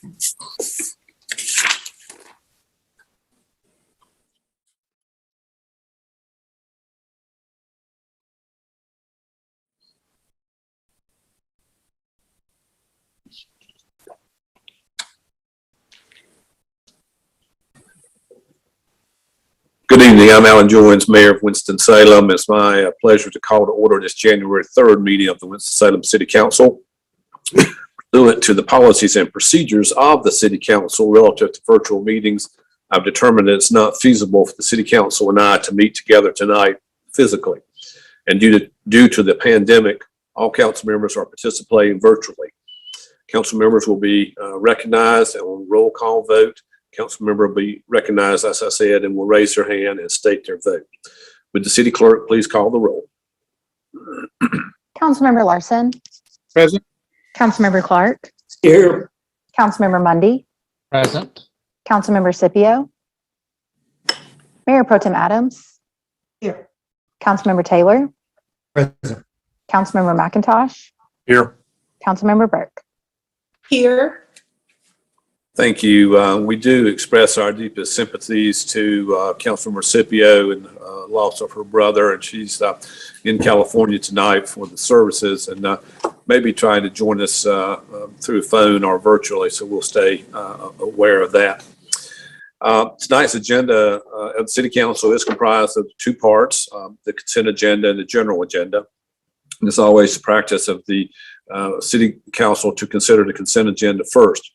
Good evening. I'm Alan Joins, Mayor of Winston-Salem. It's my pleasure to call to order this January 3rd meeting of the Winston-Salem City Council. Pursuant to the policies and procedures of the City Council relative to virtual meetings, I've determined that it's not feasible for the City Council and I to meet together tonight physically. And due to the pandemic, all council members are participating virtually. Council members will be recognized and on roll call vote. Council member will be recognized, as I said, and will raise their hand and state their vote. Would the city clerk please call the roll? Councilmember Larson. Present. Councilmember Clark. Here. Councilmember Mundy. Present. Councilmember Scipio. Mayor Pro Tem Adams. Here. Councilmember Taylor. Present. Councilmember McIntosh. Here. Councilmember Burke. Here. Thank you. We do express our deepest sympathies to Councilmember Scipio and loss of her brother, and she's in California tonight for the services and maybe trying to join us through phone or virtually, so we'll stay aware of that. Tonight's agenda of the City Council is comprised of two parts, the consent agenda and the general agenda. And it's always the practice of the City Council to consider the consent agenda first.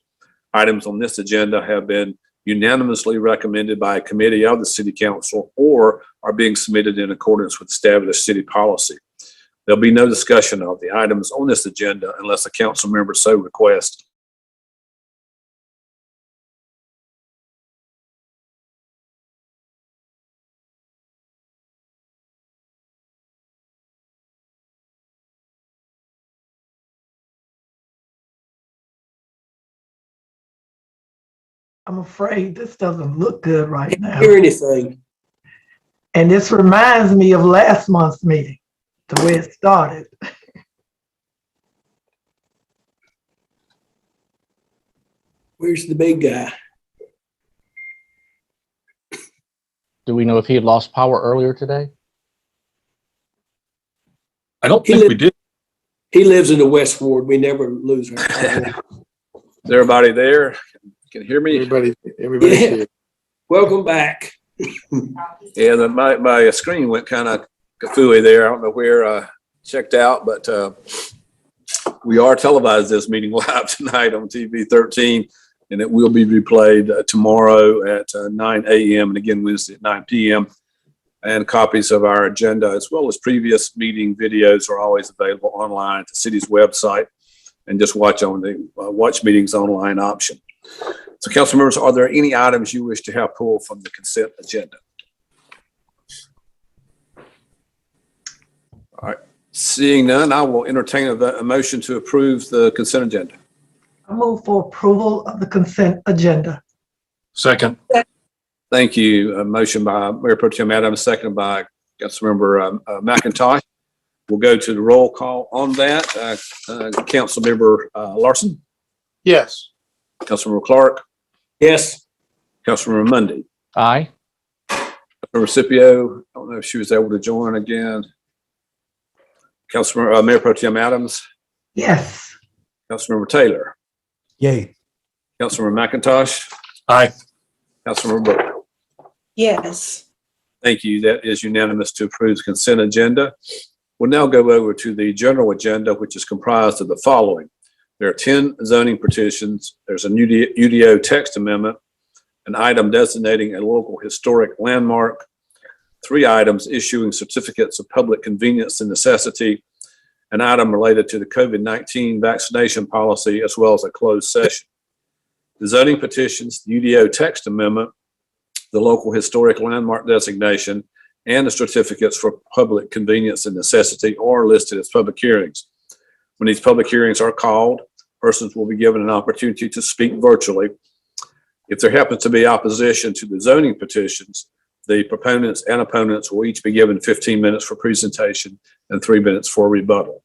Items on this agenda have been unanimously recommended by a committee of the City Council or are being submitted in accordance with established city policy. There'll be no discussion of the items on this agenda unless a council member so requests. I'm afraid this doesn't look good right now. Hear anything? And this reminds me of last month's meeting, the way it started. Where's the big guy? Do we know if he had lost power earlier today? I don't He think lived- we did. He lives in the West Ward. We never lose her. Is everybody there? Can you hear me? Everybody's here. Welcome back. Yeah, my screen went kind of kafooey there. I don't know where I checked out, but we are televised this meeting live tonight on TV 13, and it will be replayed tomorrow at 9 a.m. and again Wednesday at 9 p.m. And copies of our agenda as well as previous meeting videos are always available online at the city's website, and just watch on the watch meetings online option. So council members, are there any items you wish to have pulled from the consent agenda? All right, seeing none, I will entertain a motion to approve the consent agenda. I move for approval of the consent agenda. Second. Thank you. A motion by Mayor Pro Tem Adams, seconded by Councilmember McIntosh. We'll go to the roll call on that. Councilmember Larson, Yes. Councilmember Clark, Yes. Councilmember Mundy, Aye. Councilmember Scipio. I don't know if she was able to join again. Councilmember Mayor Pro Tem Adams, Yes. Councilmember Taylor, Yay. Councilmember McIntosh, Aye. Councilmember Burke. Yes. Thank you. That is unanimous to approve the consent agenda. We'll now go over to the general agenda, which is comprised of the following. There are 10 zoning petitions. There's a UDO text amendment, an item designating a local historic landmark, 3 items issuing certificates of public convenience and necessity, an item related to the COVID-19 vaccination policy, as well as a closed session. The zoning petitions, the UDO text amendment, the local historic landmark designation, and the certificates for public convenience and necessity are listed as public hearings. When these public hearings are called, persons will be given an opportunity to speak virtually. If there happens to be opposition to the zoning petitions, the proponents and opponents will each be given 15 minutes for presentation and 3 minutes for rebuttal.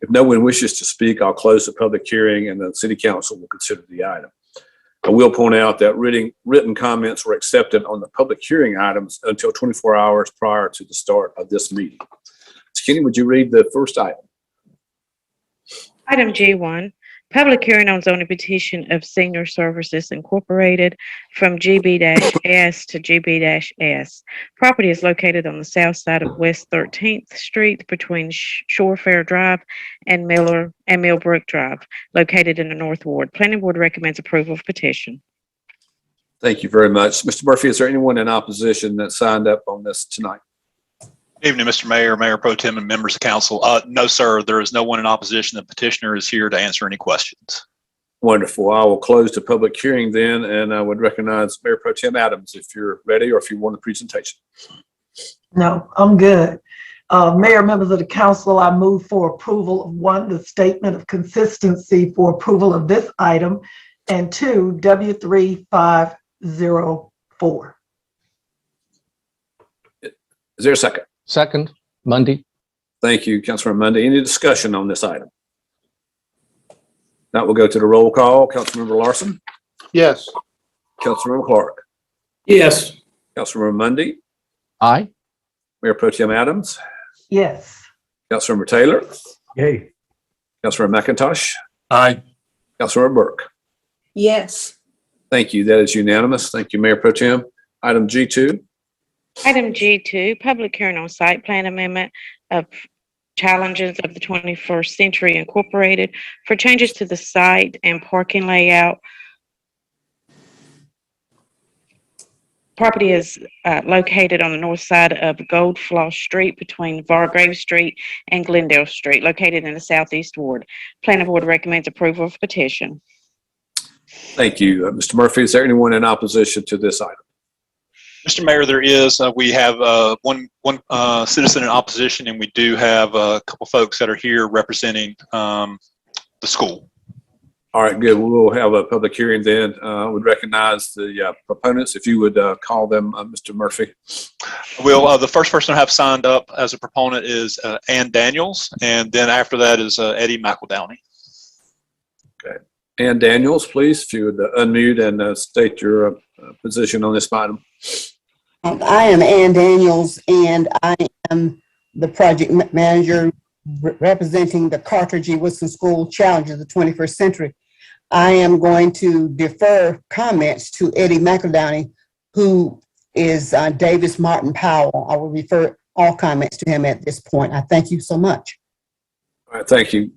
If no one wishes to speak, I'll close the public hearing and the city council will consider the item. I will point out that written comments were accepted on the public hearing items until 24 hours prior to the start of this meeting. Kenny, would you read the first item? Item G1, public hearing on zoning petition of Senior Services Incorporated from GB-S to GB-S. Property is located on the south side of West 13th Street between Shore Fair Drive and Millbrook Drive, located in the North Ward. Planning Board recommends approval of petition. Thank you very much. Mr. Murphy, is there anyone in opposition that signed up on this tonight? Evening, Mr. Mayor, Mayor Pro Tem, and members of council. No, sir, there is no one in opposition. The petitioner is here to answer any questions. Wonderful. I will close the public hearing then, and I would recognize Mayor Pro Tem Adams if you're ready or if you want a presentation. No, I'm good. Mayor, members of the council, I move for approval of 1, the statement of consistency for approval of this item, and 2, W3504. Is there a second? Second, Mundy. Thank you, Councilmember Mundy. Any discussion on this item? Now we'll go to the roll call. Councilmember Larson, Yes. Councilmember Clark, Yes. Councilmember Mundy, Aye. Mayor Pro Tem Adams, Yes. Councilmember Taylor, Yay. Councilmember McIntosh, Aye. Councilmember Burke. Yes. Thank you. That is unanimous. Thank you, Mayor Pro Tem. Item G2. Item G2, public hearing on site plan amendment of challenges of the 21st Century Incorporated for changes to the site and parking layout. Property is located on the north side of Gold Floss Street between Bargrave Street and Glendale Street, located in the southeast ward. Planning Board recommends approval of petition. Thank you. Mr. Murphy, is there anyone in opposition to this item? Mr. Mayor, there is. We have one citizen in opposition, and we do have a couple folks that are here representing the school. All right, good. We'll have a public hearing then. Would recognize the proponents. If you would call them, Mr. Murphy. The first person I have signed up as a proponent is Ann Daniels, and then after that is Eddie McEldowney. Okay. Ann Daniels, please, if you would unmute and state your position on this item. I am Ann Daniels, and I am the project manager representing the Carter G. Woodson School Challenge of the 21st Century. I am going to defer comments to Eddie McEldowney, who is Davis Martin Powell. I will refer all comments to him at this point. I thank you so much. All right, thank you.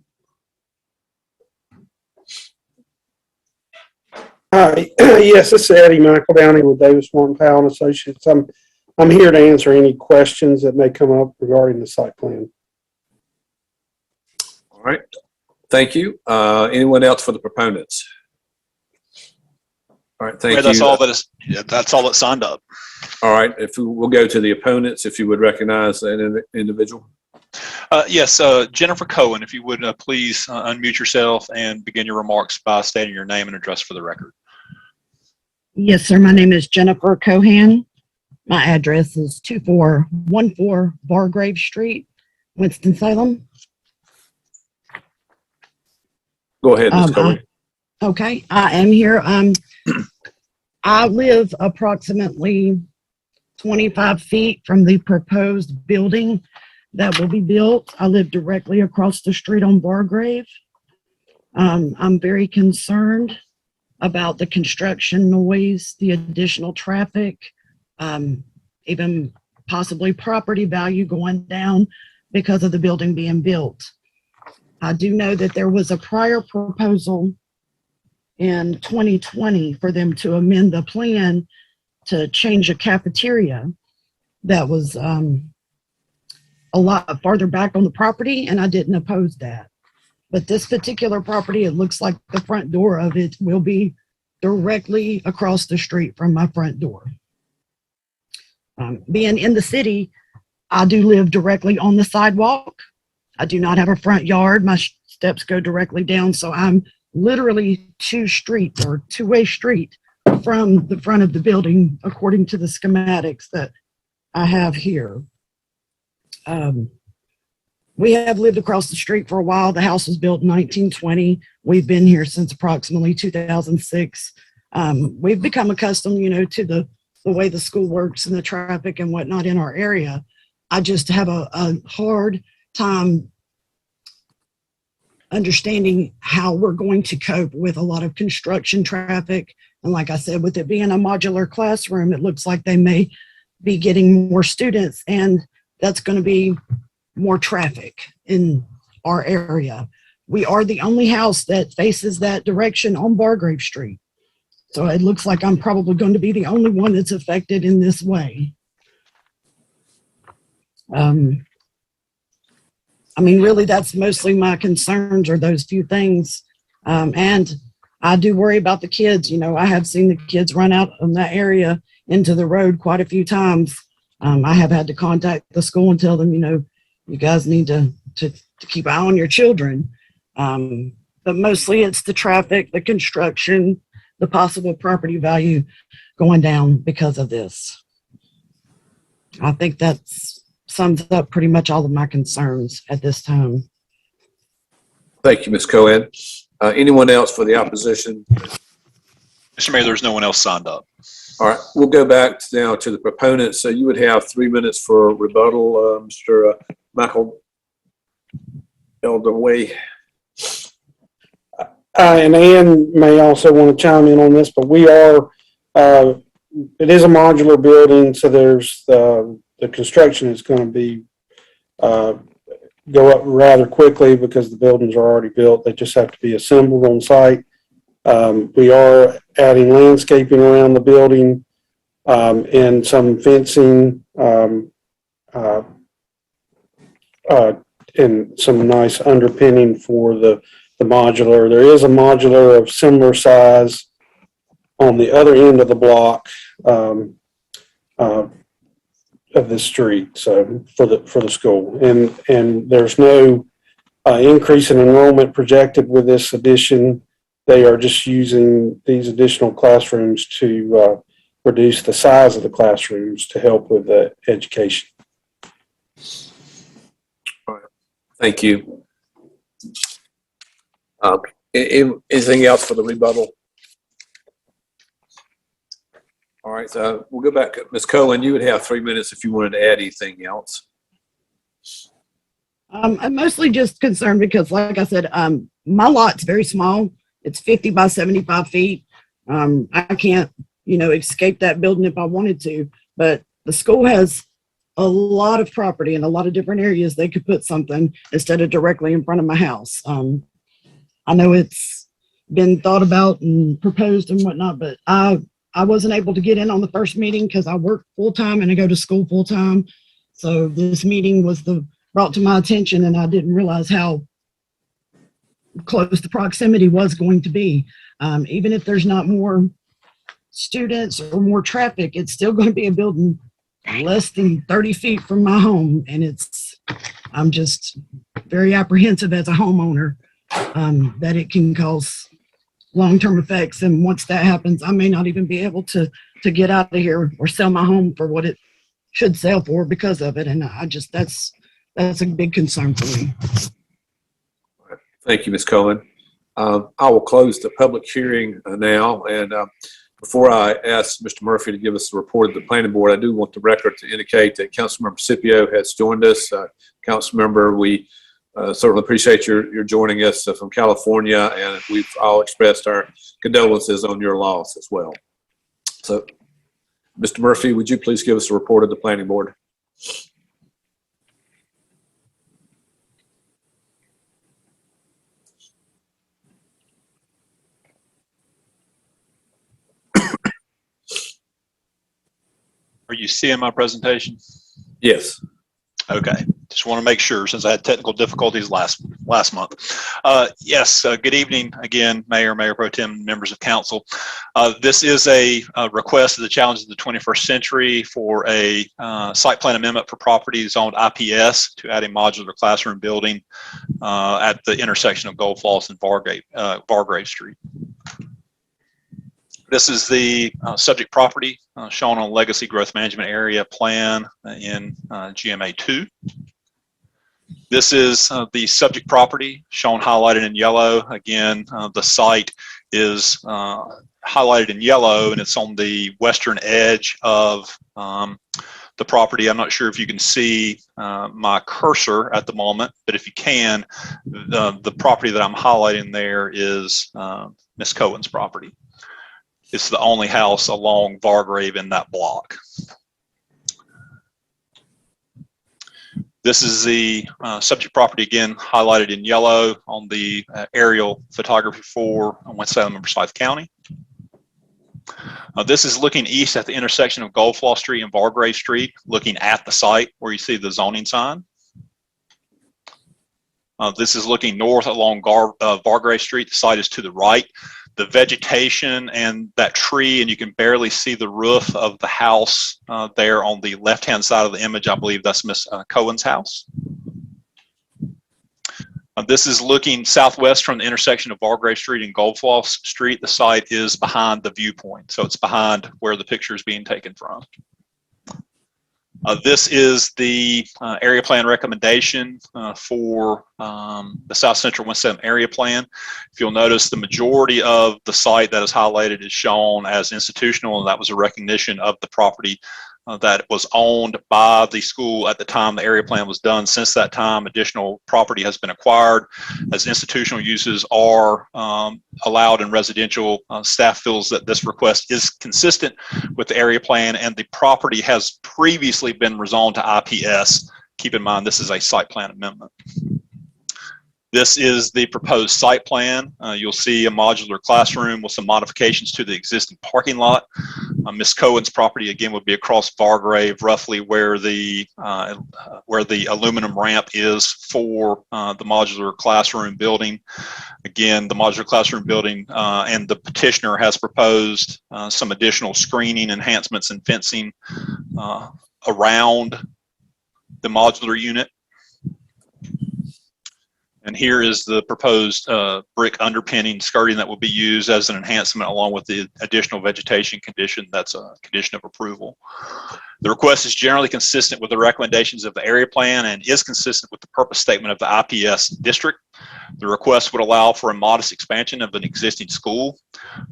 Hi, yes, this is Eddie McEldowney with Davis Martin Powell and Associates. I'm here to answer any questions that may come up regarding the site plan. All right, thank you. Anyone else for the proponents? All right, thank you. That's all that's signed up. All right, we'll go to the opponents, if you would recognize that individual. Yes, Jennifer Cohen, if you would please unmute yourself and begin your remarks by stating your name and address for the record. Yes, sir. My name is Jennifer Cohan. My address is 2414 Bargrave Street, Winston-Salem. Go ahead, Ms. Cohen. Okay, I am here. I live approximately 25 feet from the proposed building that will be built. I live directly across the street on Bargrave. I'm very concerned about the construction noise, the additional traffic, even possibly property value going down because of the building being built. I do know that there was a prior proposal in 2020 for them to amend the plan to change a cafeteria that was a lot farther back on the property, and I didn't oppose that. But this particular property, it looks like the front door of it will be directly across the street from my front door. Being in the city, I do live directly on the sidewalk. I do not have a front yard. My steps go directly down, so I'm literally two-way street from the front of the building, according to the schematics that I have here. We have lived across the street for a while. The house was built in 1920. We've been here since approximately 2006. We've become accustomed, to the way the school works and the traffic and whatnot in our area. I just have a hard time understanding how we're going to cope with a lot of construction traffic. And like I said, with it being a modular classroom, it looks like they may be getting more students, and that's going to be more traffic in our area. We are the only house that faces that direction on Bargrave Street. So it looks like I'm probably going to be the only one that's affected in this way. Really, that's mostly my concerns are those few things. And I do worry about the kids. I have seen the kids run out in that area into the road quite a few times. I have had to contact the school and tell them, you guys need to keep an eye on your children. But mostly it's the traffic, the construction, the possible property value going down because of this. I think that sums up pretty much all of my concerns at this time. Thank you, Ms. Cohen. Anyone else for the opposition? Mr. Mayor, there's no one else signed up. All right, we'll go back now to the proponents. So you would have 3 minutes for rebuttal, Mr. Michael Elderway. And Ann may also want to chime in on this, but we are, it is a modular building, so there's the construction is going to be, go up rather quickly because the buildings are already built. They just have to be assembled on site. We are adding landscaping around the building and some fencing and some nice underpinning for the modular. There is a modular of similar size on the other end of the block of the street, so for the school. And there's no increase in enrollment projected with this addition. They are just using these additional classrooms to reduce the size of the classrooms to help with the education. All right. Thank you. Anything else for the rebuttal? All right, so we'll go back. Ms. Cohen, you would have 3 minutes if you wanted to add anything else. I'm mostly just concerned because, like I said, my lot's very small. It's 50 by 75 feet. I can't, escape that building if I wanted to, but the school has a lot of property in a lot of different areas. They could put something instead of directly in front of my house. I know it's been thought about and proposed and whatnot, but I wasn't able to get in on the first meeting because I work full-time and I go to school full-time. So this meeting was brought to my attention, and I didn't realize how close the proximity was going to be. Even if there's not more students or more traffic, it's still going to be a building less than 30 feet from my home. And I'm just very apprehensive as a homeowner that it can cause long-term effects. And once that happens, I may not even be able to get out of here or sell my home for what it should sell for because of it. And that's a big concern for me. Thank you, Ms. Cohen. I will close the public hearing now. And before I ask Mr. Murphy to give us the report of the planning board, I do want the record to indicate that Councilmember Scipio has joined us. Councilmember, we certainly appreciate your joining us from California, and we've all expressed our condolences on your loss as well. So, Mr. Murphy, would you please give us a report of the planning board? Are you seeing my presentation? Yes. Okay. Just want to make sure since I had technical difficulties last month. Yes. Good evening again, Mayor, Mayor Pro Tem, members of council. This is a request of the Challenge of the 21st Century for a site plan amendment for property zoned IPS to add a modular classroom building at the intersection of Gold Floss and Bargrave Street. This is the subject property shown on Legacy Growth Management Area Plan in GMA 2. This is the subject property shown highlighted in yellow. Again, the site is highlighted in yellow, and it's on the western edge of the property. I'm not sure if you can see my cursor at the moment, but if you can, the property that I'm highlighting there is Ms. Cohen's property. It's the only house along Bargrave in that block. This is the subject property, again, highlighted in yellow on the aerial photography for Winston-Salem and Forsyth County. This is looking east at the intersection of Floss Street and Bargrave Street, looking at the site where you see the zoning sign. This is looking north along Bargrave Street. The site is to the right. The vegetation and that tree, and you can barely see the roof of the house there on the left-hand side of the image. I believe that's Miss Cohen's house. This is looking southwest from the intersection of Bargrave Street and Floss Street. The site is behind the viewpoint, so it's behind where the picture is being taken from. This is the area plan recommendation for the South Central Winston-Salem area plan. If you'll notice, the majority of the site that is highlighted is shown as institutional, and that was a recognition of the property that was owned by the school at the time the area plan was done. Since that time, additional property has been acquired. As institutional uses are allowed in residential, staff feels that this request is consistent with the area plan, and the property has previously been rezoned to IPS. Keep in mind, this is a site plan amendment. This is the proposed site plan. You'll see a modular classroom with some modifications to the existing parking lot. Ms. Cohen's property, again, would be across Bargrave, roughly where the aluminum ramp is for the modular classroom building. Again, the modular classroom building and the petitioner has proposed some additional screening, enhancements, and fencing around the modular unit. And here is the proposed brick underpinning skirting that will be used as an enhancement, along with the additional vegetation condition that's a condition of approval. The request is generally consistent with the recommendations of the area plan and is consistent with the purpose statement of the IPS district. The request would allow for a modest expansion of an existing school.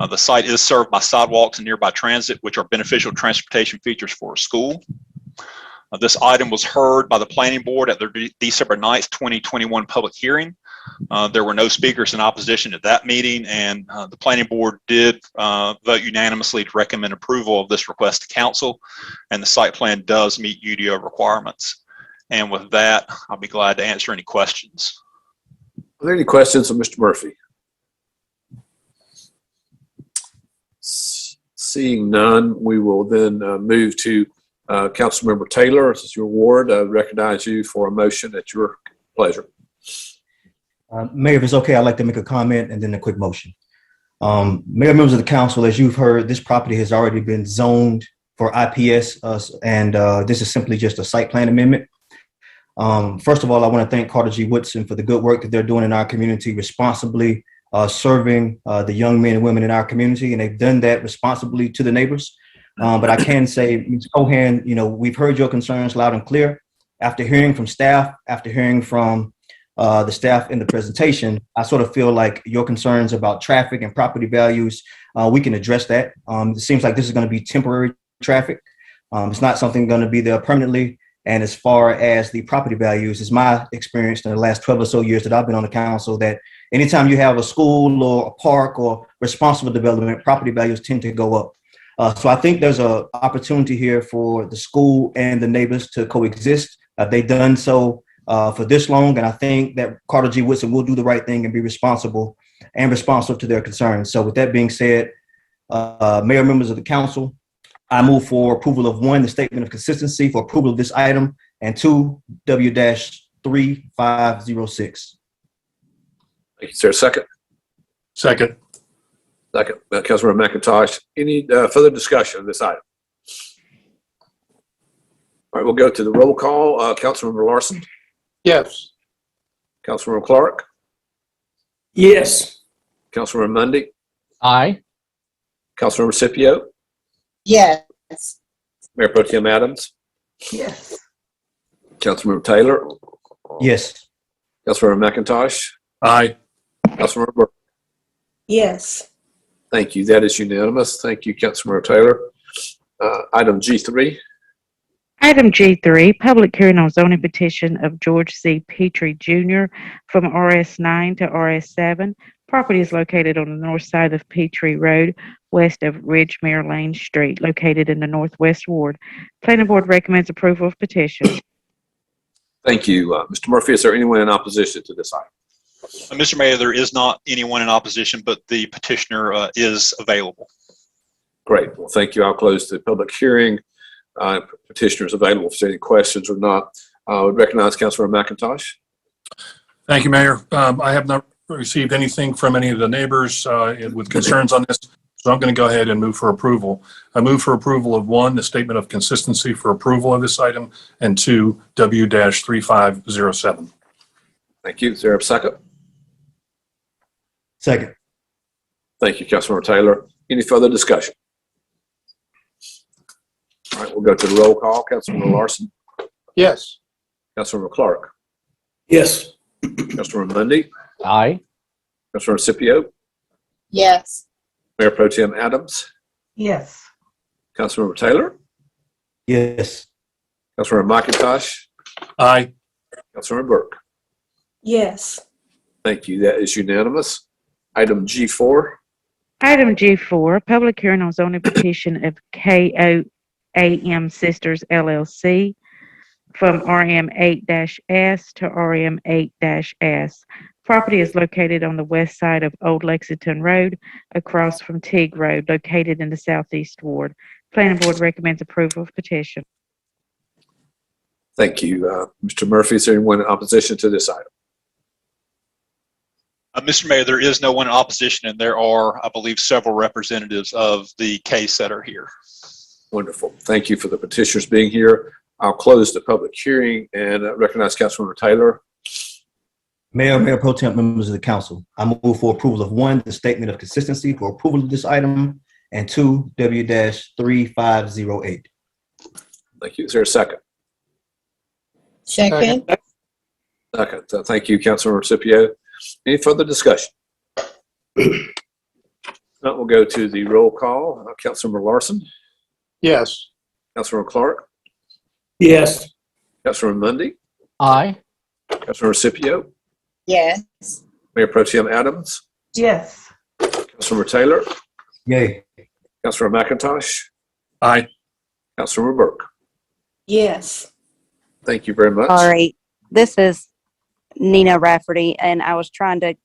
The site is served by sidewalks and nearby transit, which are beneficial transportation features for a school. This item was heard by the Planning Board at their December 9th, 2021 public hearing. There were no speakers in opposition at that meeting, and the Planning Board did vote unanimously to recommend approval of this request to Council, and the site plan does meet UDO requirements. And with that, I'll be glad to answer any questions. Are there any questions of Mr. Murphy? Seeing none, we will then move to Councilmember Taylor. This is your ward. I recognize you for a motion at your pleasure. Mayor, if it's okay, I'd like to make a comment and then a quick motion. Mayor, members of the council, as you've heard, this property has already been zoned for IPS, and this is simply just a site plan amendment. First of all, I want to thank Carter G. Woodson for the good work that they're doing in our community, responsibly serving the young men and women in our community, and they've done that responsibly to the neighbors. But I can say, Ms. Cohen, we've heard your concerns loud and clear. After hearing from staff, after hearing from the staff in the presentation, I sort of feel like your concerns about traffic and property values, we can address that. It seems like this is going to be temporary traffic. It's not something going to be there permanently. And as far as the property values, it's my experience in the last 12 or so years that I've been on the council that anytime you have a school or a park or responsible development, property values tend to go up. So I think there's an opportunity here for the school and the neighbors to coexist. They've done so for this long, and I think that Carter G. Woodson will do the right thing and be responsible and responsive to their concerns. So with that being said, Mayor, members of the council, I move for approval of 1, the statement of consistency for approval of this item, and 2, W-3506. Thank you, sir. Second? Second. Second. Councilmember McIntosh. Any further discussion of this item? All right, we'll go to the roll call. Councilmember Larson? Yes. Councilmember Clark? Yes. Councilmember Mundy? Aye. Councilmember Scipio? Yes. Mayor Pro Tem Adams? Yes. Councilmember Taylor? Yes. Councilmember McIntosh, Aye. Councilmember Burke. Yes. Thank you. That is unanimous. Thank you, Councilmember Taylor. Item G3. Item G3, public hearing on zoning petition of George C. Petrie Jr. from RS9 to RS7. Property is located on the north side of Petrie Road, west of Ridgemere Lane Street, located in the Northwest Ward. Planning Board recommends approval of petition. Thank you. Mr. Murphy, is there anyone in opposition to this item? Mr. Mayor, there is not anyone in opposition, but the petitioner is available. Great. Well, thank you. I'll close the public hearing. Petitioner is available if there's any questions or not. I would recognize Councilmember McIntosh. Thank you, Mayor. I have not received anything from any of the neighbors with concerns on this, so I'm going to go ahead and move for approval. I move for approval of 1, the statement of consistency for approval of this item, and 2, W-3507. Thank you. Is there a second? Second. Thank you, Councilmember Taylor. Any further discussion? All right, we'll go to the roll call. Councilmember Larson, Yes. Councilmember Clark, Yes. Councilmember Mundy, Aye. Councilmember Scipio, Yes. Mayor Pro Tem Adams, Yes. Councilmember Taylor, Yes. Councilmember McIntosh, Aye. Councilmember Burke. Yes. Thank you. That is unanimous. Item G4. Item G4, public hearing on zoning petition of KOAM Sisters LLC from RM8-S to RM8-S. Property is located on the west side of Old Lexington Road, across from Teague Road, located in the Southeast Ward. Planning Board recommends approval of petition. Thank you. Mr. Murphy, is there anyone in opposition to this item? Mr. Mayor, there is no one in opposition, and there are, I believe, several representatives of the case that are here. Wonderful. Thank you for the petitioners being here. I'll close the public hearing and recognize Councilmember Taylor. Mayor Pro Tem, members of the council, I move for approval of 1, the statement of consistency for approval of this item, and 2, W-3508. Thank you. Is there a second? Second. Second. Thank you, Councilmember Scipio. Any further discussion? Now we'll go to the roll call. Councilmember Larson, Yes. Councilmember Clark, Yes. Councilmember Mundy, Aye. Councilmember Scipio, Yes. Mayor Pro Tem Adams, Yes. Councilmember Taylor, Yay. Councilmember McIntosh, Aye. Councilmember Burke. Yes. Thank you very much. All right. This is Nina Rafferty, and I was trying to.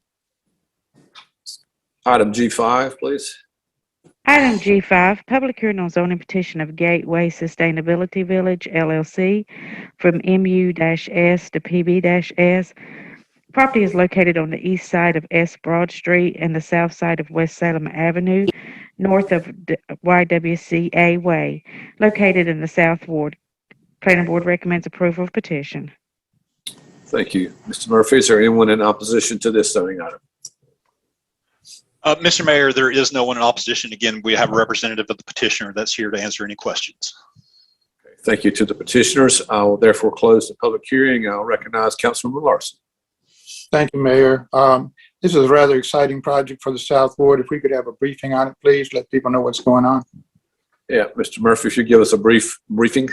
Item G5, please. Item G5, public hearing on zoning petition of Gateway Sustainability Village LLC from MU-S to PB-S. Property is located on the east side of S Broad Street and the south side of West Salem Avenue, north of YWCA Way, located in the South Ward. Planning Board recommends approval of petition. Thank you. Mr. Murphy, is there anyone in opposition to this zoning item? Mr. Mayor, there is no one in opposition. Again, we have a representative of the petitioner that's here to answer any questions. Thank you to the petitioners. I will therefore close the public hearing. I'll recognize Councilmember Larson. Thank you, Mayor. This is a rather exciting project for the South Ward. If we could have a briefing on it, please, let people know what's going on. Yeah, Mr. Murphy, if you give us a briefing.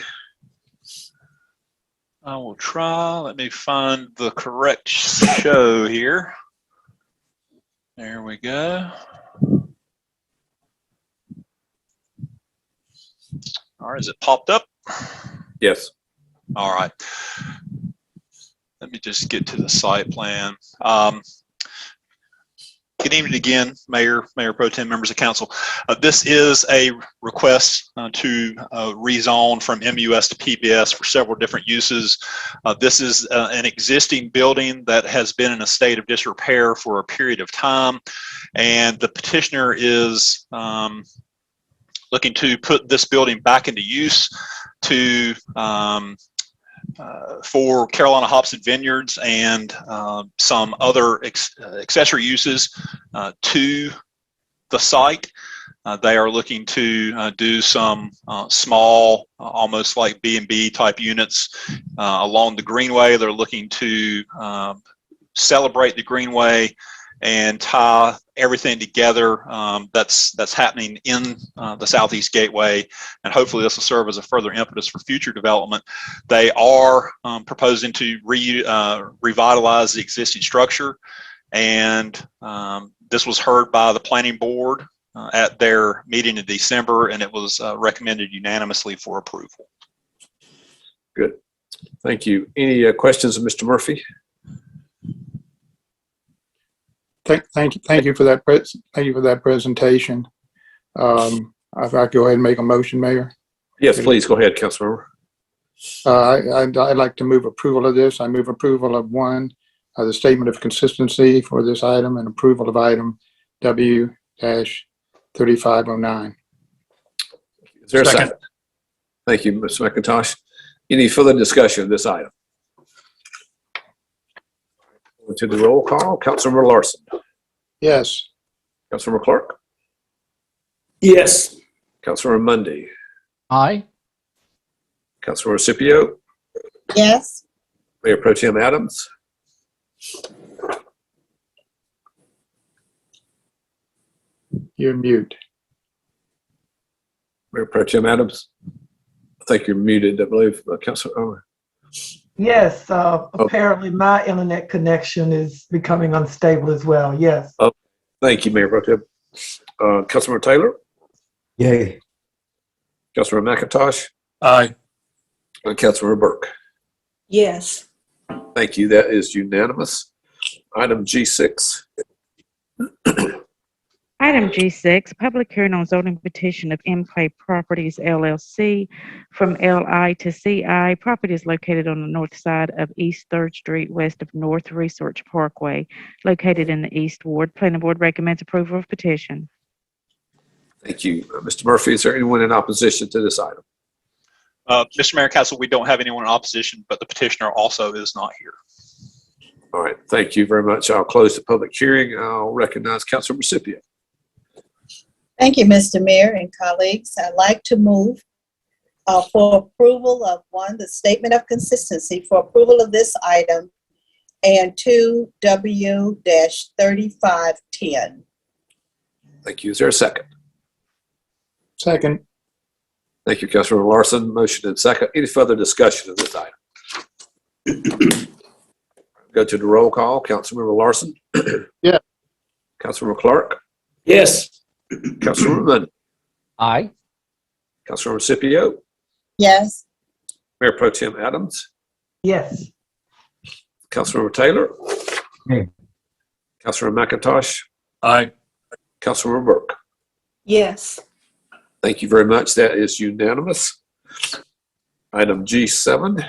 I will try. Let me find the correct show here. There we go. All right, is it popped up? Yes. All right. Let me just get to the site plan. Good evening again, Mayor Pro Tem, members of council. This is a request to rezone from MUS to PBS for several different uses. This is an existing building that has been in a state of disrepair for a period of time, and the petitioner is looking to put this building back into use to for Carolina Hops and Vineyards and some other accessory uses to the site. They are looking to do some small, almost like B&B type units along the greenway. They're looking to celebrate the Greenway and tie everything together that's happening in the Southeast Gateway, and hopefully this will serve as a further impetus for future development. They are proposing to revitalize the existing structure, and this was heard by the Planning Board at their meeting in December, and it was recommended unanimously for approval. Good. Thank you. Any questions of Mr. Murphy? Thank you for that. Thank you for that presentation. If I go ahead and make a motion, Mayor. Yes, please go ahead, Councilmember. I'd like to move approval of this. I move approval of one, the statement of consistency for this item, and approval of item W-3509. Is there a second? Thank you, Mr. McIntosh. Any further discussion of this item? To the roll call, Councilmember Larson. Yes. Councilmember Clark. Yes. Councilmember Mundy. Aye. Councilmember Scipio. Yes. Mayor Pro Tem Adams. You're mute. Mayor Pro Tem Adams. I think you're muted, I believe, Councilor. Yes, apparently my internet connection is becoming unstable as well. Yes. Thank you, Mayor Pro Tem. Councilmember Taylor. Yay. Councilmember McIntosh. Aye. And Councilmember Burke. Yes. Thank you. That is unanimous. Item G6. Item G6, public hearing on zoning petition of M. Clay Properties LLC from LI to CI. Property is located on the north side of East 3rd Street, west of North Research Parkway, located in the East Ward. Planning Board recommends approval of petition. Thank you. Mr. Murphy, is there anyone in opposition to this item? Mr. Mayor Council, we don't have anyone in opposition, but the petitioner also is not here. All right. Thank you very much. I'll close the public hearing. I'll recognize Councilmember Scipio. Thank you, Mr. Mayor and colleagues. I'd like to move for approval of one, the statement of consistency for approval of this item, and 2 W-3510. Thank you. Is there a second? Second. Thank you, Councilmember Larson. Motion and second. Any further discussion of this item? Go to the roll call. Councilmember Larson. Yeah. Councilmember Clark. Yes. Councilmember Mundy. Aye. Councilmember Scipio. Yes. Mayor Pro Tem Adams. Yes. Councilmember Taylor. Hey. Councilmember McIntosh. Aye. Councilmember Burke. Yes. Thank you very much. That is unanimous. Item G7.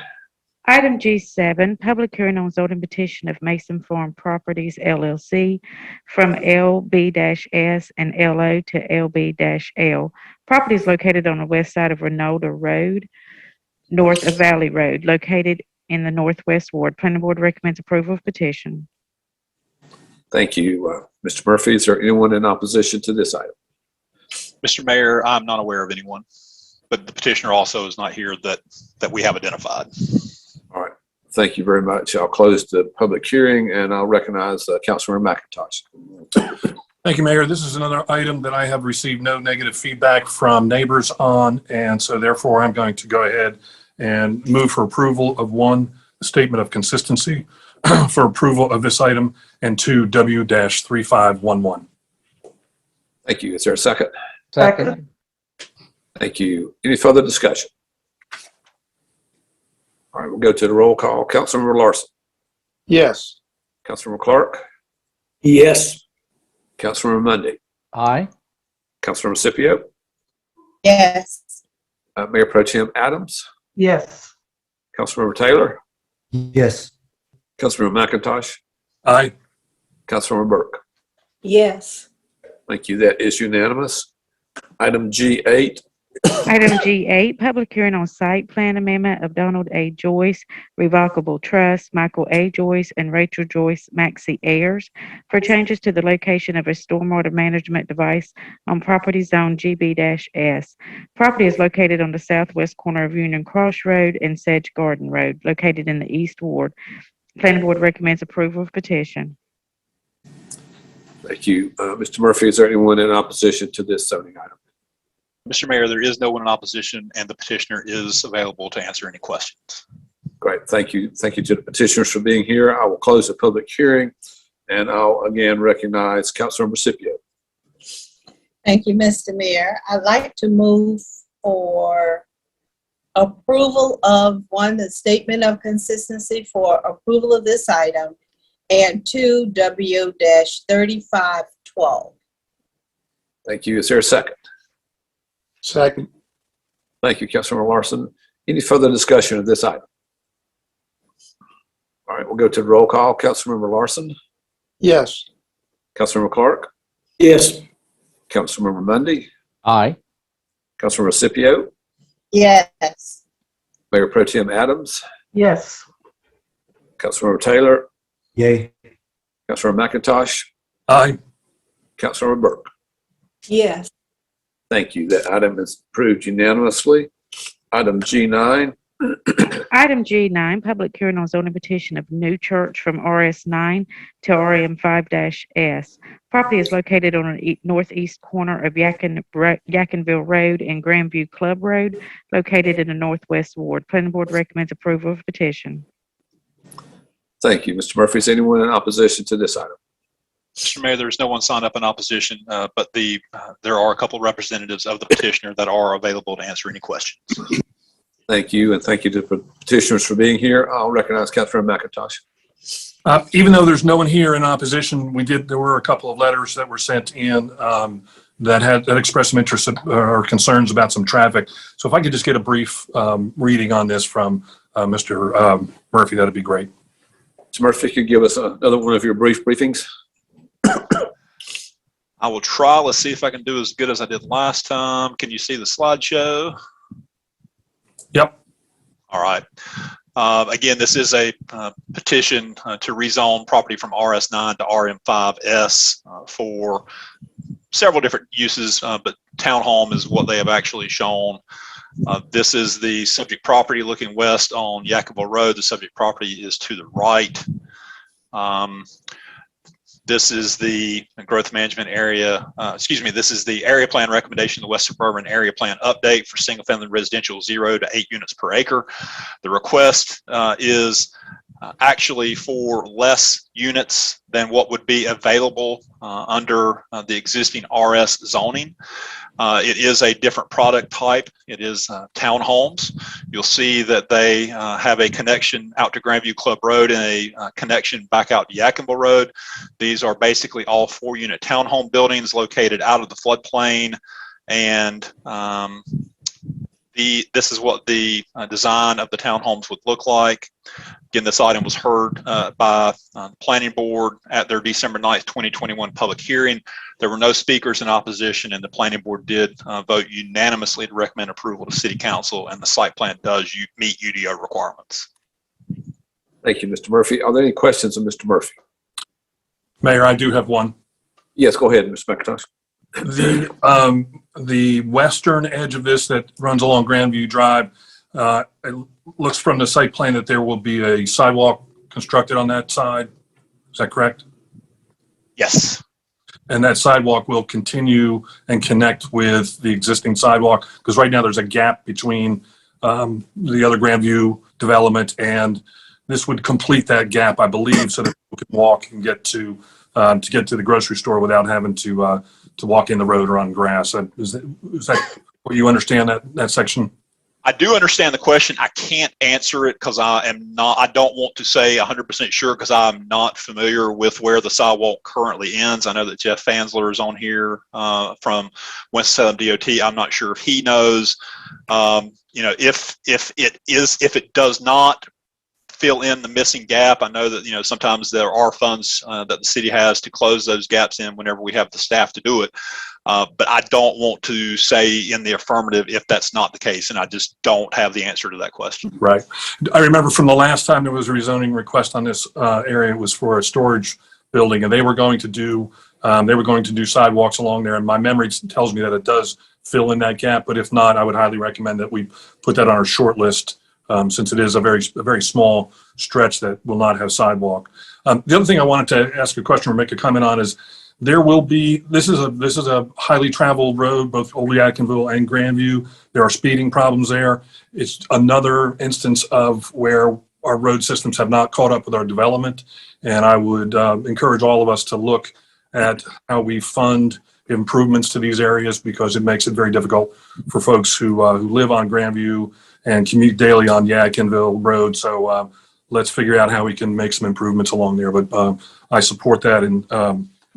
Item G7, public hearing on zoning petition of Mason Farm Properties LLC from LB-S and LO to LB-L. Property is located on the west side of Renolda Road, north of Valley Road, located in the Northwest Ward. Planning Board recommends approval of petition. Thank you, Mr. Murphy. Is there anyone in opposition to this item? Mr. Mayor, I'm not aware of anyone, but the petitioner also is not here that we have identified. All right. Thank you very much. I'll close the public hearing and I'll recognize Councilmember McIntosh. Thank you, Mayor. This is another item that I have received no negative feedback from neighbors on, and so therefore I'm going to go ahead and move for approval of one, the statement of consistency for approval of this item, and 2 W-3511. Thank you. Is there a second? Second. Thank you. Any further discussion? All right, we'll go to the roll call. Councilmember Larson. Yes. Councilmember Clark. Yes. Councilmember Mundy. Aye. Councilmember Scipio. Yes. Mayor Pro Tem Adams. Yes. Councilmember Taylor. Yes. Councilmember McIntosh. Aye. Councilmember Burke. Yes. Thank you. That is unanimous. Item G8. Item G8, public hearing on site plan amendment of Donald A. Joyce Revocable Trust, Michael A. Joyce, and Rachel Joyce Maxey heirs for changes to the location of a stormwater management device on property zone GB-S. Property is located on the southwest corner of Union Cross Road and Sedge Garden Road, located in the East Ward. Planning board recommends approval of petition. Thank you. Mr. Murphy, is there anyone in opposition to this zoning item? Mr. Mayor, there is no one in opposition, and the petitioner is available to answer any questions. Great. Thank you. Thank you to the petitioners for being here. I will close the public hearing, and I'll again recognize Councilmember Scipio. Thank you, Mr. Mayor. I'd like to move for approval of one, the statement of consistency for approval of this item, and 2 W-3512. Thank you. Is there a second? Second. Thank you, Councilmember Larson. Any further discussion of this item? All right, we'll go to the roll call. Councilmember Larson, Yes. Councilmember Clark, Yes. Councilmember Mundy, Aye. Councilmember Scipio, Yes. Mayor Pro Tem Adams, Yes. Councilmember Taylor, Yay. Councilmember McIntosh, Aye. Councilmember Burke. Yes. Thank you. That item is approved unanimously. Item G9. Item G9, public hearing on zoning petition of new church from RS9 to RM5-S. Property is located on the northeast corner of Yadkinville Road and Grandview Club Road, located in the northwest ward. Planning board recommends approval of petition. Thank you. Mr. Murphy, is anyone in opposition to this item? Mr. Mayor, there's no one signed up in opposition, but there are a couple representatives of the petitioner that are available to answer any questions. Thank you, and thank you to the petitioners for being here. I'll recognize Councilmember McIntosh. Even though there's no one here in opposition, there were a couple of letters that were sent in that expressed some interest or concerns about some traffic. So if I could just get a brief reading on this from Mr. Murphy, that'd be great. Mr. Murphy, could you give us another one of your brief briefings? I will try. Let's see if I can do as good as I did last time. Can you see the slideshow? Yep. All right. Again, this is a petition to rezone property from RS9 to RM5S for several different uses, but townhome is what they have actually shown. This is the subject property looking west on Yadkinville Road. The subject property is to the right. This is the growth management area, this is the area plan recommendation, the West Suburban Area Plan update for single family residential 0 to 8 units per acre. The request is actually for less units than what would be available under the existing RS zoning. It is a different product type. It is townhomes. You'll see that they have a connection out to Grandview Club Road and a connection back out to Yadkinville Road. These are basically all 4-unit townhome buildings located out of the floodplain, and this is what the design of the townhomes would look like. Again, this item was heard by the Planning Board at their December 9th, 2021 public hearing. There were no speakers in opposition, and the Planning Board did vote unanimously to recommend approval to City Council, and the site plan does meet UDO requirements. Thank you, Mr. Murphy. Are there any questions of Mr. Murphy? Mayor, I do have one. Yes, go ahead, Mr. McIntosh. The western edge of this that runs along Grandview Drive, it looks from the site plan that there will be a sidewalk constructed on that side. Is that correct? Yes. And that sidewalk will continue and connect with the existing sidewalk, because right now there's a gap between the other Grandview development, and this would complete that gap, I believe, so that people can walk and get to the grocery store without having to walk in the road or on grass. Is that what you understand, that section? I do understand the question. I can't answer it because I don't want to say 100% sure because I'm not familiar with where the sidewalk currently ends. I know that Jeff Fansler is on here from Winston-Salem DOT. I'm not sure if he knows. If it does not fill in the missing gap, I know that sometimes there are funds that the city has to close those gaps in whenever we have the staff to do it. But I don't want to say in the affirmative if that's not the case, and I just don't have the answer to that question. Right. I remember from the last time there was a rezoning request on this area, it was for a storage building, and they were going to do sidewalks along there, and my memory tells me that it does fill in that gap. But if not, I would highly recommend that we put that on our short list since it is a very small stretch that will not have sidewalk. The other thing I wanted to ask a question or make a comment on is there will be, this is a highly traveled road, both Old Yadkinville and Grandview. There are speeding problems there. It's another instance of where our road systems have not caught up with our development. And I would encourage all of us to look at how we fund improvements to these areas, because it makes it very difficult for folks who live on Grandview and commute daily on Yadkinville Road. So let's figure out how we can make some improvements along there. But I support that, and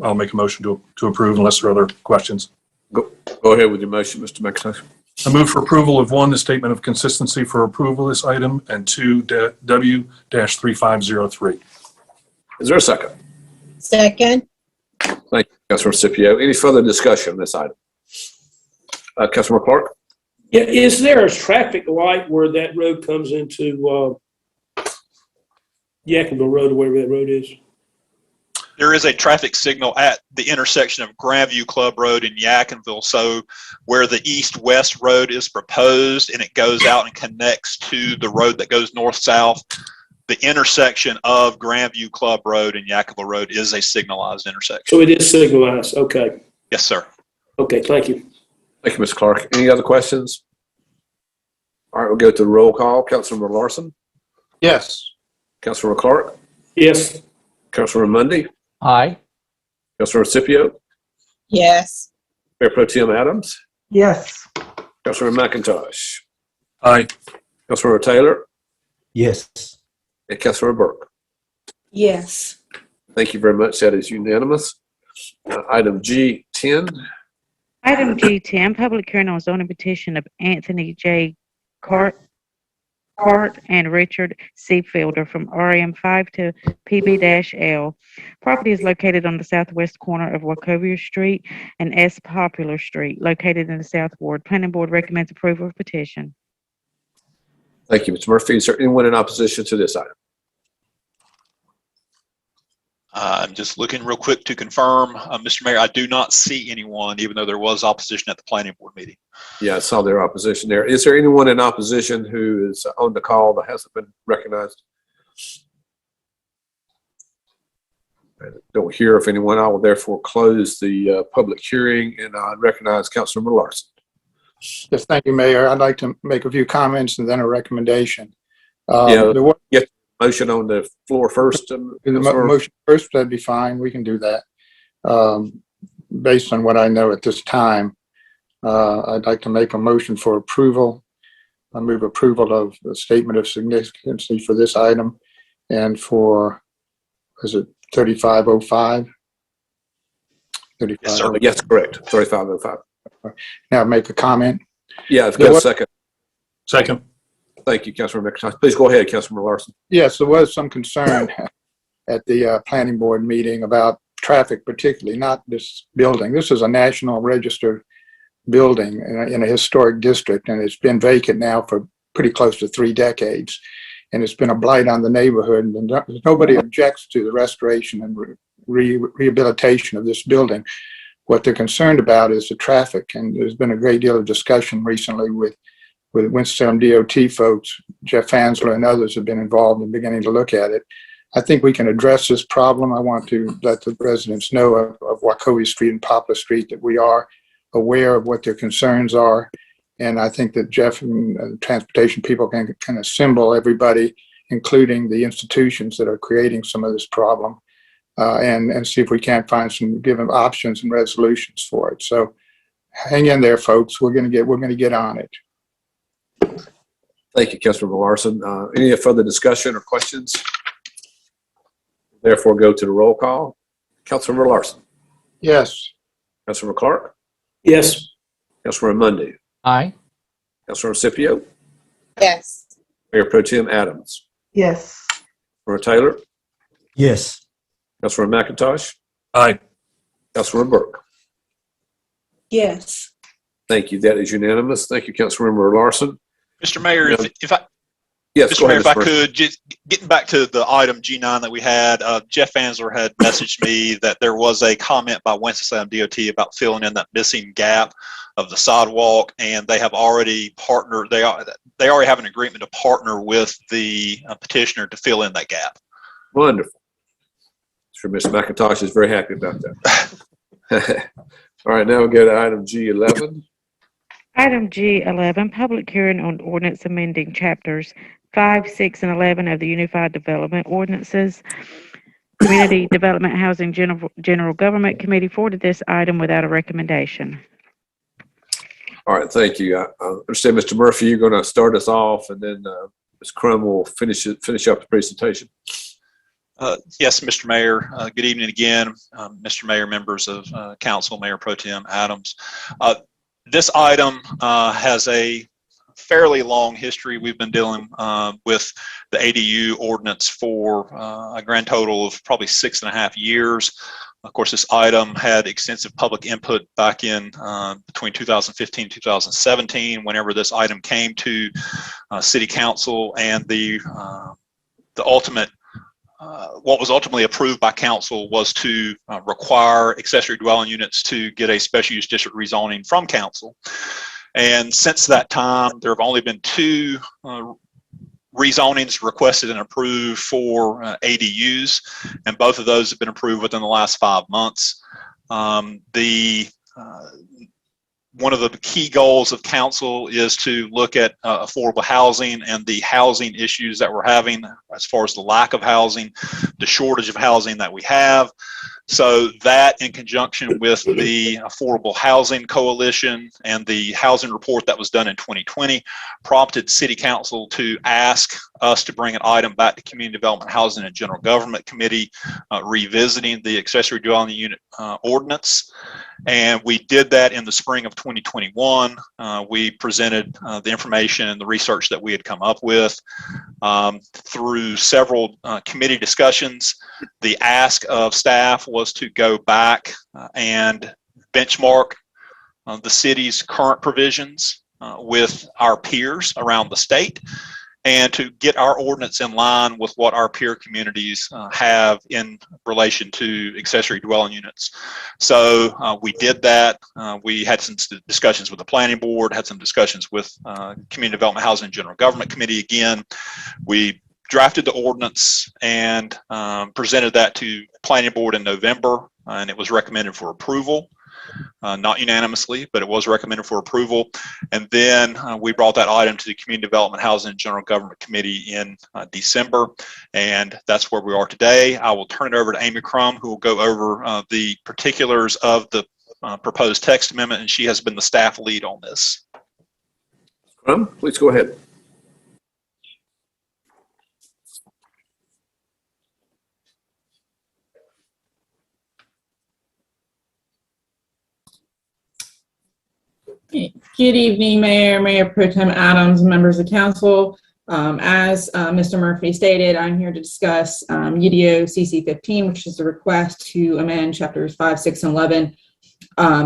I'll make a motion to approve unless there are other questions. Go ahead with your motion, Mr. McIntosh. I move for approval of 1, the statement of consistency for approval of this item, and 2, W-3503. Is there a second? Second. Thank you, Councilor Scipio. Any further discussion on this item? Councilor Clark? Yeah, is there a traffic light where that road comes into Yadkinville Road, or whatever that road is? There is a traffic signal at the intersection of Grandview Club Road and Yadkinville. So where the east-west road is proposed and it goes out and connects to the road that goes north-south, the intersection of Grandview Club Road and Yadkinville Road is a signalized intersection. So it is signalized. Okay. Yes, sir. Okay, thank you. Thank you, Mr. Clark. Any other questions? All right, we'll go to the roll call. Councilor Larson? Yes. Councilor Clark? Yes. Councilor Mundy? Aye. Councilor Scipio? Yes. Mayor Pro Tem Adams? Yes. Councilor McIntosh? Aye. Councilor Taylor? Yes. And Councilor Burke? Yes. Thank you very much. That is unanimous. Item G10. Item G10, public hearing on zoning petition of Anthony J. Cart and Richard C. Fielder from RM5 to PB-L. Property is located on the southwest corner of Wachovia Street and S. Popular Street, located in the South Ward. Planning Board recommends approval of petition. Thank you, Mr. Murphy. Is there anyone in opposition to this item? I'm just looking real quick to confirm. Mr. Mayor, I do not see anyone, even though there was opposition at the planning board meeting. Yeah, I saw their opposition there. Is there anyone in opposition who is on the call that hasn't been recognized? I don't hear of anyone. I will therefore close the public hearing, and I recognize Councilor Larson. Yes, thank you, Mayor. I'd like to make a few comments and then a recommendation. Get motion on the floor first. The motion first, that'd be fine. We can do that. Based on what I know at this time, I'd like to make a motion for approval. I move approval of the statement of significance for this item and for, is it 3505? 35. Yes, sir. Yes, correct. 3505. Now make a comment. Yeah, it's got a second. Second. Thank you, Councilor McIntosh. Please go ahead, Councilor Larson. Yes, there was some concern at the planning board meeting about traffic, particularly not this building. This is a National Register building in a historic district, and it's been vacant now for pretty close to 3 decades. And it's been a blight on the neighborhood, and nobody objects to the restoration and rehabilitation of this building. What they're concerned about is the traffic, and there's been a great deal of discussion recently with Winston-Salem DOT folks. Jeff Fansler and others have been involved in beginning to look at it. I think we can address this problem. I want to let the residents know of Wachovia Street and Poplar Street that we are aware of what their concerns are. And I think that Jeff and transportation people can assemble everybody, including the institutions that are creating some of this problem, and see if we can't find some, give them options and resolutions for it. So hang in there, folks. We're going to get on it. Thank you, Councilor Larson. Any further discussion or questions? Therefore, go to the roll call. Councilor Larson. Yes. Councilor Clark. Yes. Councilor Mundy. Aye. Councilor Scipio. Yes. Mayor Pro Tem Adams. Yes. Councilor Taylor. Yes. Councilor McIntosh. Aye. Councilor Burke. Yes. Thank you. That is unanimous. Thank you, Councilmember Larson. Mr. Mayor, if I Yes, Mr. go Mayor, ahead, if I Mr. could, just getting back to the item G9 that we had, Jeff Fansler had messaged me that there was a comment by Winston-Salem DOT about filling in that missing gap of the sidewalk, and they have already partnered. They already have an agreement to partner with the petitioner to fill in that gap. Wonderful. Sure, Mr. McIntosh is very happy about that. All right, now we'll go to item G11. Item G11, public hearing on ordinance amending chapters 5, 6, and 11 of the Unified Development Ordinances. Community Development Housing General Government Committee forwarded this item without a recommendation. All right, thank you. I understand, Mr. Murphy, you're going to start us off, and then Ms. Crum will finish up the presentation. Yes, Mr. Mayor. Good evening again, Mr. Mayor, members of Council, Mayor Pro Tem Adams. This item has a fairly long history. We've been dealing with the ADU ordinance for a grand total of probably 6.5 years. Of course, this item had extensive public input back in between 2015 and 2017, whenever this item came to City Council, and the ultimate what was ultimately approved by council was to require accessory dwelling units to get a special use district rezoning from council. And since that time, there have only been 2 rezonings requested and approved for ADUs, and both of those have been approved within the last 5 months. One of the key goals of council is to look at affordable housing and the housing issues that we're having as far as the lack of housing, the shortage of housing that we have. So that, in conjunction with the Affordable Housing Coalition and the housing report that was done in 2020, prompted City Council to ask us to bring an item back to Community Development, Housing, and General Government Committee, revisiting the accessory dwelling unit ordinance. And we did that in the spring of 2021. We presented the information and the research that we had come up with through several committee discussions. The ask of staff was to go back and benchmark the city's current provisions with our peers around the state, and to get our ordinance in line with what our peer communities have in relation to accessory dwelling units. So we did that. We had some discussions with the planning board, had some discussions with Community Development, Housing, and General Government Committee again. We drafted the ordinance and presented that to planning board in November, and it was recommended for approval. Not unanimously, but it was recommended for approval. And then we brought that item to the Community Development, Housing, and General Government Committee in December, and that's where we are today. I will turn it over to Amy Crum, who will go over the particulars of the proposed text amendment, and she has been the staff lead on this. Crum, please go ahead. Good evening, Mayor Pro Tem Adams, members of council. As Mr. Murphy stated, I'm here to discuss UDO CC15, which is a request to amend chapters 5, 6, and 11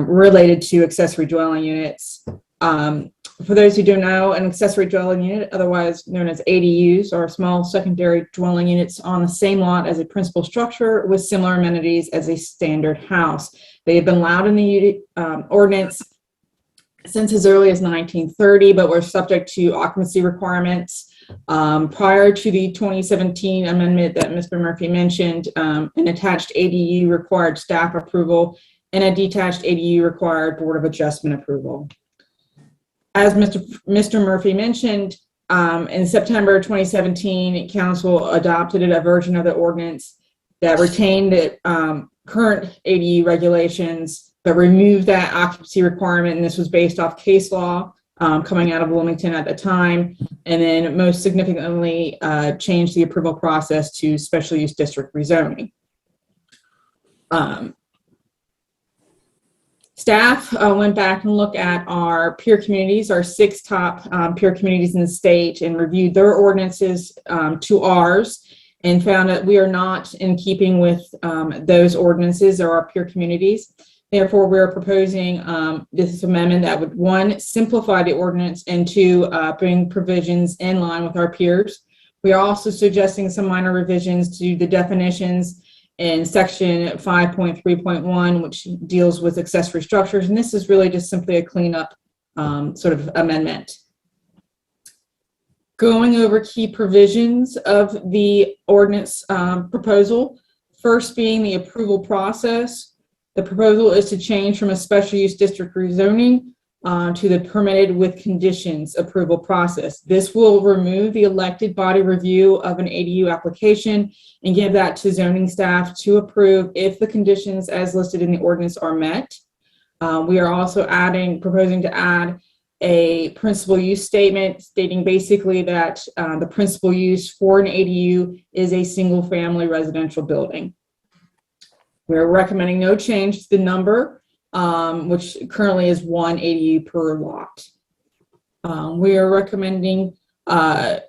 related to accessory dwelling units. For those who don't know, an accessory dwelling unit, otherwise known as ADUs, are small secondary dwelling units on the same lot as a principal structure with similar amenities as a standard house. They have been allowed in the ordinance since as early as 1930, but were subject to occupancy requirements. Prior to the 2017 amendment that Mr. Murphy mentioned, an attached ADU required staff approval, and a detached ADU required Board of Adjustment approval. As Mr. Murphy mentioned, in September 2017, Council adopted a version of the ordinance that retained the current ADU regulations, but removed that occupancy requirement, and this was based off case law coming out of Wilmington at the time, and then most significantly changed the approval process to special use district rezoning. Staff went back and looked at our peer communities, our 6 top peer communities in the state, and reviewed their ordinances to ours, and found that we are not in keeping with those ordinances or our peer communities. Therefore, we are proposing this amendment that would, 1, simplify the ordinance, and 2, bring provisions in line with our peers. We are also suggesting some minor revisions to the definitions in section 5.3.1, which deals with accessory structures. And this is really just simply a cleanup sort of amendment. Going over key provisions of the ordinance proposal, first being the approval process. The proposal is to change from a special use district rezoning to the permitted with conditions approval process. This will remove the elected body review of an ADU application and give that to zoning staff to approve if the conditions as listed in the ordinance are met. We are also proposing to add a principal use statement stating basically that the principal use for an ADU is a single family residential building. We're recommending no change to the number, which currently is 1 ADU per lot. We are recommending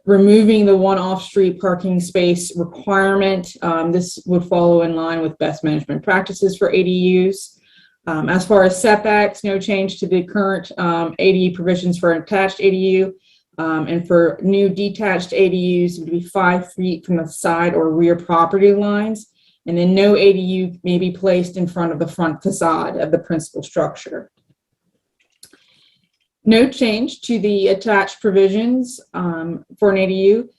removing the 1 off-street parking space requirement. This would follow in line with best management practices for ADUs. As far as setbacks, no change to the current ADU provisions for an attached ADU. And for new detached ADUs, it would be 5 feet from the side or rear property lines. And then no ADU may be placed in front of the front facade of the principal structure. No change to the attached provisions for an ADU.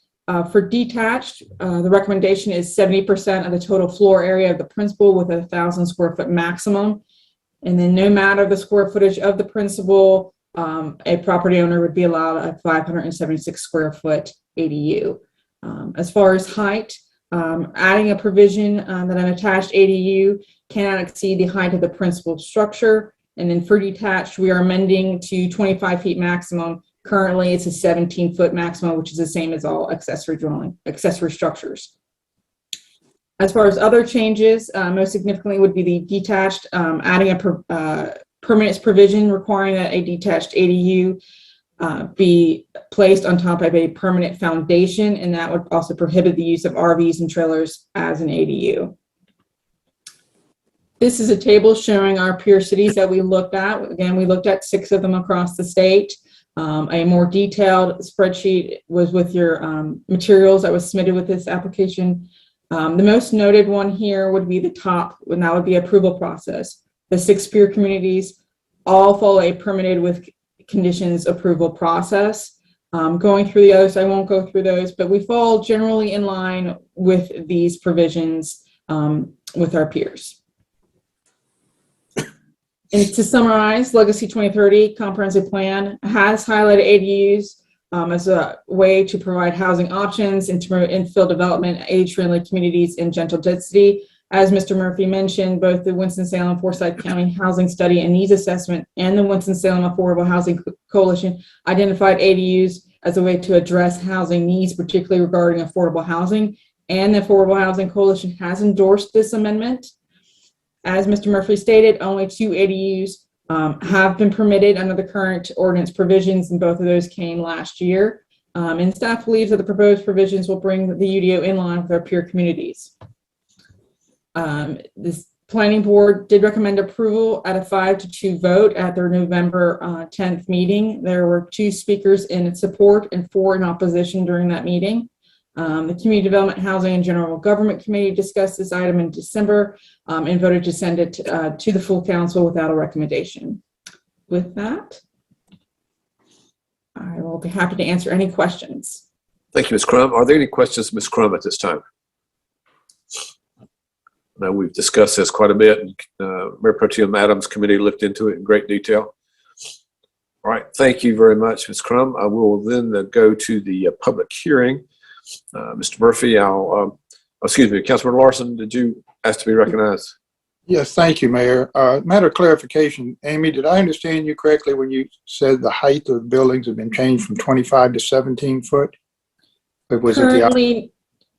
For detached, the recommendation is 70% of the total floor area of the principal with a 1,000 square foot maximum. And then no matter the square footage of the principal, a property owner would be allowed a 576 square foot ADU. As far as height, adding a provision that an attached ADU cannot exceed the height of the principal structure. And then for detached, we are amending to 25 feet maximum. Currently, it's a 17-foot maximum, which is the same as all accessory structures. As far as other changes, most significantly would be the detached, adding a permanence provision requiring that a detached ADU be placed on top of a permanent foundation, and that would also prohibit the use of RVs and trailers as an ADU. This is a table showing our peer cities that we looked at. Again, we looked at 6 of them across the state. A more detailed spreadsheet was with your materials that was submitted with this application. The most noted one here would be the top, and that would be approval process. The 6 peer communities all follow a permitted with conditions approval process. Going through the others, I won't go through those, but we fall generally in line with these provisions with our peers. And to summarize, Legacy 2030 Comprehensive Plan has highlighted ADUs as a way to provide housing options and to promote infill development, age-friendly communities, and gentle density. As Mr. Murphy mentioned, both the Winston-Salem Forsyth County Housing Study and Needs Assessment and the Winston-Salem Affordable Housing Coalition identified ADUs as a way to address housing needs, particularly regarding affordable housing. And the Affordable Housing Coalition has endorsed this amendment. As Mr. Murphy stated, only 2 ADUs have been permitted under the current ordinance provisions, and both of those came last year. And staff believes that the proposed provisions will bring the UDO in line with our peer communities. This planning board did recommend approval at a 5-2 vote at their November 10th meeting. There were 2 speakers in support and 4 in opposition during that meeting. The Community Development, Housing, and General Government Committee discussed this item in December and voted to send it to the full council without a recommendation. With that, I will be happy to answer any questions. Thank you, Ms. Crum. Are there any questions, Ms. Crum, at this time? Now, we've discussed this quite a bit. Mayor Pro Tem Adams' committee looked into it in great detail. All right, thank you very much, Ms. Crum. I will then go to the public hearing. Mr. Murphy, excuse me, Councilman Larson, did you ask to be recognized? Yes, thank you, Mayor. Matter of clarification, Amy, did I understand you correctly when you said the height of buildings have been changed from 25 to 17 foot? Or was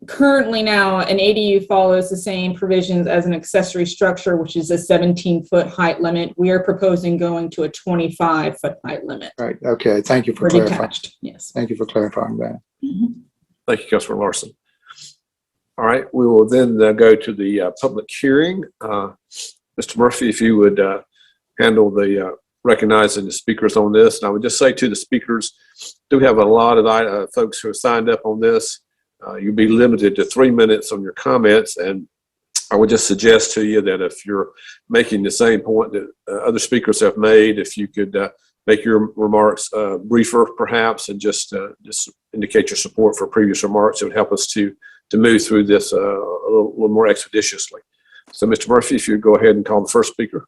Currently now, an ADU follows the same provisions as an accessory structure, which is a 17-foot height limit. We are proposing going to a 25-foot height limit. Right, okay, thank you for clarifying. Detached, yes. Thank you for clarifying that. Mm-hmm. Thank you, Councilman Larson. All right, we will then go to the public hearing. Mr. Murphy, if you would handle the recognizing the speakers on this. And I would just say to the speakers, do have a lot of folks who have signed up on this. You'll be limited to 3 minutes on your comments, and I would just suggest to you that if you're making the same point that other speakers have made, if you could make your remarks briefer perhaps, and just indicate your support for previous remarks, it would help us to move through this a little more expeditiously. So Mr. Murphy, if you'd go ahead and call the first speaker.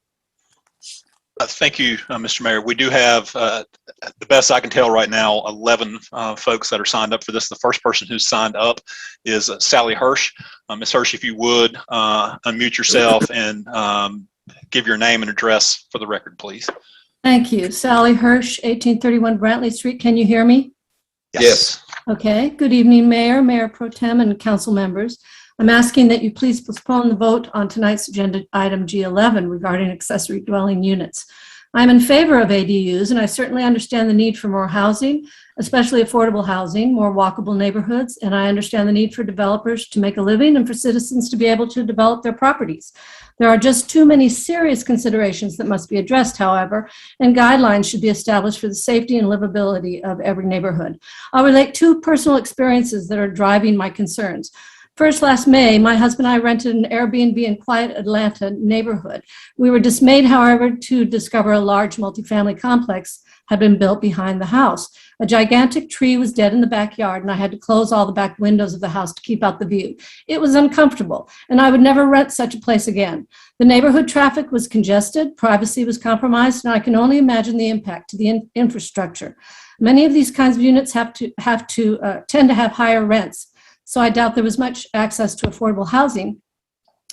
Thank you, Mr. Mayor. We do have, the best I can tell right now, 11 folks that are signed up for this. The first person who's signed up is Sally Hirsch. Ms. Hirsch, if you would, unmute yourself and give your name and address for the record, please. Thank you. Sally Hirsch, 1831 Brantley Street. Can you hear me? Yes. Okay. Good evening, Mayor, Mayor Pro Tem, and council members. I'm asking that you please postpone the vote on tonight's agenda item G11 regarding accessory dwelling units. I'm in favor of ADUs, and I certainly understand the need for more housing, especially affordable housing, more walkable neighborhoods, and I understand the need for developers to make a living and for citizens to be able to develop their properties. There are just too many serious considerations that must be addressed, however, and guidelines should be established for the safety and livability of every neighborhood. I'll relate two personal experiences that are driving my concerns. First, last May, my husband and I rented an Airbnb in quiet Atlanta neighborhood. We were dismayed, however, to discover a large multifamily complex had been built behind the house. A gigantic tree was dead in the backyard, and I had to close all the back windows of the house to keep out the view. It was uncomfortable, and I would never rent such a place again. The neighborhood traffic was congested, privacy was compromised, and I can only imagine the impact to the infrastructure. Many of these kinds of units tend to have higher rents. So I doubt there was much access to affordable housing.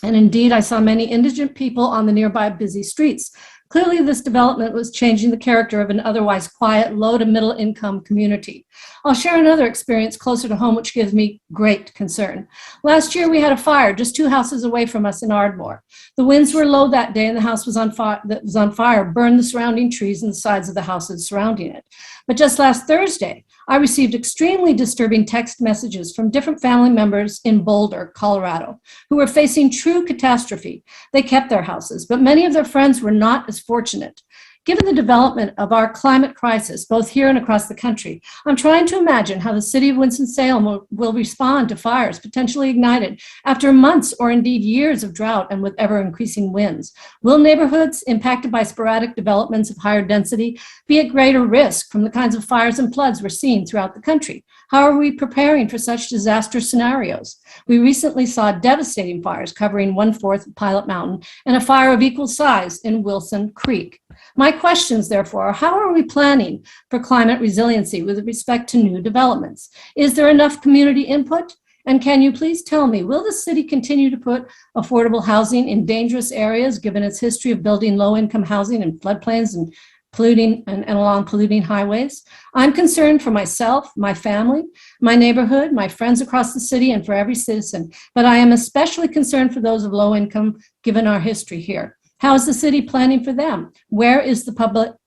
And indeed, I saw many indigent people on the nearby busy streets. Clearly, this development was changing the character of an otherwise quiet, low to middle income community. I'll share another experience closer to home, which gives me great concern. Last year, we had a fire just 2 houses away from us in Ardmore. The winds were low that day, and the house that was on fire burned the surrounding trees and the sides of the houses surrounding it. But just last Thursday, I received extremely disturbing text messages from different family members in Boulder, Colorado, who were facing true catastrophe. They kept their houses, but many of their friends were not as fortunate. Given the development of our climate crisis, both here and across the country, I'm trying to imagine how the city of Winston-Salem will respond to fires potentially ignited after months or indeed years of drought and with ever-increasing winds. Will neighborhoods impacted by sporadic developments of higher density be at greater risk from the kinds of fires and floods we're seeing throughout the country? How are we preparing for such disaster scenarios? We recently saw devastating fires covering 1/4 of Pilot Mountain and a fire of equal size in Wilson Creek. My questions, therefore, are how are we planning for climate resiliency with respect to new developments? Is there enough community input? And can you please tell me, will the city continue to put affordable housing in dangerous areas given its history of building low-income housing in floodplains and polluting and along polluting highways? I'm concerned for myself, my family, my neighborhood, my friends across the city, and for every citizen, but I am especially concerned for those of low income given our history here. How is the city planning for them? Where is the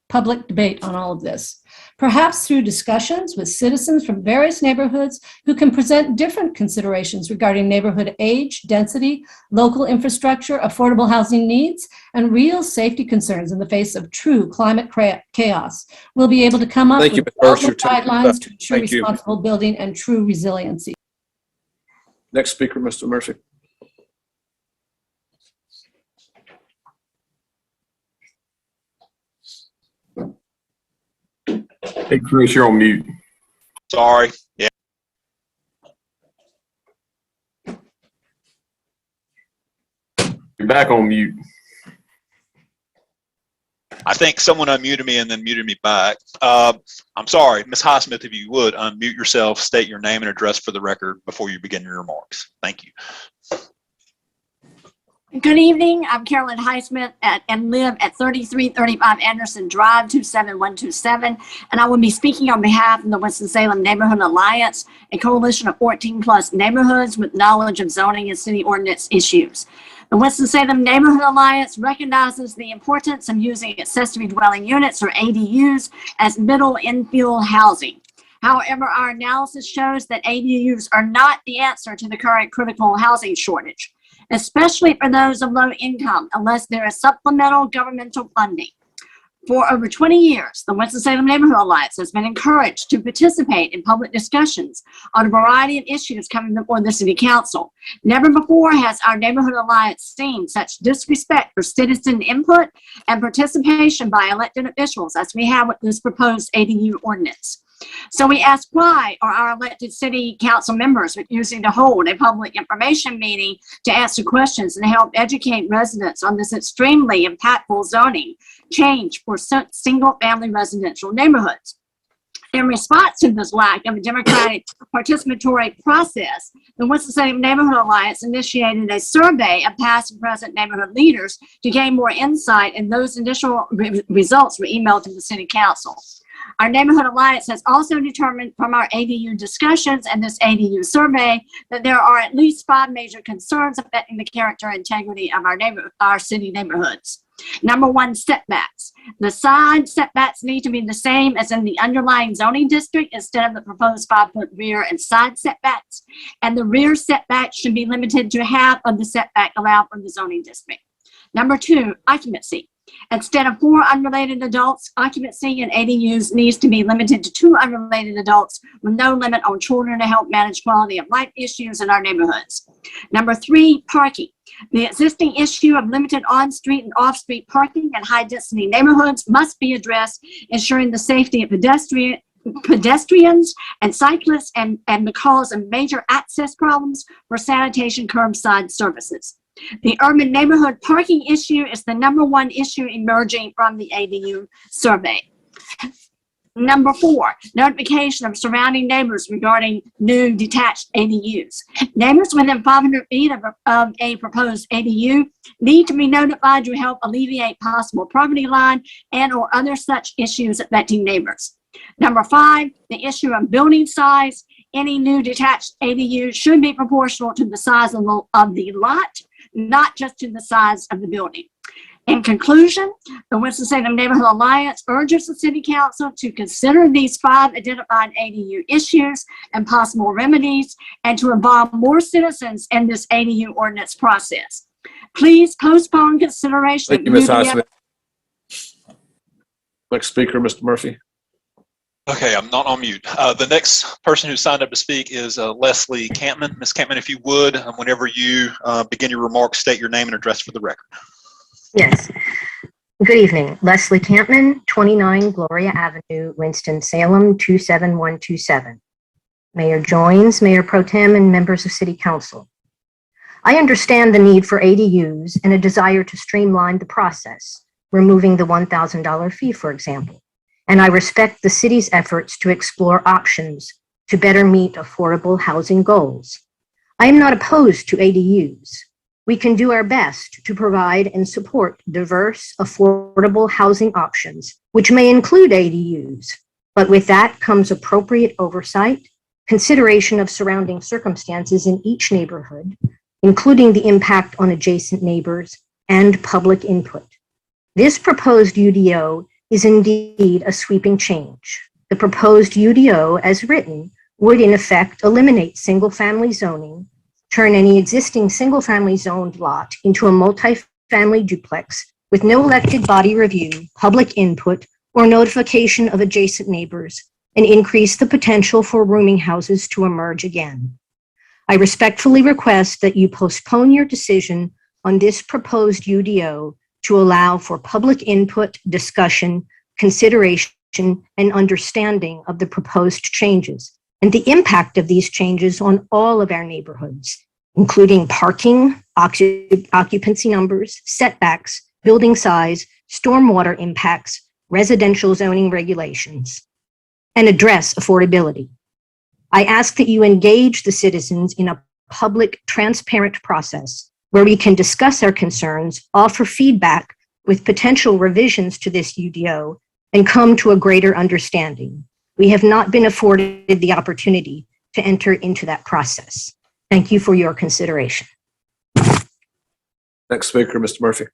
public debate on all of this? Perhaps through discussions with citizens from various neighborhoods who can present different considerations regarding neighborhood age, density, local infrastructure, affordable housing needs, and real safety concerns in the face of true climate chaos. We'll be able to come up with guidelines to ensure responsible building and true resiliency. Next speaker, Mr. Murphy. Hey, Chris, you're on mute. Sorry. Yeah. You're back on mute. I think someone unmuted me and then muted me back. I'm sorry, Ms. Highsmith, if you would unmute yourself, state your name and address for the record before you begin your remarks. Thank you. Good evening. I'm Carolyn Highsmith and live at 3335 Anderson Drive, 27127. And I will be speaking on behalf of the Winston-Salem Neighborhood Alliance, a coalition of 14+ neighborhoods with knowledge of zoning and city ordinance issues. The Winston-Salem Neighborhood Alliance recognizes the importance of using accessory dwelling units, or ADUs, as middle infill housing. However, our analysis shows that ADUs are not the answer to the current critical housing shortage, especially for those of low income, unless there is supplemental governmental funding. For over 20 years, the Winston-Salem Neighborhood Alliance has been encouraged to participate in public discussions on a variety of issues coming before the City Council. Never before has our Neighborhood Alliance seen such disrespect for citizen input and participation by elected officials as we have with this proposed ADU ordinance. So we ask, why are our elected City Council members refusing to hold a public information meeting to answer questions and help educate residents on this extremely impactful zoning change for single-family residential neighborhoods? In response to this lack of a democratic participatory process, the Winston-Salem Neighborhood Alliance initiated a survey of past and present neighborhood leaders to gain more insight, and those initial results were emailed to the City Council. Our Neighborhood Alliance has also determined from our ADU discussions and this ADU survey that there are at least 5 major concerns affecting the character and integrity of our city neighborhoods. Number 1, setbacks. The side setbacks need to be the same as in the underlying zoning district instead of the proposed 5-foot rear and side setbacks. And the rear setback should be limited to half of the setback allowed from the zoning district. Number 2, occupancy. Instead of 4 unrelated adults, occupancy in ADUs needs to be limited to 2 unrelated adults with no limit on children to help manage quality of life issues in our neighborhoods. Number 3, parking. The existing issue of limited on-street and off-street parking in high-density neighborhoods must be addressed, ensuring the safety of pedestrians and cyclists and because of major access problems for sanitation curbside services. The urban neighborhood parking issue is the number 1 issue emerging from the ADU survey. Number 4, notification of surrounding neighbors regarding new detached ADUs. Neighbors within 500 feet of a proposed ADU need to be notified to help alleviate possible property line and or other such issues affecting neighbors. Number 5, the issue of building size. Any new detached ADU should be proportional to the size of the lot, not just to the size of the building. In conclusion, the Winston-Salem Neighborhood Alliance urges the City Council to consider these 5 identified ADU issues and possible remedies, and to involve more citizens in this ADU ordinance process. Please postpone consideration. Thank you, Ms. Highsmith. Next speaker, Mr. Murphy. Okay, I'm not on mute. The next person who signed up to speak is Leslie Campman. Ms. Campman, if you would, whenever you begin your remarks, state your name and address for the record. Yes. Good evening. Leslie Campman, 29 Gloria Avenue, Winston-Salem, 27127. Mayor Joines, Mayor Pro Tem, and members of City Council. I understand the need for ADUs and a desire to streamline the process, removing the $1,000 fee, for example. And I respect the city's efforts to explore options to better meet affordable housing goals. I am not opposed to ADUs. We can do our best to provide and support diverse, affordable housing options, which may include ADUs. But with that comes appropriate oversight, consideration of surrounding circumstances in each neighborhood, including the impact on adjacent neighbors, and public input. This proposed UDO is indeed a sweeping change. The proposed UDO, as written, would in effect eliminate single-family zoning, turn any existing single-family zoned lot into a multi-family duplex with no elected body review, public input, or notification of adjacent neighbors, and increase the potential for rooming houses to emerge again. I respectfully request that you postpone your decision on this proposed UDO to allow for public input, discussion, consideration, and understanding of the proposed changes and the impact of these changes on all of our neighborhoods, including parking, occupancy numbers, setbacks, building size, stormwater impacts, residential zoning regulations, and address affordability. I ask that you engage the citizens in a public, transparent process where we can discuss our concerns, offer feedback with potential revisions to this UDO, and come to a greater understanding. We have not been afforded the opportunity to enter into that process. Thank you for your consideration. Next speaker, Mr. Murphy.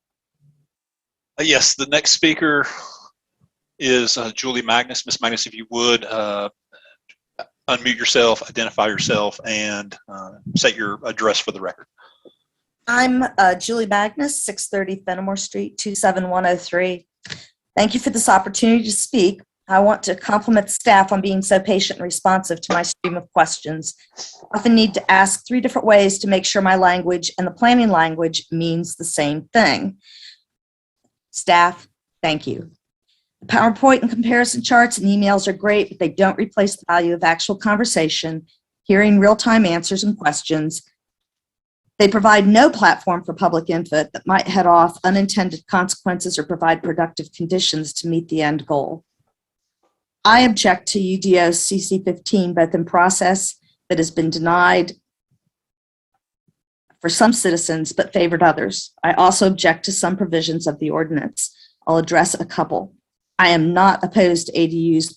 Yes, the next speaker is Julie Magnus. Ms. Magnus, if you would, unmute yourself, identify yourself, and set your address for the record. I'm Julie Magnus, 630 Fenimore Street, 27103. Thank you for this opportunity to speak. I want to compliment staff on being so patient and responsive to my stream of questions. I often need to ask 3 different ways to make sure my language and the planning language means the same thing. Staff, thank you. The PowerPoint and comparison charts and emails are great, but they don't replace the value of actual conversation, hearing real-time answers and questions. They provide no platform for public input that might head off unintended consequences or provide productive conditions to meet the end goal. I object to UDO CC15 both in process that has been denied for some citizens but favored others. I also object to some provisions of the ordinance. I'll address a couple. I am not opposed to ADUs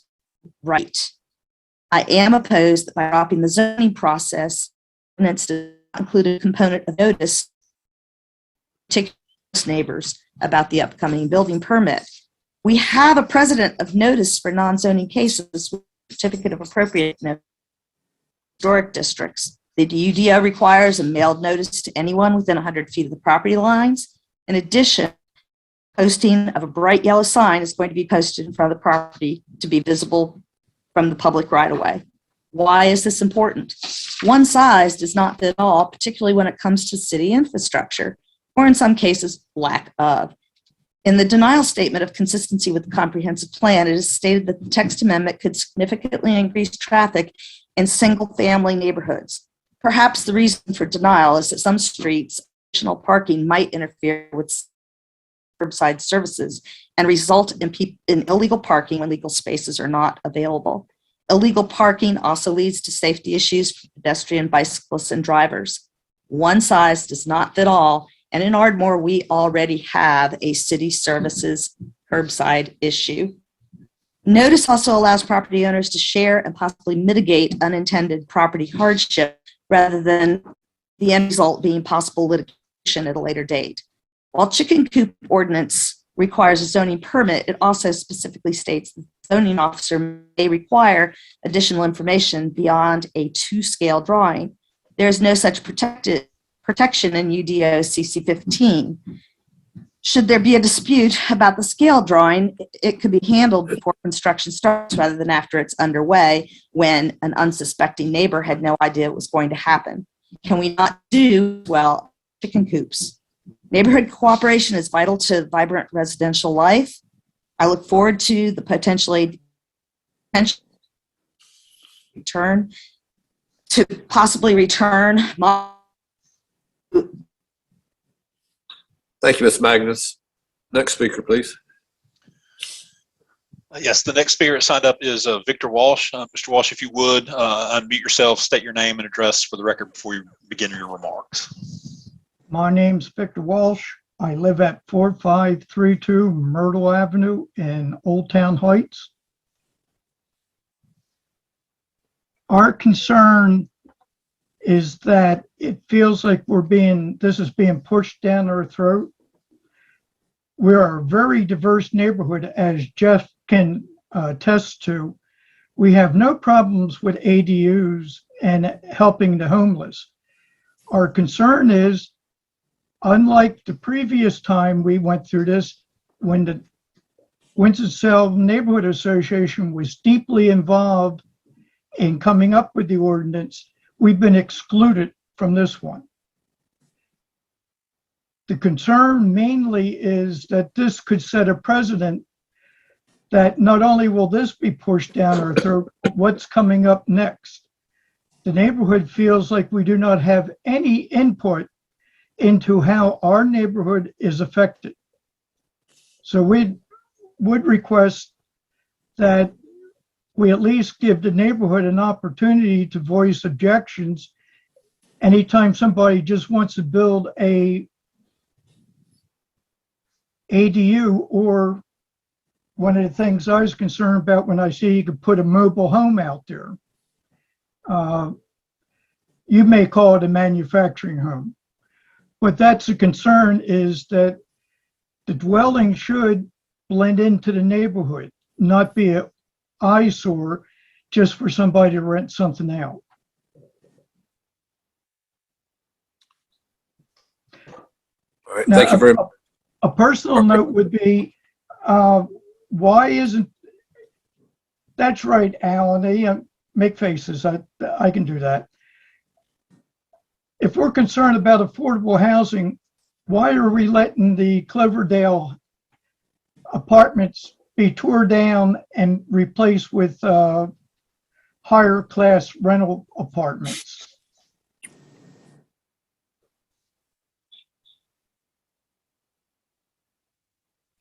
right. I am opposed that by dropping the zoning process, ordinance does not include a component of notice to neighbors about the upcoming building permit. We have a precedent of notice for non-zoning cases with certificate of appropriateness historic districts. The UDO requires a mailed notice to anyone within 100 feet of the property lines. In addition, posting of a bright yellow sign is going to be posted in front of the property to be visible from the public right away. Why is this important? One size does not fit all, particularly when it comes to city infrastructure, or in some cases, lack of. In the denial statement of consistency with the comprehensive plan, it is stated that the text amendment could significantly increase traffic in single-family neighborhoods. Perhaps the reason for denial is that some streets, additional parking might interfere with curbside services and result in illegal parking when legal spaces are not available. Illegal parking also leads to safety issues for pedestrian, bicyclists, and drivers. One size does not fit all, and in Ardmore, we already have a city services curbside issue. Notice also allows property owners to share and possibly mitigate unintended property hardship rather than the end result being possible litigation at a later date. While chicken coop ordinance requires a zoning permit, it also specifically states that the zoning officer may require additional information beyond a 2-scale drawing. There is no such protection in UDO CC15. Should there be a dispute about the scale drawing, it could be handled before construction starts rather than after it's underway when an unsuspecting neighbor had no idea it was going to happen. Can we not do well chicken coops? Neighborhood cooperation is vital to vibrant residential life. I look forward to the possibly return. Thank you, Ms. Magnus. Next speaker, please. Yes, the next speaker signed up is Victor Walsh. Mr. Walsh, if you would, unmute yourself, state your name and address for the record before you begin your remarks. My name's Victor Walsh. I live at 4532 Myrtle Avenue in Old Town Heights. Our concern is that it feels like this is being pushed down our throat. We are a very diverse neighborhood, as Jeff can attest to. We have no problems with ADUs and helping the homeless. Our concern is, unlike the previous time we went through this, when the Winston-Salem Neighborhood Association was deeply involved in coming up with the ordinance, we've been excluded from this one. The concern mainly is that this could set a precedent that not only will this be pushed down our throat, but what's coming up next. The neighborhood feels like we do not have any input into how our neighborhood is affected. So we would request that we at least give the neighborhood an opportunity to voice objections anytime somebody just wants to build a ADU, or one of the things I was concerned about when I see you could put a mobile home out there. You may call it a manufacturing home, but that's a concern, is that the dwelling should blend into the neighborhood, not be an eyesore just for somebody to rent something out. All right, thank you very much. A personal note would be, why isn't, that's right, Alan, make faces, I can do that. If we're concerned about affordable housing, why are we letting the Cloverdale apartments be torn down and replaced with higher class rental apartments?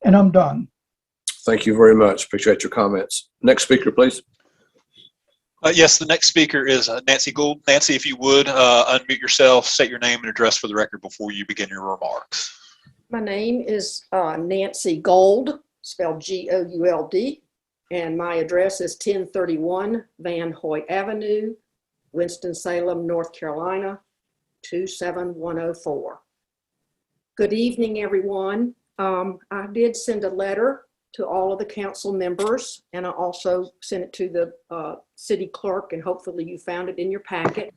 And I'm done. Thank you very much. Appreciate your comments. Next speaker, please. Yes, the next speaker is Nancy Gould. Nancy, if you would, unmute yourself, state your name and address for the record before you begin your remarks. My name is Nancy Gould, spelled Gould, and my address is 1031 Van Hoy Avenue, Winston-Salem, North Carolina, 27104. Good evening, everyone. I did send a letter to all of the council members, and I also sent it to the city clerk, and hopefully you found it in your packet.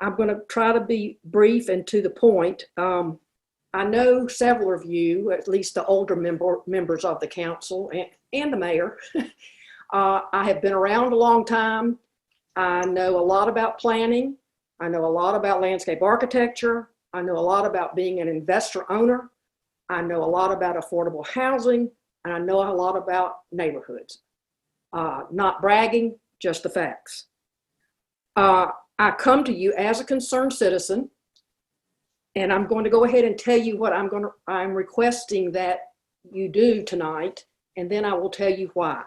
I'm going to try to be brief and to the point. I know several of you, at least the older members of the council and the mayor. I have been around a long time. I know a lot about planning. I know a lot about landscape architecture. I know a lot about being an investor owner. I know a lot about affordable housing, and I know a lot about neighborhoods. Not bragging, just the facts. I come to you as a concerned citizen, and I'm going to go ahead and tell you what I'm requesting that you do tonight, and then I will tell you why.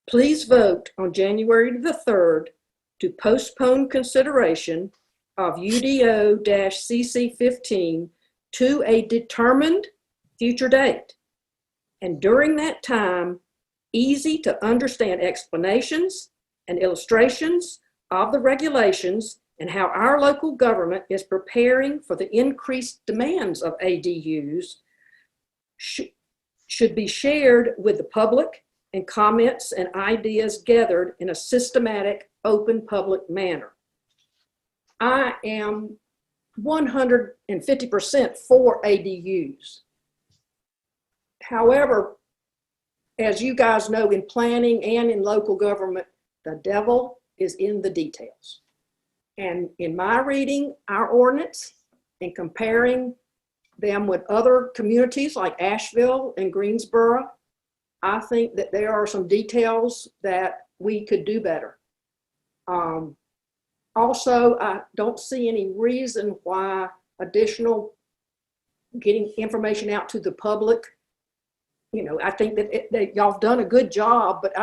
Please vote on January the 3rd to postpone consideration of UDO-CC15 to a determined future date. And during that time, easy to understand explanations and illustrations of the regulations and how our local government is preparing for the increased demands of ADUs should be shared with the public, and comments and ideas gathered in a systematic, open public manner. I am 150% for ADUs. However, as you guys know, in planning and in local government, the devil is in the details. And in my reading our ordinance and comparing them with other communities like Asheville and Greensboro, I think that there are some details that we could do better. Also, I don't see any reason why additional getting information out to the public. You know, I think that y'all have done a good job, but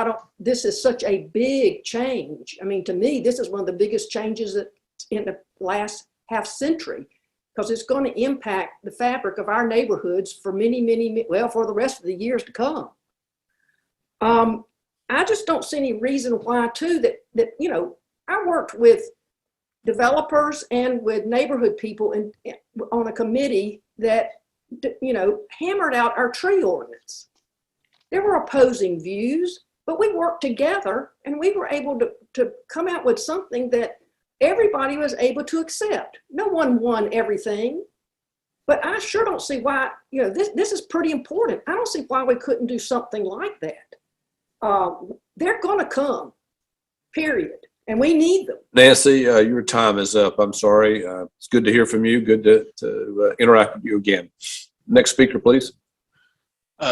this is such a big change. I mean, to me, this is one of the biggest changes that in the last half century, because it's going to impact the fabric of our neighborhoods for for the rest of the years to come. I just don't see any reason why too that you know, I worked with developers and with neighborhood people on a committee that, you know, hammered out our tree ordinance. There were opposing views, but we worked together and we were able to come out with something that everybody was able to accept. No one won everything, but I sure don't see why, you know, this is pretty important. I don't see why we couldn't do something like that. They're going to come, period. And we need them. Nancy, your time is up. I'm sorry. It's good to hear from you. Good to interact with you again. Next speaker, please.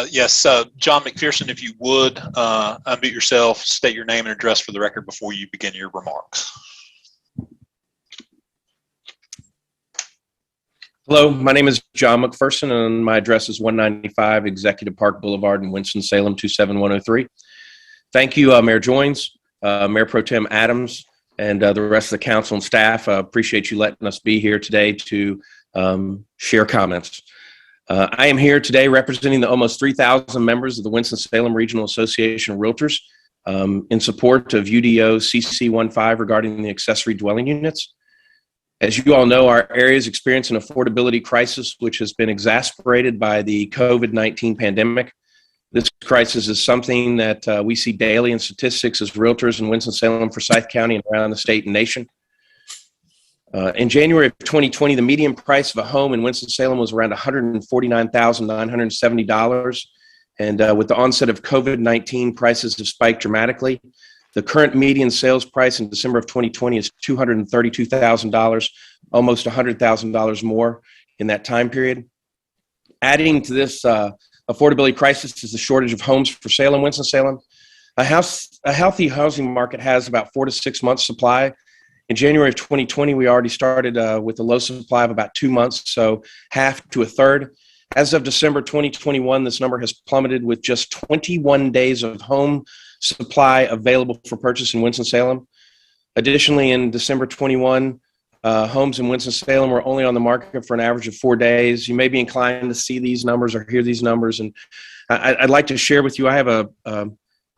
Yes, John McPherson, if you would, unmute yourself, state your name and address for the record before you begin your remarks. Hello, my name is John McPherson, and my address is 195 Executive Park Boulevard in Winston-Salem, 27103. Thank you, Mayor Joines, Mayor Pro Tem Adams, and the rest of the council and staff. I appreciate you letting us be here today to share comments. I am here today representing the almost 3,000 members of the Winston-Salem Regional Association of Realtors in support of UDO CC15 regarding the accessory dwelling units. As you all know, our area is experiencing an affordability crisis, which has been exacerbated by the COVID-19 pandemic. This crisis is something that we see daily in statistics as realtors in Winston-Salem, Forsyth County, and around the state and nation. In January of 2020, the median price of a home in Winston-Salem was around $149,970. And with the onset of COVID-19, prices have spiked dramatically. The current median sales price in December of 2020 is $232,000, almost $100,000 more in that time period. Adding to this affordability crisis is the shortage of homes for sale in Winston-Salem. A healthy housing market has about 4 to 6 months supply. In January of 2020, we already started with a low supply of about 2 months, so half to a third. As of December 2021, this number has plummeted with just 21 days of home supply available for purchase in Winston-Salem. Additionally, in December 21, homes in Winston-Salem were only on the market for an average of 4 days. You may be inclined to see these numbers or hear these numbers, and I'd like to share with you, I have a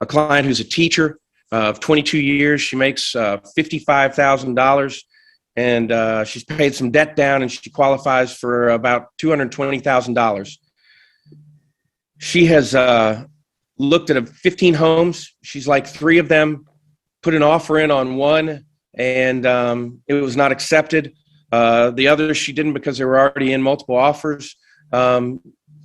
client who's a teacher of 22 years. She makes $55,000, and she's paid some debt down, and she qualifies for about $220,000. She has looked at 15 homes. She's like 3 of them, put an offer in on one, and it was not accepted. The others she didn't because they were already in multiple offers. All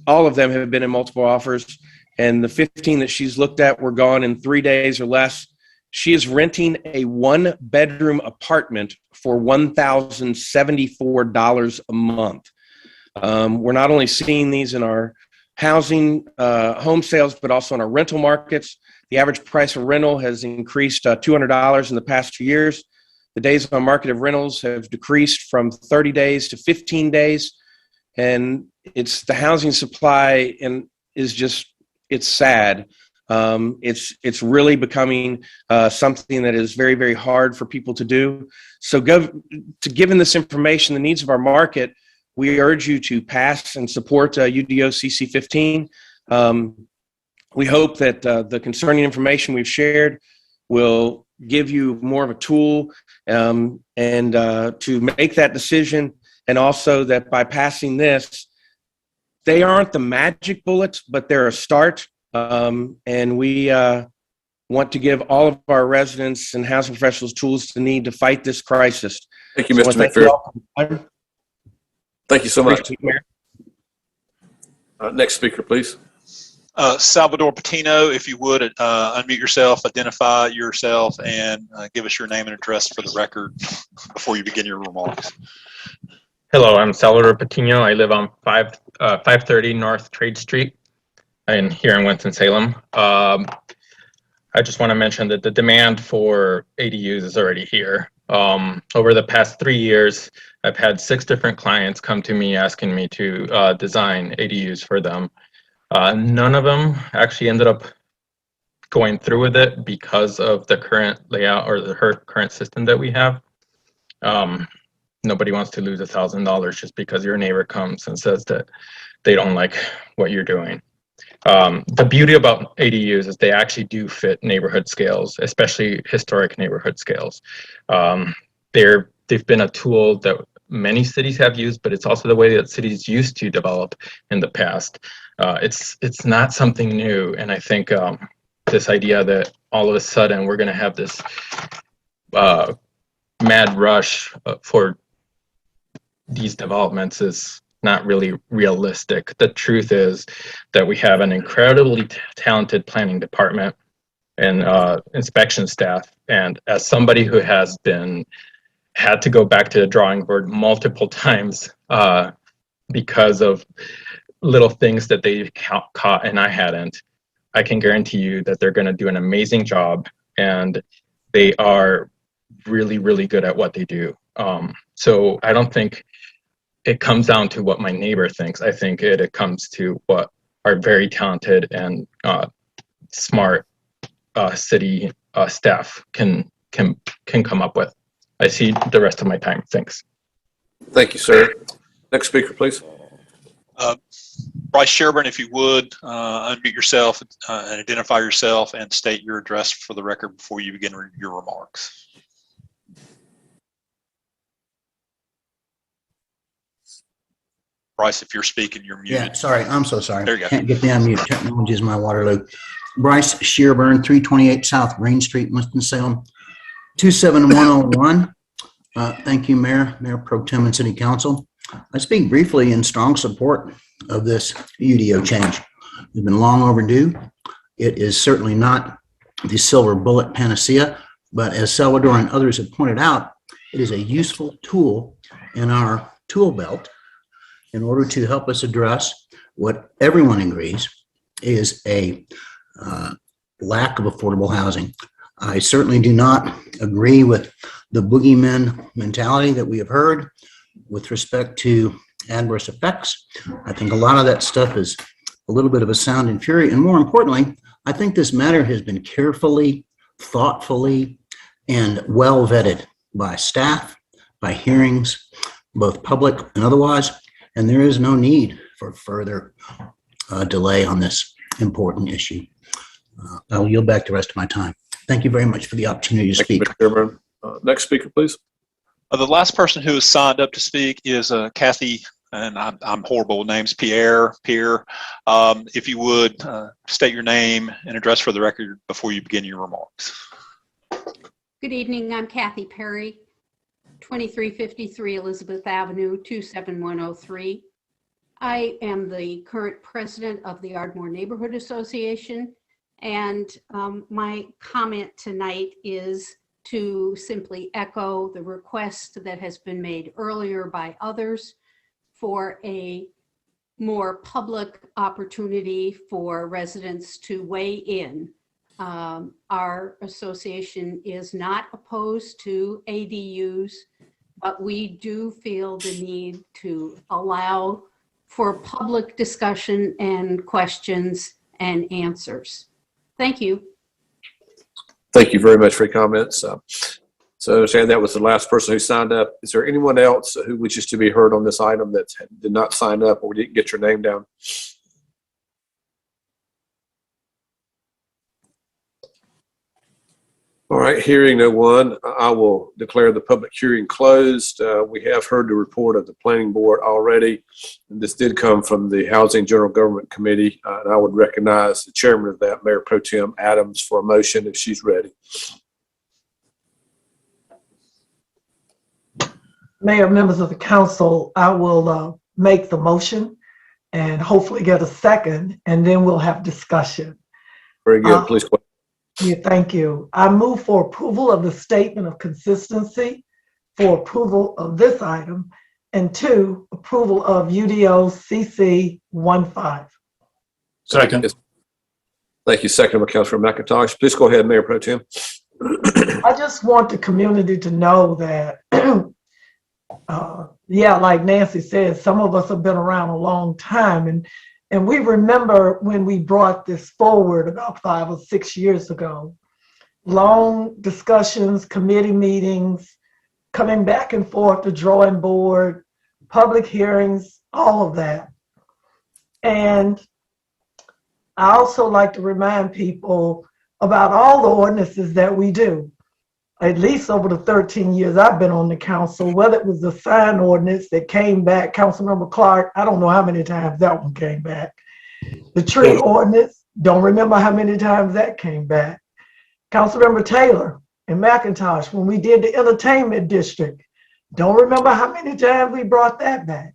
of them have been in multiple offers, and the 15 that she's looked at were gone in 3 days or less. She is renting a 1-bedroom apartment for $1,074 a month. We're not only seeing these in our housing home sales, but also in our rental markets. The average price of rental has increased $200 in the past 2 years. The days on market of rentals have decreased from 30 days to 15 days. And it's the housing supply and is just, it's sad. It's really becoming something that is very, very hard for people to do. So given this information, the needs of our market, we urge you to pass and support UDO CC15. We hope that the concerning information we've shared will give you more of a tool and to make that decision, and also that by passing this, they aren't the magic bullets, but they're a start. And we want to give all of our residents and housing professionals tools to need to fight this crisis. Thank you, Mr. McPherson. Thank you so much. Next speaker, please. Salvador Patino, if you would, unmute yourself, identify yourself, and give us your name and address for the record before you begin your remarks. Hello, I'm Salvador Patino. I live on 530 North Trade Street here in Winston-Salem. I just want to mention that the demand for ADUs is already here. Over the past 3 years, I've had 6 different clients come to me asking me to design ADUs for them. None of them actually ended up going through with it because of the current layout or the current system that we have. Nobody wants to lose $1,000 just because your neighbor comes and says that they don't like what you're doing. The beauty about ADUs is they actually do fit neighborhood scales, especially historic neighborhood scales. They've been a tool that many cities have used, but it's also the way that cities used to develop in the past. It's not something new, and I think this idea that all of a sudden we're going to have this mad rush for these developments is not really realistic. The truth is that we have an incredibly talented planning department and inspection staff, and as somebody who has had to go back to the drawing board multiple times because of little things that they caught and I hadn't, I can guarantee you that they're going to do an amazing job, and they are really, really good at what they do. So I don't think it comes down to what my neighbor thinks. I think it comes to what our very talented and smart city staff can come up with. I see the rest of my time. Thanks. Thank you, sir. Next speaker, please. Bryce Sherburne, if you would, unmute yourself and identify yourself and state your address for the record before you begin your remarks. Bryce, if you're speaking, you're muted. Yeah, sorry. I'm so sorry. There you go. Can't get the unmute. Technology is my Waterloo. Bryce Sherburne, 328 South Green Street, Winston-Salem, 27101. Thank you, Mayor Pro Tem and City Council. I speak briefly in strong support of this UDO change. It's been long overdue. It is certainly not the silver bullet panacea, but as Salvador and others have pointed out, it is a useful tool in our tool belt in order to help us address what everyone agrees is a lack of affordable housing. I certainly do not agree with the boogeyman mentality that we have heard with respect to adverse effects. I think a lot of that stuff is a little bit of a sound and fury. And more importantly, I think this matter has been carefully, thoughtfully, and well vetted by staff, by hearings, both public and otherwise. And there is no need for further delay on this important issue. I'll yield back the rest of my time. Thank you very much for the opportunity to speak. Thank you, Mr. Chairman. Next speaker, please. The last person who has signed up to speak is Kathy, and I'm horrible with names, Pierre. If you would state your name and address for the record before you begin your remarks. Good evening. I'm Kathy Perry, 2353 Elizabeth Avenue, 27103. I am the current president of the Ardmore Neighborhood Association, and my comment tonight is to simply echo the request that has been made earlier by others for a more public opportunity for residents to weigh in. Our association is not opposed to ADUs, but we do feel the need to allow for public discussion and questions and answers. Thank you. Thank you very much for your comments. So Shannon, that was the last person who signed up. Is there anyone else who wishes to be heard on this item that did not sign up or didn't get your name down? All right, hearing no one, I will declare the public hearing closed. We have heard the report of the planning board already. And this did come from the Housing General Government Committee. And I would recognize the chairman of that, Mayor Pro Tem Adams, for a motion if she's ready. Mayor, members of the council, I will make the motion and hopefully get a second, and then we'll have discussion. Very good. Please go ahead. Yeah, thank you. I move for approval of the statement of consistency for approval of this item, and 2, approval of UDO CC 15. Second. Thank you. Second by Councilor McIntosh. Please go ahead, Mayor Pro Tem. I just want the community to know that, yeah, like Nancy said, some of us have been around a long time, and we remember when we brought this forward about 5 or 6 years ago. Long discussions, committee meetings, coming back and forth, the drawing board, public hearings, all of that. And I also like to remind people about all the ordinances that we do. At least over the 13 years I've been on the council, whether it was the sign ordinance that came back, Councilmember Clark, I don't know how many times that one came back. The tree ordinance, don't remember how many times that came back. Councilmember Taylor and McIntosh, when we did the entertainment district, don't remember how many times we brought that back.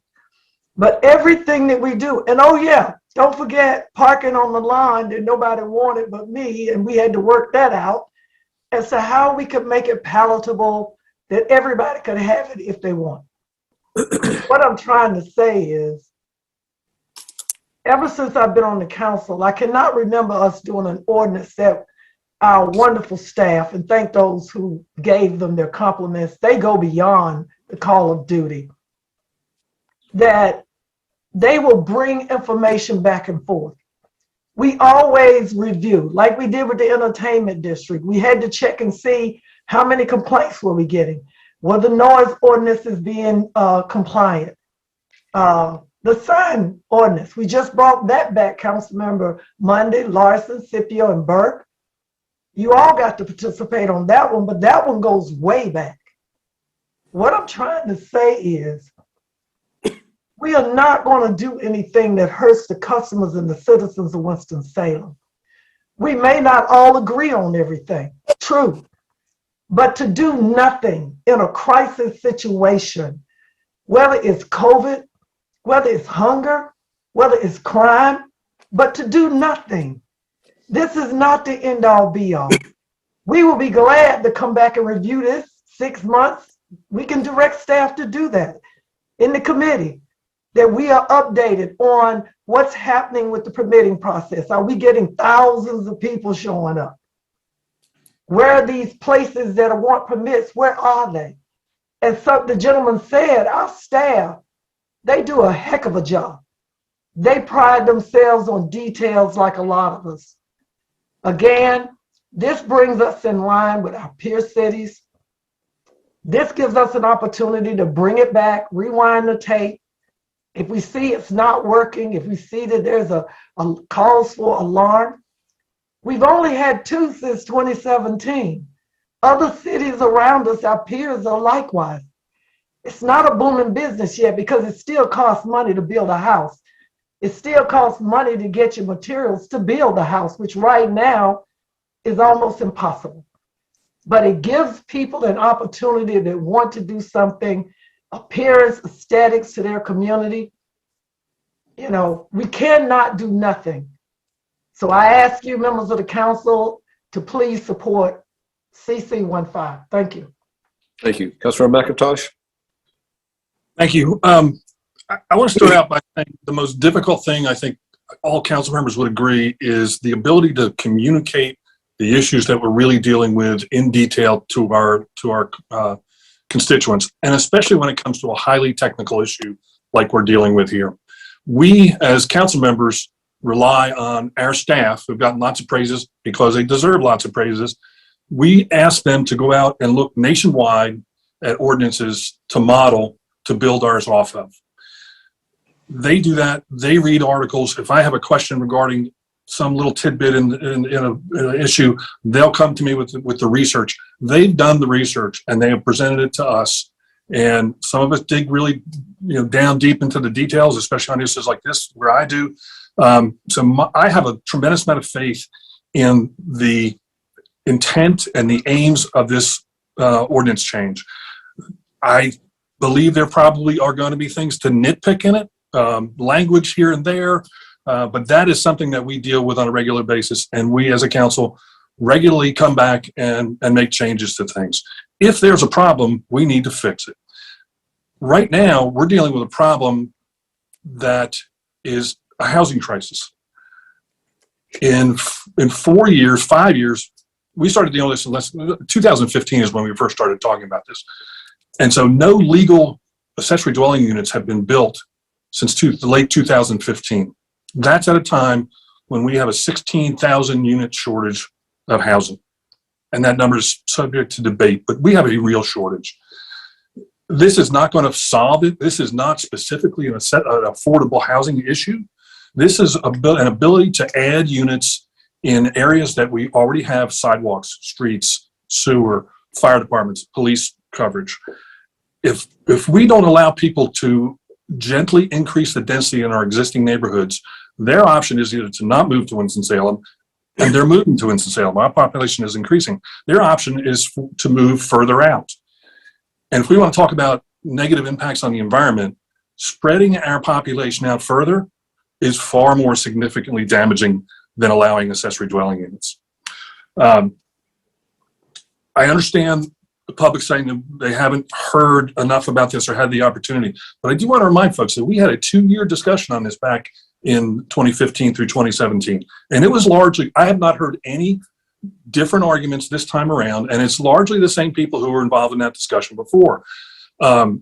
But everything that we do, and oh yeah, don't forget parking on the lawn that nobody wanted but me, and we had to work that out as to how we could make it palatable that everybody could have it if they want. What I'm trying to say is, ever since I've been on the council, I cannot remember us doing an ordinance that our wonderful staff, and thank those who gave them their compliments, they go beyond the call of duty, that they will bring information back and forth. We always review, like we did with the entertainment district. We had to check and see how many complaints were we getting. Were the noise ordinances being compliant? The sign ordinance, we just brought that back, Councilmember Mundy, Larson, Scipio, and Burke. You all got to participate on that one, but that one goes way back. What I'm trying to say is, we are not going to do anything that hurts the customers and the citizens of Winston-Salem. We may not all agree on everything, true, but to do nothing in a crisis situation, whether it's COVID, whether it's hunger, whether it's crime, but to do nothing. This is not the end all be all. We will be glad to come back and review this 6 months. We can direct staff to do that in the committee, that we are updated on what's happening with the permitting process. Are we getting thousands of people showing up? Where are these places that want permits? Where are they? And so the gentleman said, our staff, they do a heck of a job. They pride themselves on details like a lot of us. Again, this brings us in line with our peer cities. This gives us an opportunity to bring it back, rewind the tape. If we see it's not working, if we see that there's a cause for alarm, we've only had 2 since 2017. Other cities around us, our peers, are likewise. It's not a booming business yet because it still costs money to build a house. It still costs money to get your materials to build a house, which right now is almost impossible. But it gives people an opportunity that want to do something, appearance, aesthetics to their community. You know, we cannot do nothing. So I ask you, members of the council, to please support CC15. Thank you. Thank you. Councilor McIntosh? Thank you. I want to start out by saying the most difficult thing I think all council members would agree is the ability to communicate the issues that we're really dealing with in detail to our constituents, and especially when it comes to a highly technical issue like we're dealing with here. We, as council members, rely on our staff, who've gotten lots of praises because they deserve lots of praises. We ask them to go out and look nationwide at ordinances to model, to build ours off of. They do that. They read articles. If I have a question regarding some little tidbit in an issue, they'll come to me with the research. They've done the research and they have presented it to us. And some of us dig really, down deep into the details, especially on issues like this, where I do. I have a tremendous amount of faith in the intent and the aims of this ordinance change. I believe there probably are going to be things to nitpick in it, language here and there, but that is something that we deal with on a regular basis, and we as a council regularly come back and make changes to things. If there's a problem, we need to fix it. Right now, we're dealing with a problem that is a housing crisis. In 4 years, 5 years, we started dealing with this in 2015 is when we first started talking about this. And so no legal accessory dwelling units have been built since the late 2015. That's at a time when we have a 16,000 unit shortage of housing. And that number is subject to debate, but we have a real shortage. This is not going to solve it. This is not specifically an affordable housing issue. This is an ability to add units in areas that we already have sidewalks, streets, sewer, fire departments, police coverage. If we don't allow people to gently increase the density in our existing neighborhoods, their option is either to not move to Winston-Salem, and they're moving to Winston-Salem. Our population is increasing. Their option is to move further out. And if we want to talk about negative impacts on the environment, spreading our population out further is far more significantly damaging than allowing accessory dwelling units. I understand the public saying that they haven't heard enough about this or had the opportunity, but I do want to remind folks that we had a 2-year discussion on this back in 2015 through 2017. And it was largely, I have not heard any different arguments this time around, and it's largely the same people who were involved in that discussion before. And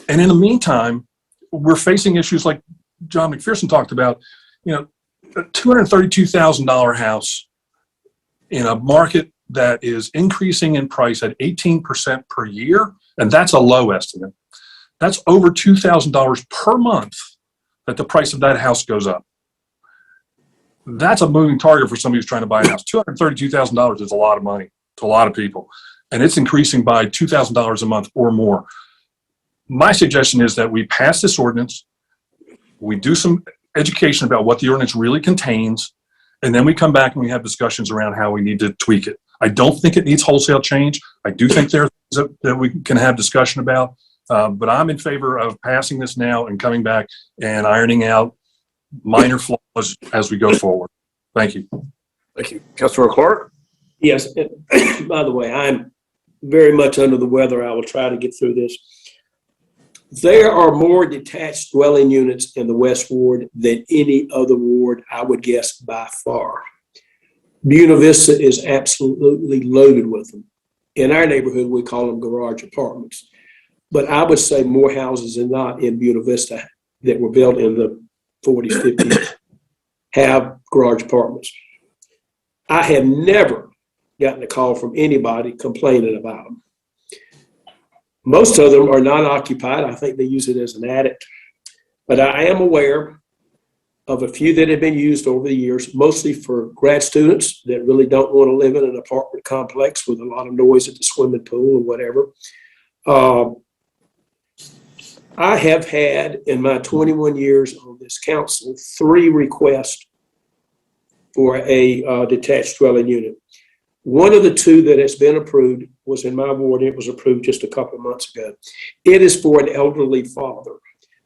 in the meantime, we're facing issues like John McPherson talked about, a $232,000 house in a market that is increasing in price at 18% per year, and that's a low estimate. That's over $2,000 per month that the price of that house goes up. That's a moving target for somebody who's trying to buy a house. $232,000 is a lot of money to a lot of people, and it's increasing by $2,000 a month or more. My suggestion is that we pass this ordinance, we do some education about what the ordinance really contains, and then we come back and we have discussions around how we need to tweak it. I don't think it needs wholesale change. I do think there are things that we can have discussion about, but I'm in favor of passing this now and coming back and ironing out minor flaws as we go forward. Thank you. Thank you. Councilor Clark? Yes, and by the way, I'm very much under the weather. I will try to get through this. There are more detached dwelling units in the West Ward than any other ward, I would guess, by far. Buena Vista is absolutely loaded with them. In our neighborhood, we call them garage apartments. But I would say more houses than not in Buena Vista that were built in the 40s, 50s have garage apartments. I have never gotten a call from anybody complaining about them. Most of them are not occupied. I think they use it as an attic. But I am aware of a few that have been used over the years, mostly for grad students that really don't want to live in an apartment complex with a lot of noise at the swimming pool or whatever. I have had, in my 21 years on this council, 3 requests for a detached dwelling unit. One of the 2 that has been approved was in my ward. It was approved just a couple of months ago. It is for an elderly father.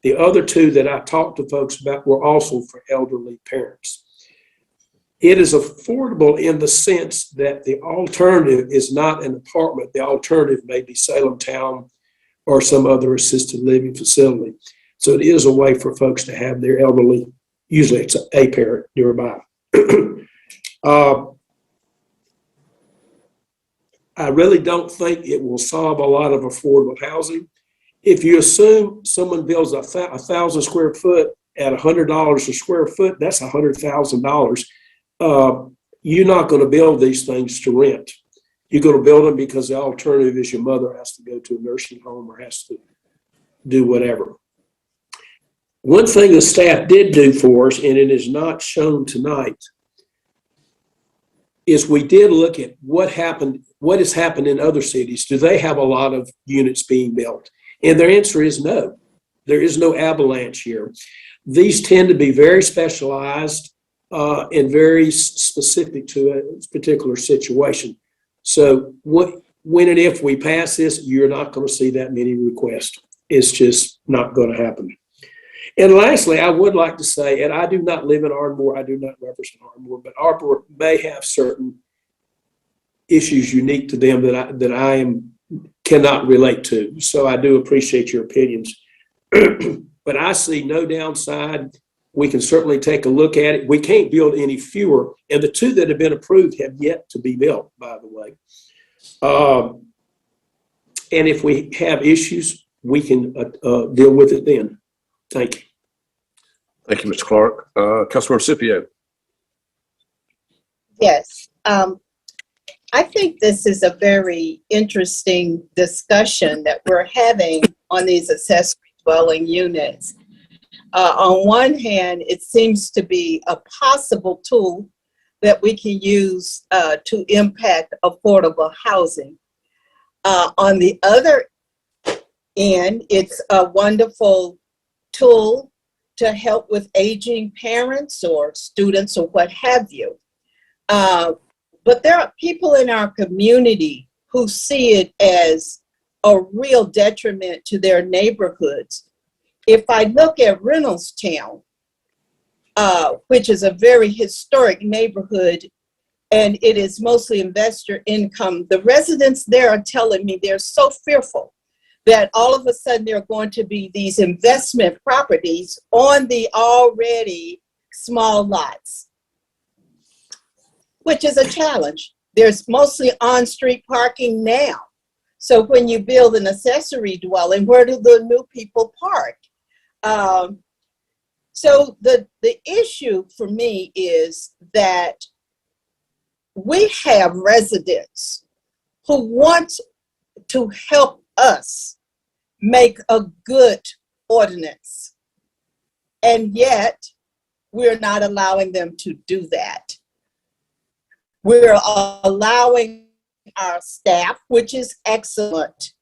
The other 2 that I talked to folks about were also for elderly parents. It is affordable in the sense that the alternative is not an apartment. The alternative may be Salem Town or some other assisted living facility. So it is a way for folks to have their elderly, usually it's a parent nearby. I really don't think it will solve a lot of affordable housing. If you assume someone builds a 1,000 square foot at $100 a square foot, that's $100,000. You're not going to build these things to rent. You're going to build them because the alternative is your mother has to go to a nursing home or has to do whatever. One thing the staff did do for us, and it is not shown tonight, is we did look at what has happened in other cities. Do they have a lot of units being built? And their answer is no. There is no avalanche here. These tend to be very specialized and very specific to a particular situation. So when and if we pass this, you're not going to see that many requests. It's just not going to happen. And lastly, I would like to say, and I do not live in Ardmore, I do not represent Ardmore, but Ardmore may have certain issues unique to them that I cannot relate to. So I do appreciate your opinions. But I see no downside. We can certainly take a look at it. We can't build any fewer. And the 2 that have been approved have yet to be built, by the way. And if we have issues, we can deal with it then. Thank you. Thank you, Mr. Clark. Councilor Scipio. Yes. I think this is a very interesting discussion that we're having on these accessory dwelling units. On one hand, it seems to be a possible tool that we can use to impact affordable housing. On the other end, it's a wonderful tool to help with aging parents or students or what have you. But there are people in our community who see it as a real detriment to their neighborhoods. If I look at Reynoldstown, which is a very historic neighborhood, and it is mostly investor income, the residents there are telling me they're so fearful that all of a sudden there are going to be these investment properties on the already small lots, which is a challenge. There's mostly on-street parking now. So when you build an accessory dwelling, where do the new people park? So the issue for me is that we have residents who want to help us make a good ordinance, and yet we're not allowing them to do that. We're allowing our staff, which is excellent,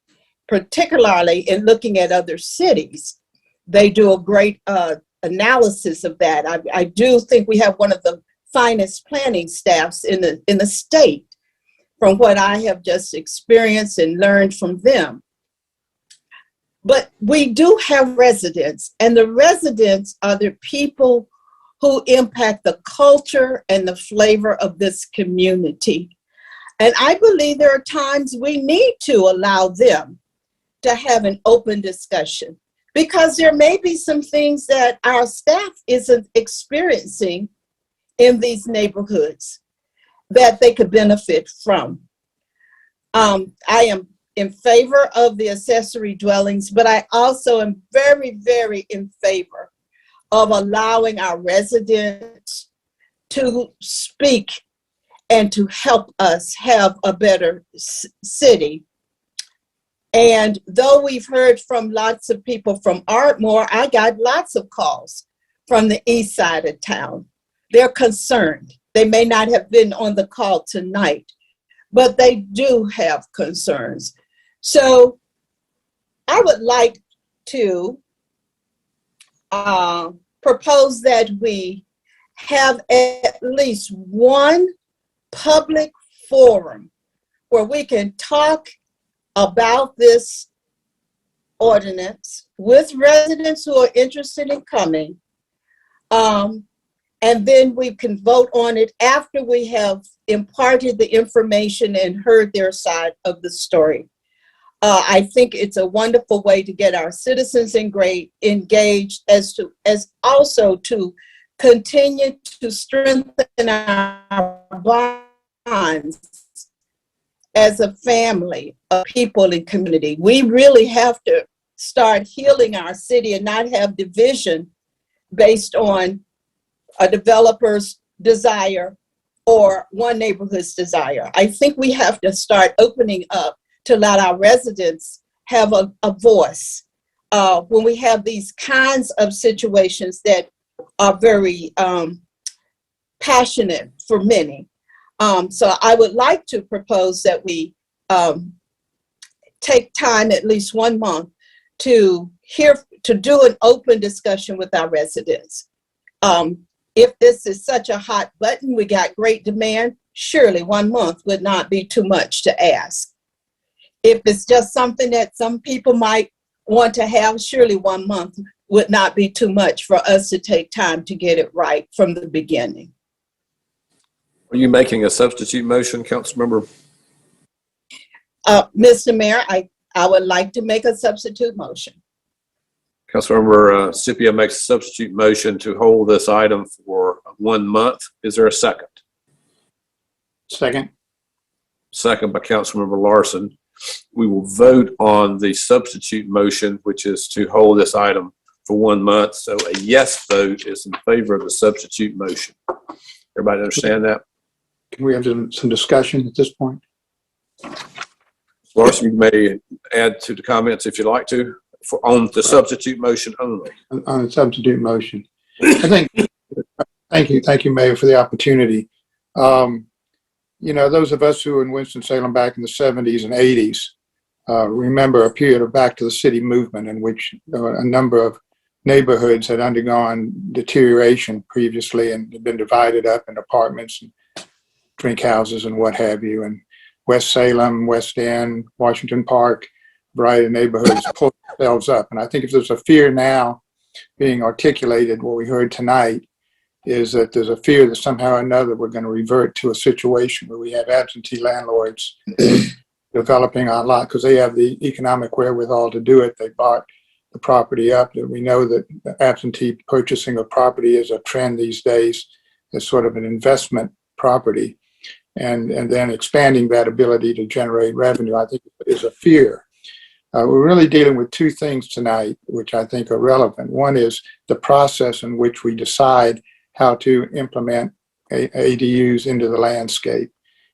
particularly in looking at other cities. They do a great analysis of that. I do think we have one of the finest planning staffs in the state, from what I have just experienced and learned from them. But we do have residents, and the residents are the people who impact the culture and the flavor of this community. And I believe there are times we need to allow them to have an open discussion, because there may be some things that our staff isn't experiencing in these neighborhoods that they could benefit from. I am in favor of the accessory dwellings, but I also am very, very in favor of allowing our residents to speak and to help us have a better city. And though we've heard from lots of people from Ardmore, I got lots of calls from the east side of town. They're concerned. They may not have been on the call tonight, but they do have concerns. So I would like to propose that we have at least one public forum where we can talk about this ordinance with residents who are interested in coming. And then we can vote on it after we have imparted the information and heard their side of the story. I think it's a wonderful way to get our citizens engaged, as also to continue to strengthen our bonds as a family of people and community. We really have to start healing our city and not have division based on a developer's desire or one neighborhood's desire. I think we have to start opening up to let our residents have a voice when we have these kinds of situations that are very passionate for many. So I would like to propose that we take time, at least 1 month, to do an open discussion with our residents. If this is such a hot button, we got great demand, surely 1 month would not be too much to ask. If it's just something that some people might want to have, surely 1 month would not be too much for us to take time to get it right from the beginning. Are you making a substitute motion, Councilmember? Mr. Mayor, I would like to make a substitute motion. Councilmember Scipio makes a substitute motion to hold this item for 1 month. Is there a second? Second. Second by Councilmember Larson. We will vote on the substitute motion, which is to hold this item for 1 month. So a yes vote is in favor of the substitute motion. Everybody understand that? Can we have some discussion at this point? Larson, you may add to the comments if you'd like to, on the substitute motion only. On the substitute motion. Thank you, Mayor, for the opportunity. You know, those of us who were in Winston-Salem back in the 70s and 80s remember a period of back to the city movement in which a number of neighborhoods had undergone deterioration previously and had been divided up in apartments and drink houses and what have you. And West Salem, West End, Washington Park, a variety of neighborhoods pulled themselves up. And I think if there's a fear now being articulated, what we heard tonight, is that there's a fear that somehow or another we're going to revert to a situation where we have absentee landlords developing our lot because they have the economic wherewithal to do it. They bought the property up. We know that absentee purchasing of property is a trend these days. It's sort of an investment property. And then expanding that ability to generate revenue, I think, is a fear. We're really dealing with two things tonight, which I think are relevant. One is the process in which we decide how to implement ADUs into the landscape.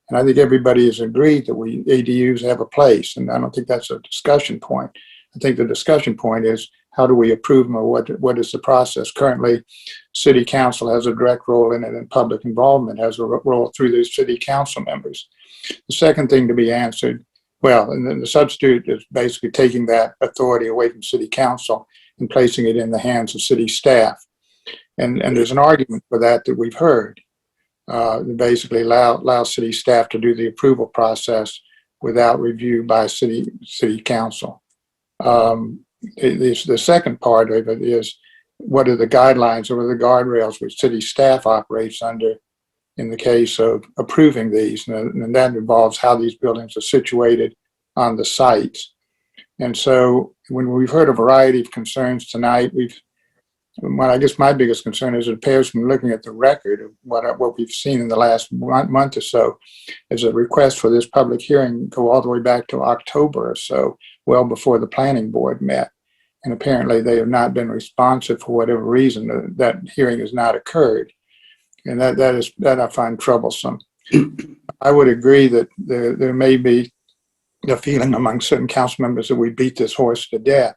And I think everybody has agreed that ADUs have a place, and I don't think that's a discussion point. I think the discussion point is how do we approve them, or what is the process? Currently, City Council has a direct role in it, and public involvement has a role through the City Council members. The second thing to be answered, well, and then the substitute is basically taking that authority away from City Council and placing it in the hands of city staff. And there's an argument for that we've heard. Basically allow city staff to do the approval process without review by city council. The second part of it is what are the guidelines or the guardrails which city staff operates under in the case of approving these. And that involves how these buildings are situated on the sites. And so when we've heard a variety of concerns tonight, well, I guess my biggest concern is it appears from looking at the record of what we've seen in the last month or so is a request for this public hearing go all the way back to October or so, well before the planning board met. And apparently they have not been responsive for whatever reason. That hearing has not occurred. And that I find troublesome. I would agree that there may be the feeling among certain council members that we beat this horse to death.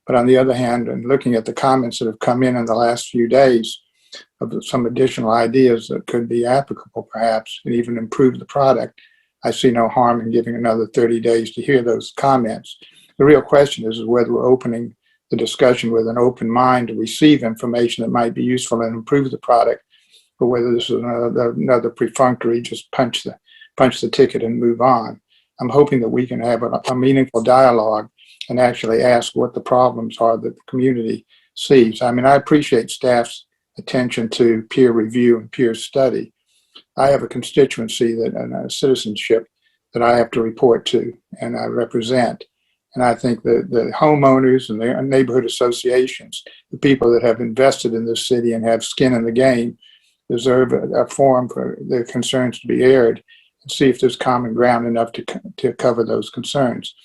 But on the other hand, and looking at the comments that have come in the last few days of some additional ideas that could be applicable perhaps and even improve the product, I see no harm in giving another 30 days to hear those comments. The real question is whether we're opening the discussion with an open mind to receive information that might be useful and improve the product, or whether this is another perfunctory, just punch the ticket and move on. I'm hoping that we can have a meaningful dialogue and actually ask what the problems are that the community sees. I mean, I appreciate staff's attention to peer review and peer study. I have a constituency and a citizenship that I have to report to and I represent. And I think that the homeowners and the neighborhood associations, the people that have invested in this city and have skin in the game, deserve a forum for their concerns to be aired and see if there's common ground enough to cover those concerns.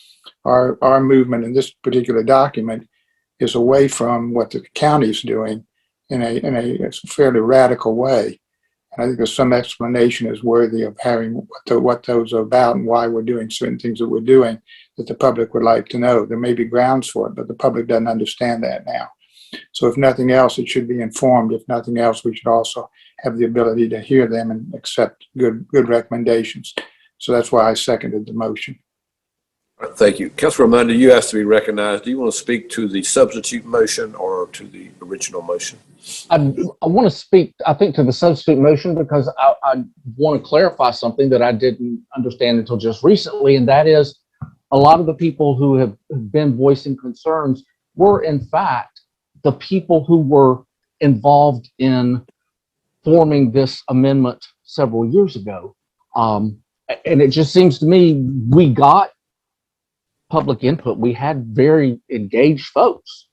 Our movement in this particular document is away from what the county's doing in a fairly radical way. And I think there's some explanation is worthy of having what those are about and why we're doing certain things that we're doing that the public would like to know. There may be grounds for it, but the public doesn't understand that now. So if nothing else, it should be informed. If nothing else, we should also have the ability to hear them and accept good recommendations. So that's why I seconded the motion. Thank you. Councilor Raimondi, you asked to be recognized. Do you want to speak to the substitute motion or to the original motion? I want to speak, I think, to the substitute motion because I want to clarify something that I didn't understand until just recently, and that is a lot of the people who have been voicing concerns were, in fact, the people who were involved in forming this amendment several years ago. And it just seems to me we got public input. We had very engaged folks.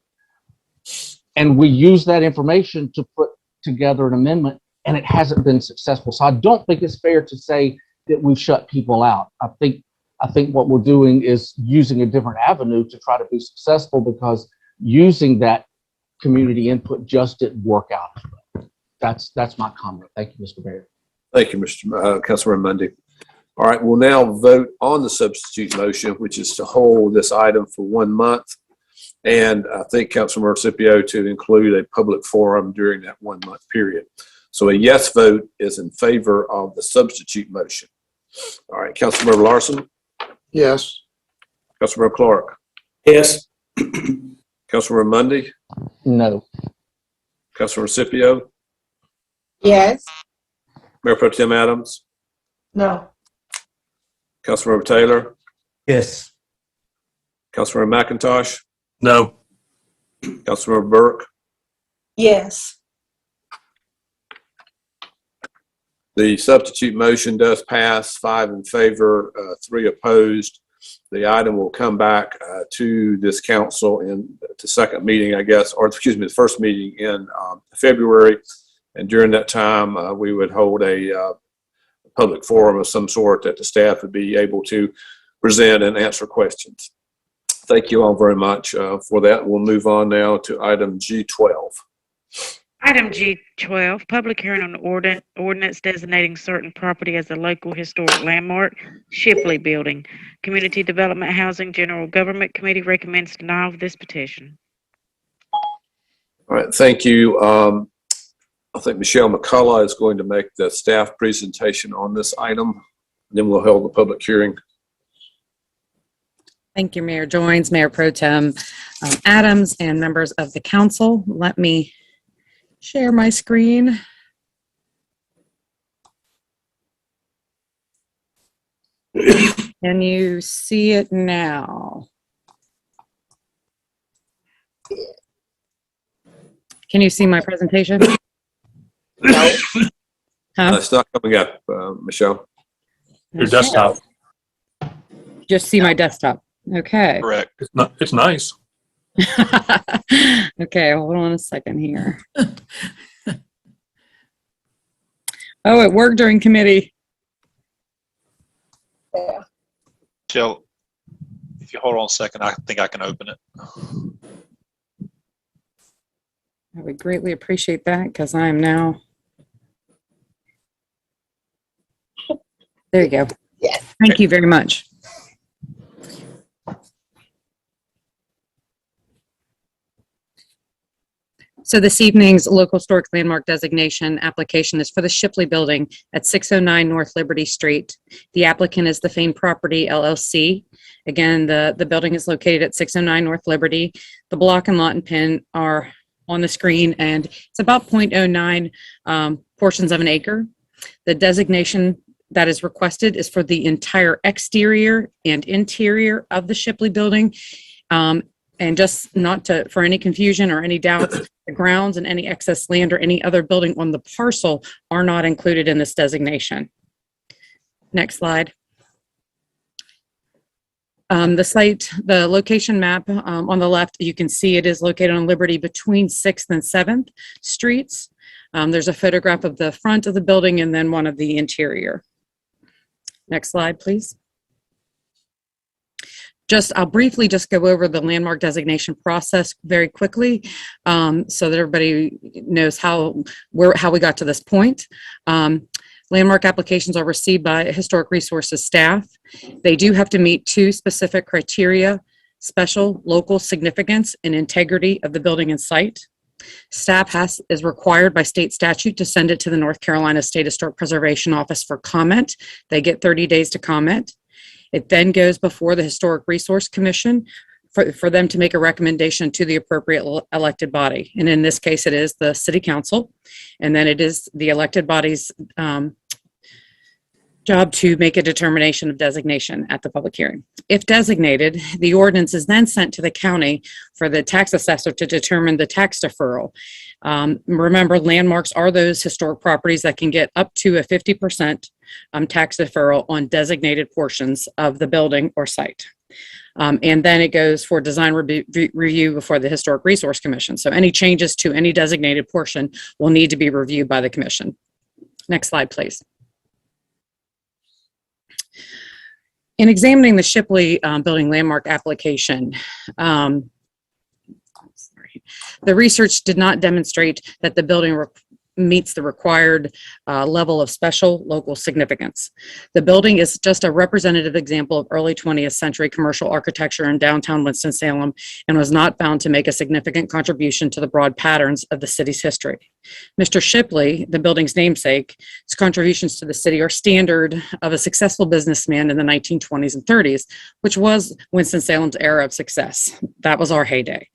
And we used that information to put together an amendment, and it hasn't been successful. So I don't think it's fair to say that we've shut people out. I think what we're doing is using a different avenue to try to be successful because using that community input just didn't work out. That's my comment. Thank you, Mr. Mayor. Thank you, Councilor Raimondi. All right, we'll now vote on the substitute motion, which is to hold this item for 1 month. And I think Councilor Scipio to include a public forum during that 1 month period. So a yes vote is in favor of the substitute motion. All right, Councilmember Larson? Yes. Councilmember Clark? Yes. Councilor Raimondi? No. Councilor Scipio? Yes. Mayor Pro Tem Adams? No. Councilmember Taylor? Yes. Councilmember McIntosh? No. Councilmember Burke? Yes. The substitute motion does pass, 5 in favor, 3 opposed. The item will come back to this council in the second meeting, I guess, or excuse me, the first meeting in February. And during that time, we would hold a public forum of some sort that the staff would be able to present and answer questions. Thank you all very much for that. We'll move on now to item G12. Item G12, public hearing on the ordinance designating certain property as a local historic landmark, Shipley Building. Community Development Housing General Government Committee recommends denial of this petition. All right, thank you. I think Michelle McCullough is going to make the staff presentation on this item. Then we'll hold the public hearing. Thank you, Mayor Joines, Mayor Pro Tem Adams, and members of the council. Let me share my screen. Can you see it now? Can you see my presentation? No. Huh? It's not coming up, Michelle. Your desktop. Just see my desktop. Okay. Correct. It's nice. Okay, hold on a second here. Oh, it worked during committee. Yeah. Michelle, if you hold on a second, I think I can open it. I would greatly appreciate that because I am now. There you go. Yes. Thank you very much. So this evening's local historic landmark designation application is for the Shipley Building at 609 North Liberty Street. The applicant is the Fame Property LLC. Again, the building is located at 609 North Liberty. The block and lot and pin are on the screen, and it's about 0.09 portions of an acre. The designation that is requested is for the entire exterior and interior of the Shipley Building. And just not to, for any confusion or any doubts, the grounds and any excess land or any other building on the parcel are not included in this designation. Next slide. The site, the location map on the left, you can see it is located on Liberty between 6th and 7th Streets. There's a photograph of the front of the building and then one of the interior. Next slide, please. I'll briefly just go over the landmark designation process very quickly so that everybody knows how we got to this point. Landmark applications are received by Historic Resources staff. They do have to meet 2 specific criteria: special local significance and integrity of the building and site. Staff is required by state statute to send it to the North Carolina State Historic Preservation Office for comment. They get 30 days to comment. It then goes before the Historic Resource Commission for them to make a recommendation to the appropriate elected body. And in this case, it is the City Council. And then it is the elected body's job to make a determination of designation at the public hearing. If designated, the ordinance is then sent to the county for the tax assessor to determine the tax deferral. Remember, landmarks are those historic properties that can get up to a 50% tax deferral on designated portions of the building or site. And then it goes for design review before the Historic Resource Commission. So any changes to any designated portion will need to be reviewed by the commission. Next slide, please. In examining the Shipley building landmark application, the research did not demonstrate that the building meets the required level of special local significance. The building is just a representative example of early 20th century commercial architecture in downtown Winston-Salem and was not found to make a significant contribution to the broad patterns of the city's history. Mr. Shipley, the building's namesake, his contributions to the city are standard of a successful businessman in the 1920s and 30s, which was Winston-Salem's era of success. That was our heyday.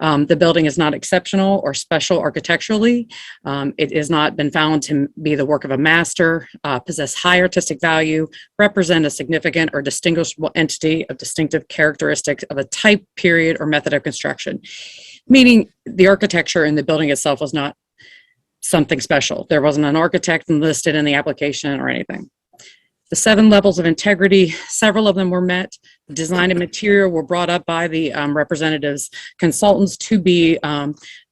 The building is not exceptional or special architecturally. It has not been found to be the work of a master, possess high artistic value, represent a significant or distinguishable entity of distinctive characteristics of a type, period, or method of construction. Meaning the architecture in the building itself was not something special. There wasn't an architect listed in the application or anything. The 7 levels of integrity, several of them were met. The design and material were brought up by the representatives, consultants to be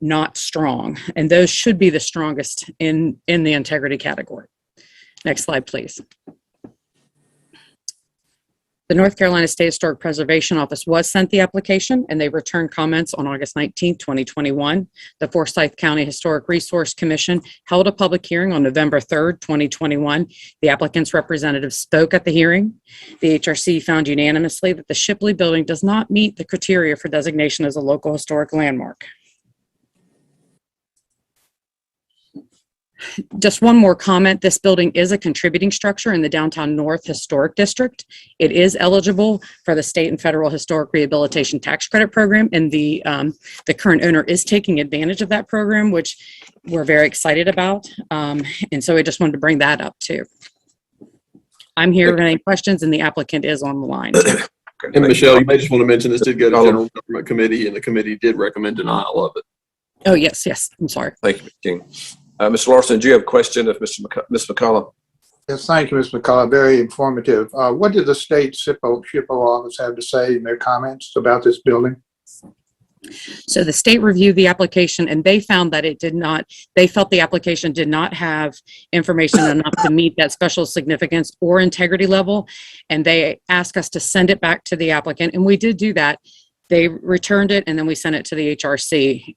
not strong, and those should be the strongest in the integrity category. Next slide, please. The North Carolina State Historic Preservation Office was sent the application and they returned comments on August 19, 2021. The Forsyth County Historic Resource Commission held a public hearing on November 3rd, 2021. The applicant's representative spoke at the hearing. The HRC found unanimously that the Shipley building does not meet the criteria for designation as a local historic landmark. Just one more comment. This building is a contributing structure in the Downtown North Historic District. It is eligible for the state and federal historic rehabilitation tax credit program, and the current owner is taking advantage of that program, which we're very excited about. And so I just wanted to bring that up too. I'm here for any questions, and the applicant is on the line. And Michelle, you may just want to mention this did go to General Government Committee, and the committee did recommend denial of it. Oh, yes, yes. I'm sorry. Thank you, Ms. King. Mr. Larson, do you have a question of Ms. McCullough? Yes, thank you, Mr. McCullough. Very informative. What did the state SHPO office have to say in their comments about this building? So the state reviewed the application and they found that they felt the application did not have information enough to meet that special significance or integrity level. And they asked us to send it back to the applicant. And we did do that. They returned it and then we sent it to the HRC.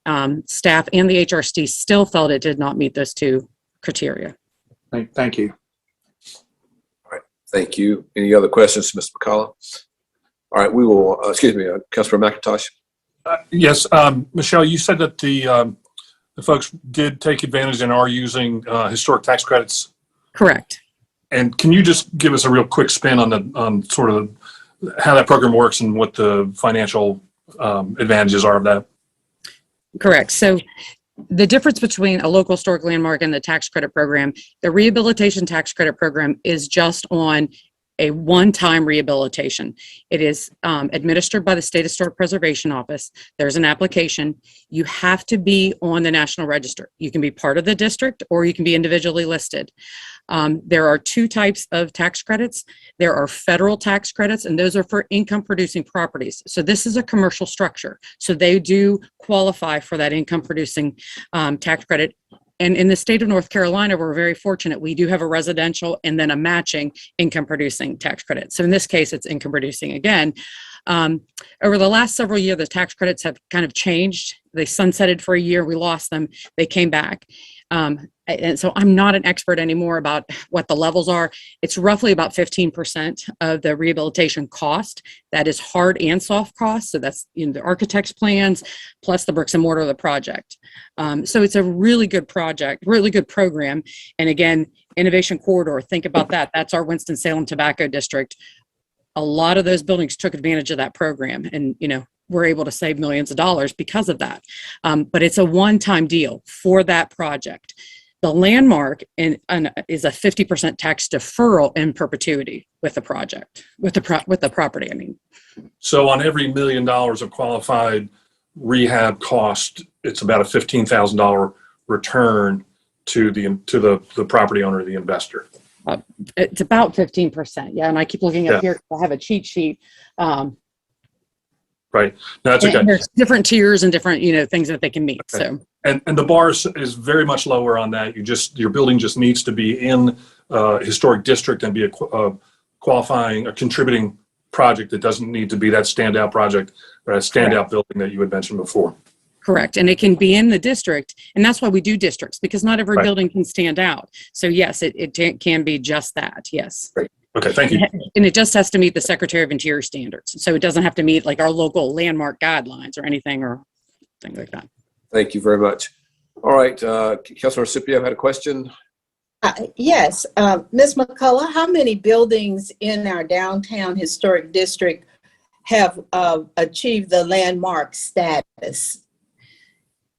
Staff and the HRC still felt it did not meet those two criteria. Thank you. All right, thank you. Any other questions, Mr. McCullough? All right, we will, Councilor McIntosh. Yes, Michelle, you said that the folks did take advantage and are using historic tax credits. Correct. And can you just give us a real quick spin on sort of how that program works and what the financial advantages are of that? Correct. So the difference between a local historic landmark and the tax credit program, the rehabilitation tax credit program is just on a one-time rehabilitation. It is administered by the State Historic Preservation Office. There's an application. You have to be on the National Register. You can be part of the district or you can be individually listed. There are two types of tax credits. There are federal tax credits, and those are for income-producing properties. So this is a commercial structure. So they do qualify for that income-producing tax credit. And in the state of North Carolina, we're very fortunate. We do have a residential and then a matching income producing tax credit. So in this case, it's income producing again. Over the last several years, the tax credits have kind of changed. They sunsetted for a year. We lost them. They came back. And so I'm not an expert anymore about what the levels are. It's roughly about 15% of the rehabilitation cost. That is hard and soft costs. So that's the architect's plans plus the bricks and mortar of the project. So it's a really good project, really good program. And again, Innovation Corridor, think about that. That's our Winston-Salem Tobacco District. A lot of those buildings took advantage of that program and, we're able to save millions of dollars because of that. But it's a one-time deal for that project. The landmark is a 50% tax deferral in perpetuity with the project, with the property, I mean. So on every $1 million of qualified rehab cost, it's about a $15,000 return to the property owner, the investor. It's about 15%. Yeah. And I keep looking up here. I have a cheat sheet. Right. No, that's okay. And there's different tiers and different, things that they can meet. Okay. So. And the bar is very much lower on that. Your building just needs to be in a historic district and be a qualifying, a contributing project. That doesn't need to be that standout project or a standout building that you had mentioned before. Correct. And it can be in the district. And that's why we do districts, because not every building can stand out. So yes, it can be just that. Yes. Great. Okay, thank you. And it just has to meet the Secretary of Interior standards. So it doesn't have to meet like our local landmark guidelines or anything or things like that. Thank you very much. All right, Councilor Scipio had a question. Yes, Ms. McCullough, how many buildings in our downtown historic district have achieved the landmark status?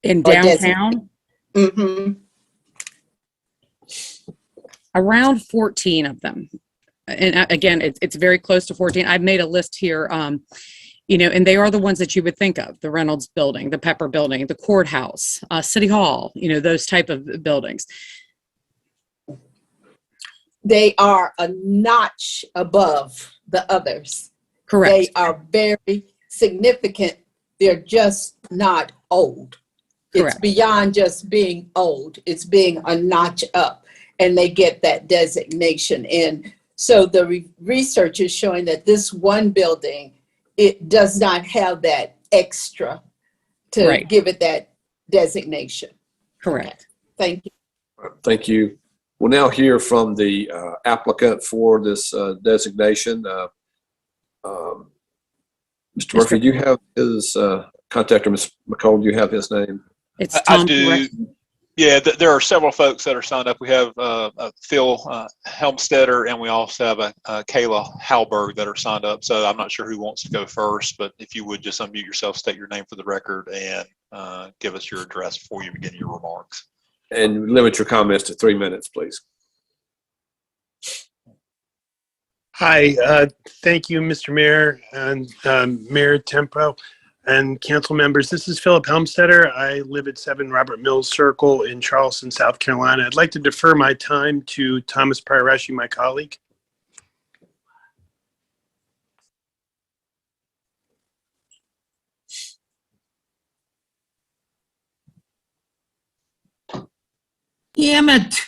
In downtown? Mm-hmm. Around 14 of them. And again, it's very close to 14. I've made a list here, and they are the ones that you would think of: the Reynolds Building, the Pepper Building, the Courthouse, City Hall, those type of buildings. They are a notch above the others. Correct. They are very significant. They're just not old. Correct. It's beyond just being old. It's being a notch up, and they get that designation. And so the research is showing that this one building, it does not have that extra to give it that designation. Correct. Okay. Thank you. Thank you. We'll now hear from the applicant for this designation. Mr. Murphy, do you have his contact, or Ms. McCullough, do you have his name? It's Tom. I do. Yeah, there are several folks that are signed up. We have Phil Helmstetter, and we also have Kayla Halberg that are signed up. So I'm not sure who wants to go first, but if you would just unmute yourself, state your name for the record, and give us your address before you begin your remarks. And limit your comments to 3 minutes, please. Hi, thank you, Mr. Mayor and Mayor Tempo. and council members. This is Philip Helmstetter. I live at 7 Robert Mills Circle in Charleston, South Carolina. I'd like to defer my time to Thomas Parareshi, my colleague. Damn it.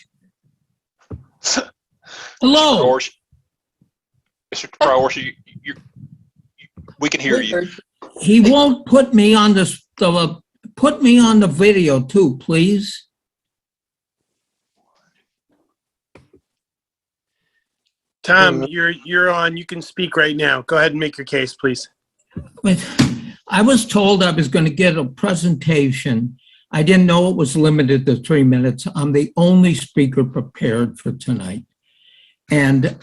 Hello. Mr. Parareshi, we can hear you. He won't put me on put me on the video too, please. Tom, you're on. You can speak right now. Go ahead and make your case, please. I was told I was going to get a presentation. I didn't know it was limited to 3 minutes. I'm the only speaker prepared for tonight. And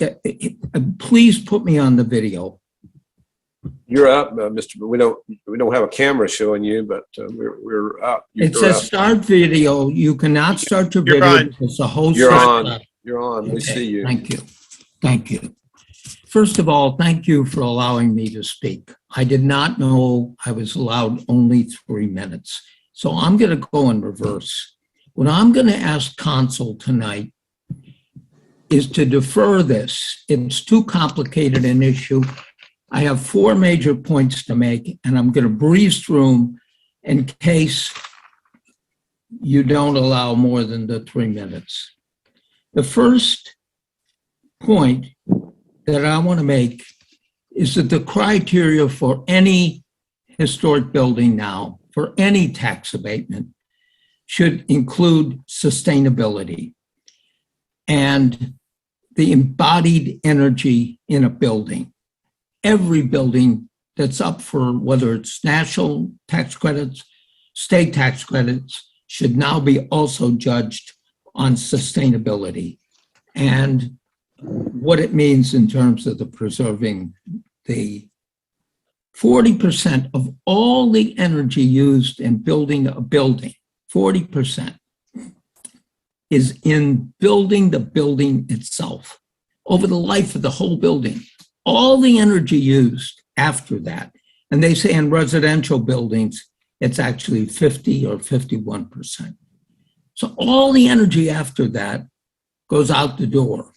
please put me on the video. You're up, Mr. We don't have a camera showing you, but we're up. It says start video. You cannot start your video because the host. You're on. You're on. We see you. Thank you. Thank you. First of all, thank you for allowing me to speak. I did not know I was allowed only 3 minutes. So I'm going to go in reverse. What I'm going to ask council tonight is to defer this. It's too complicated an issue. I have 4 major points to make, and I'm going to breeze through them in case you don't allow more than the 3 minutes. The first point that I want to make is that the criteria for any historic building now, for any tax abatement, should include sustainability and the embodied energy in a building. Every building that's up for whether it's national tax credits, state tax credits, should now be also judged on sustainability and what it means in terms of the preserving the 40% of all the energy used in building a building, 40% is in building the building itself over the life of the whole building. All the energy used after that, and they say in residential buildings, it's actually 50 or 51%. So all the energy after that goes out the door.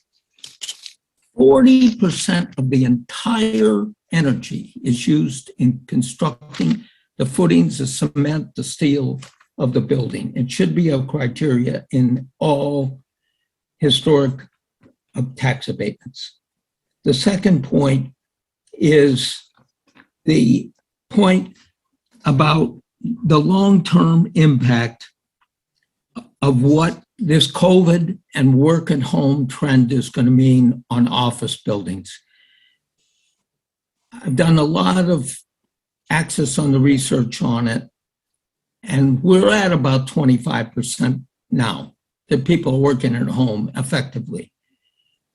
40% of the entire energy is used in constructing the footings, the cement, the steel of the building. It should be a criteria in all historic tax abatements. The second point is the point about the long-term impact of what this COVID and work at home trend is going to mean on office buildings. I've done a lot of access on the research on it, and we're at about 25% now that people are working at home effectively.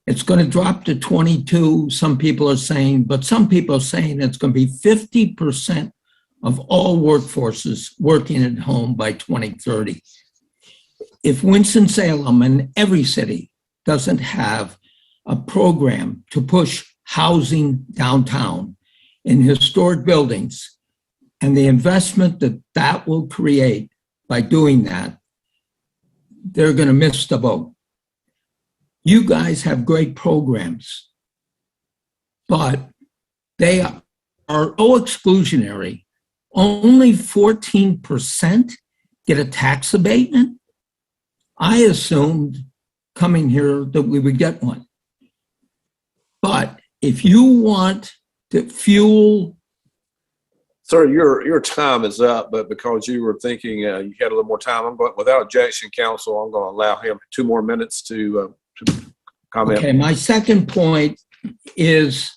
It's going to drop to 22, some people are saying, but some people are saying it's going to be 50% of all workforces working at home by 2030. If Winston-Salem and every city doesn't have a program to push housing downtown in historic buildings and the investment that that will create by doing that, they're going to miss the boat. You guys have great programs, but they are exclusionary. Only 14% get a tax abatement. I assumed coming here that we would get one. But if you want to fuel... Sir, your time is up, but because you were thinking you had a little more time, I'm going, without objection, counsel, I'm going to allow him 2 more minutes to comment. Okay, my second point is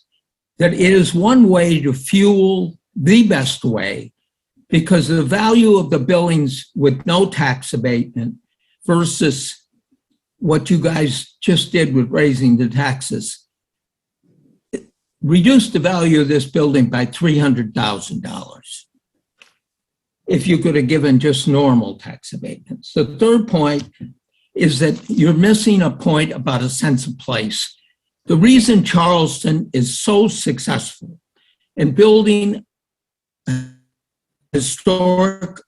that it is one way to fuel the best way, because the value of the buildings with no tax abatement versus what you guys just did with raising the taxes reduced the value of this building by $300,000 if you could have given just normal tax abatements. The third point is that you're missing a point about a sense of place. The reason Charleston is so successful in building historic,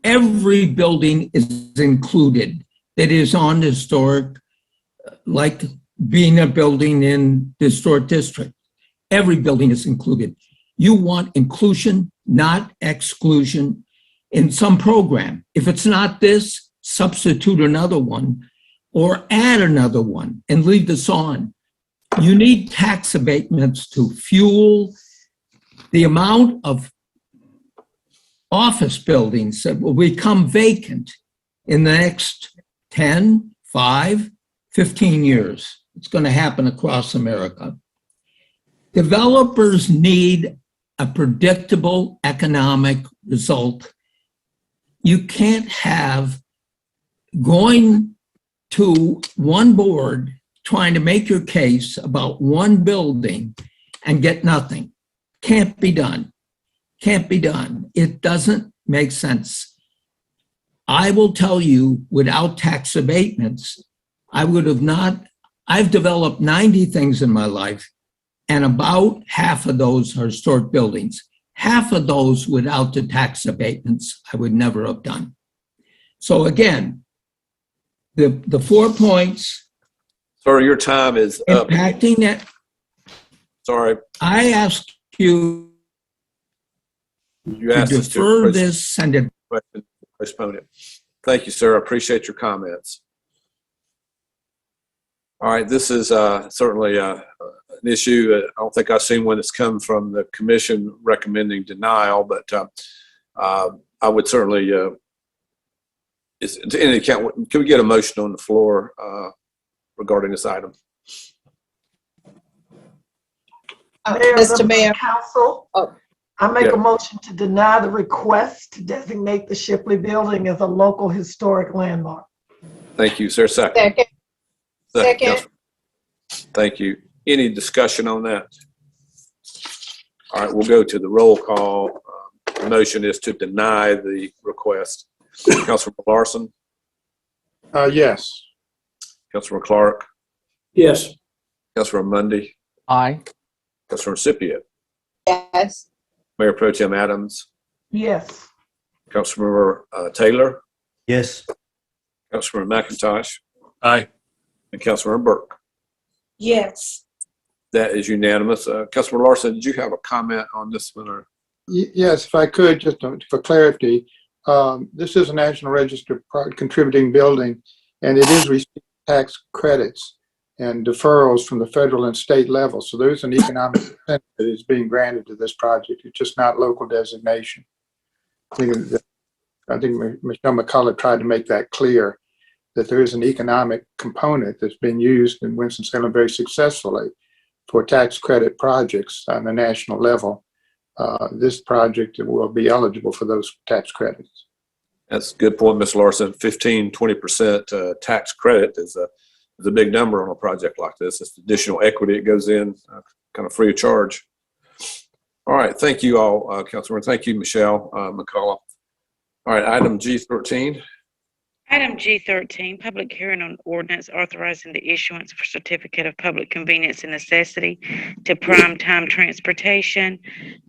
every building is included that is on the historic, like being a building in the historic district. Every building is included. You want inclusion, not exclusion in some program. If it's not this, substitute another one or add another one and leave this on. You need tax abatements to fuel the amount of office buildings that will become vacant in the next 10, 5, 15 years. It's going to happen across America. Developers need a predictable economic result. You can't have going to one board trying to make your case about one building and get nothing. Can't be done. Can't be done. It doesn't make sense. I will tell you, without tax abatements, I would have not, I've developed 90 things in my life, and about half of those are historic buildings. Half of those without the tax abatements, I would never have done. So again, the 4 points. Sir, your time is up. Impacting that. Sorry. I ask you You to asked us defer to this and to postpone it. Thank you, sir. I appreciate your comments. All right, this is certainly an issue. I don't think I've seen one that's come from the commission recommending denial, but I would certainly, to any account, can we get a motion on the floor regarding this item? Mr. Mayor. Council, I make Yeah. a motion to deny the request to designate the Shipley building as a local historic landmark. Thank you, sir. Second. Second. Thank you. Any discussion on that? All right, we'll go to the roll call. The motion is to deny the request. Councilman Larson, Yes. Councilman Clark, Yes. Councilman Mundy, Aye. Councilman Scipio, Yes. Mayor Pro Tem Adams, Yes. Councilmember Taylor, Yes. Councilmember McIntosh, Aye. and Councilmember Burke. Yes. That is unanimous. Councilman Larson, did you have a comment on this one? Or? Yes, if I could, just for clarity, this is a National Register contributing building, and it is receiving tax credits and deferrals from the federal and state level. So there's an economic incentive that is being granted to this project. It's just not local designation. I think Michelle McCullough tried to make that clear, that there is an economic component that's been used in Winston-Salem very successfully for tax credit projects on the national level. This project will be eligible for those tax credits. That's a good point, Ms. Larson. 15-20% tax credit is a big number on a project like this. It's additional equity. It goes in kind of free of charge. All right. Thank you all, Councilman. Thank you, Michelle McCullough. All right. Item G13. Item G13, public hearing on ordinance authorizing the issuance of a certificate of public convenience and necessity to prime time transportation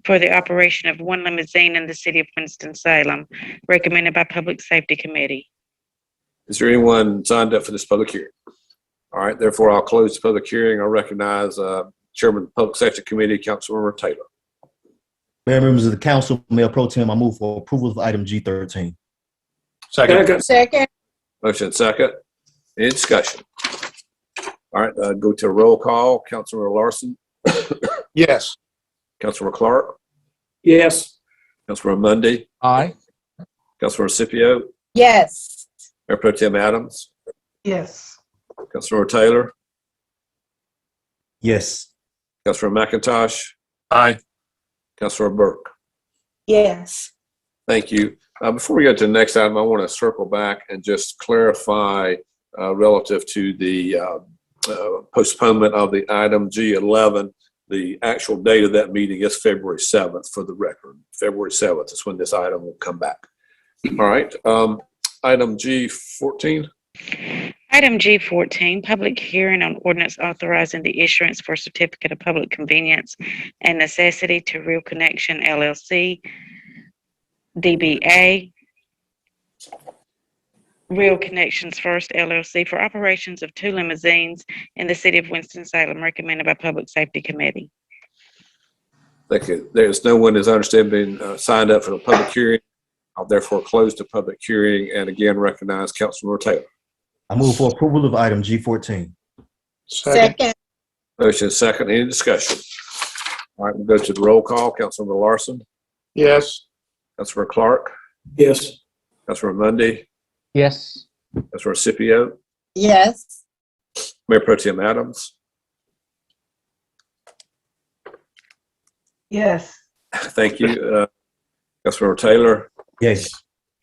for the operation of one limousine in the city of Winston-Salem, recommended by Public Safety Committee. Is there anyone signed up for this public hearing? All right. Therefore, I'll close the public hearing. I'll recognize Chairman of the Public Safety Committee, Councilmember Taylor. Mayor, members of the council, Mayor Pro Tem, I move for approval of item G13. Second. Motion second. Any discussion? All right, go to a roll call. Councilmember Larson. Yes. Councilmember Clark. Yes. Councilmember Mundy. Aye. Councilmember Scipio. Yes. Mayor Pro Tem Adams. Yes. Councilmember Taylor. Yes. Councilmember McIntosh. Aye. Councilmember Burke. Yes. Thank you. Before we go to the next item, I want to circle back and just clarify relative to the postponement of the item G11. The actual date of that meeting is February 7th for the record. February 7th is when this item will come back. All right. Item G14. Item G14, public hearing on ordinance authorizing the issuance for certificate of public convenience and necessity to Real Connection LLC, DBA, Real Connections First LLC for operations of 2 limousines in the city of Winston-Salem, recommended by Public Safety Committee. Thank you. There's no one, as I understand, been signed up for the public hearing. I'll therefore close the public hearing and again recognize Councilmember Taylor. I move for approval of item G14. Second. Motion is second. Any discussion? All right, we'll go to the roll call. Councilmember Larson, Yes. Councilmember Clark, Yes. Councilmember Mundy, Yes. Councilmember Scipio, Yes. Mayor Pro Tem Adams. Yes. Thank you. Councilmember Taylor, Yes.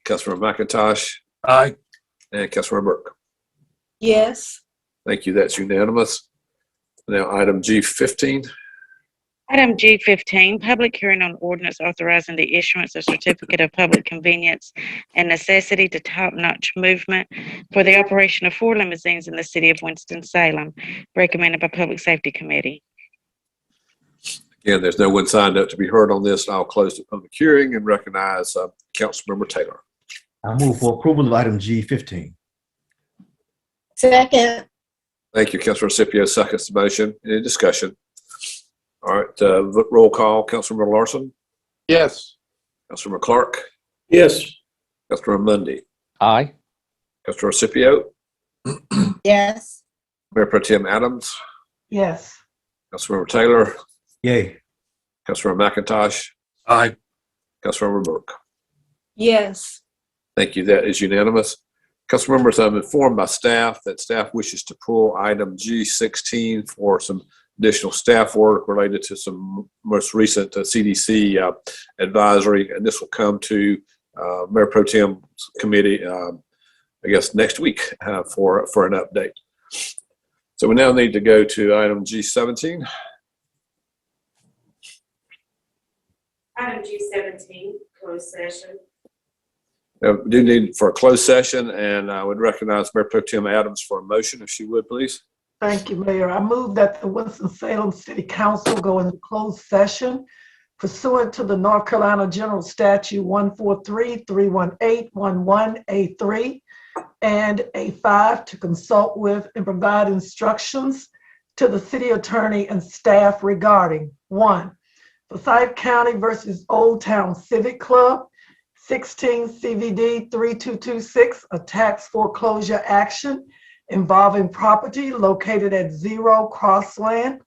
Councilmember McIntosh, Aye. and Councilmember Burke. Yes. Thank you. That's unanimous. Now, item G15. Item G15, public hearing on ordinance authorizing the issuance of certificate of public convenience and necessity to top-notch movement for the operation of 4 limousines in the city of Winston-Salem, recommended by Public Safety Committee. Again, there's no one signed up to be heard on this. I'll close the public hearing and recognize Councilmember Taylor. I move for approval of item G15. Second. Thank you, Councilmember Scipio. Seconds the motion. Any discussion? All right, roll call. Councilmember Larson, Yes. Councilmember Clark, Yes. Councilmember Mundy, Aye. Councilmember Scipio, Yes. Mayor Pro Tem Adams, Yes. Councilmember Taylor, Yay. Councilmember McIntosh, Aye. Councilmember Burke. Yes. Thank you. That is unanimous. Council members, I'm informed by staff that staff wishes to pull item G16 for some additional staff work related to some most recent CDC advisory, and this will come to Mayor Pro Tem's committee, I guess, next week for an update. So we now need to go to item G17. Item G17, closed session. We do need for a closed session, and I would recognize Mayor Pro Tem Adams for a motion, if she would, please. Thank you, Mayor. I move that the Winston-Salem City Council go into closed session pursuant to the North Carolina General Statute 143-318-11A3 and A5 to consult with and provide instructions to the city attorney and staff regarding 1, Forsyth County versus Old Town Civic Club, 16 CVD 3226, a tax foreclosure action involving property located at 0 Crossland,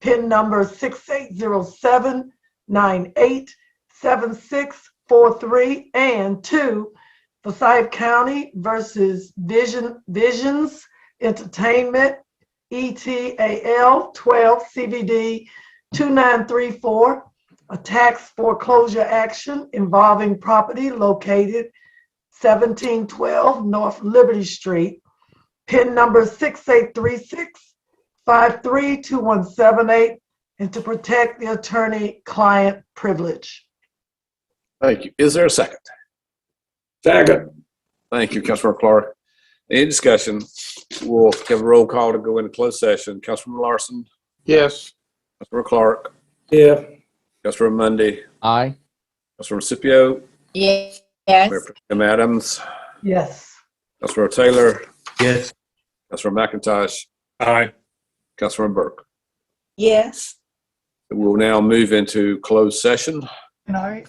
PIN number 6807987643, and 2, Forsyth County versus Visions Entertainment, ETAL 12 CVD 2934, a tax foreclosure action involving property located 1712 North Liberty Street, PIN number 6836532178, and to protect the attorney-client privilege. Thank you. Is there a second? Second. Thank you, Councilmember Clark. Any discussion? We'll have a roll call to go into closed session. Councilmember Larson, Yes. Councilmember Clark, Yeah. Councilmember Mundy, Aye. Councilmember Scipio, Yes. Mayor Pro Tem Adams, Yes. Councilmember Taylor, Yes. Councilmember McIntosh, Aye. Councilmember Burke. Yes. We'll now move into closed session. Can I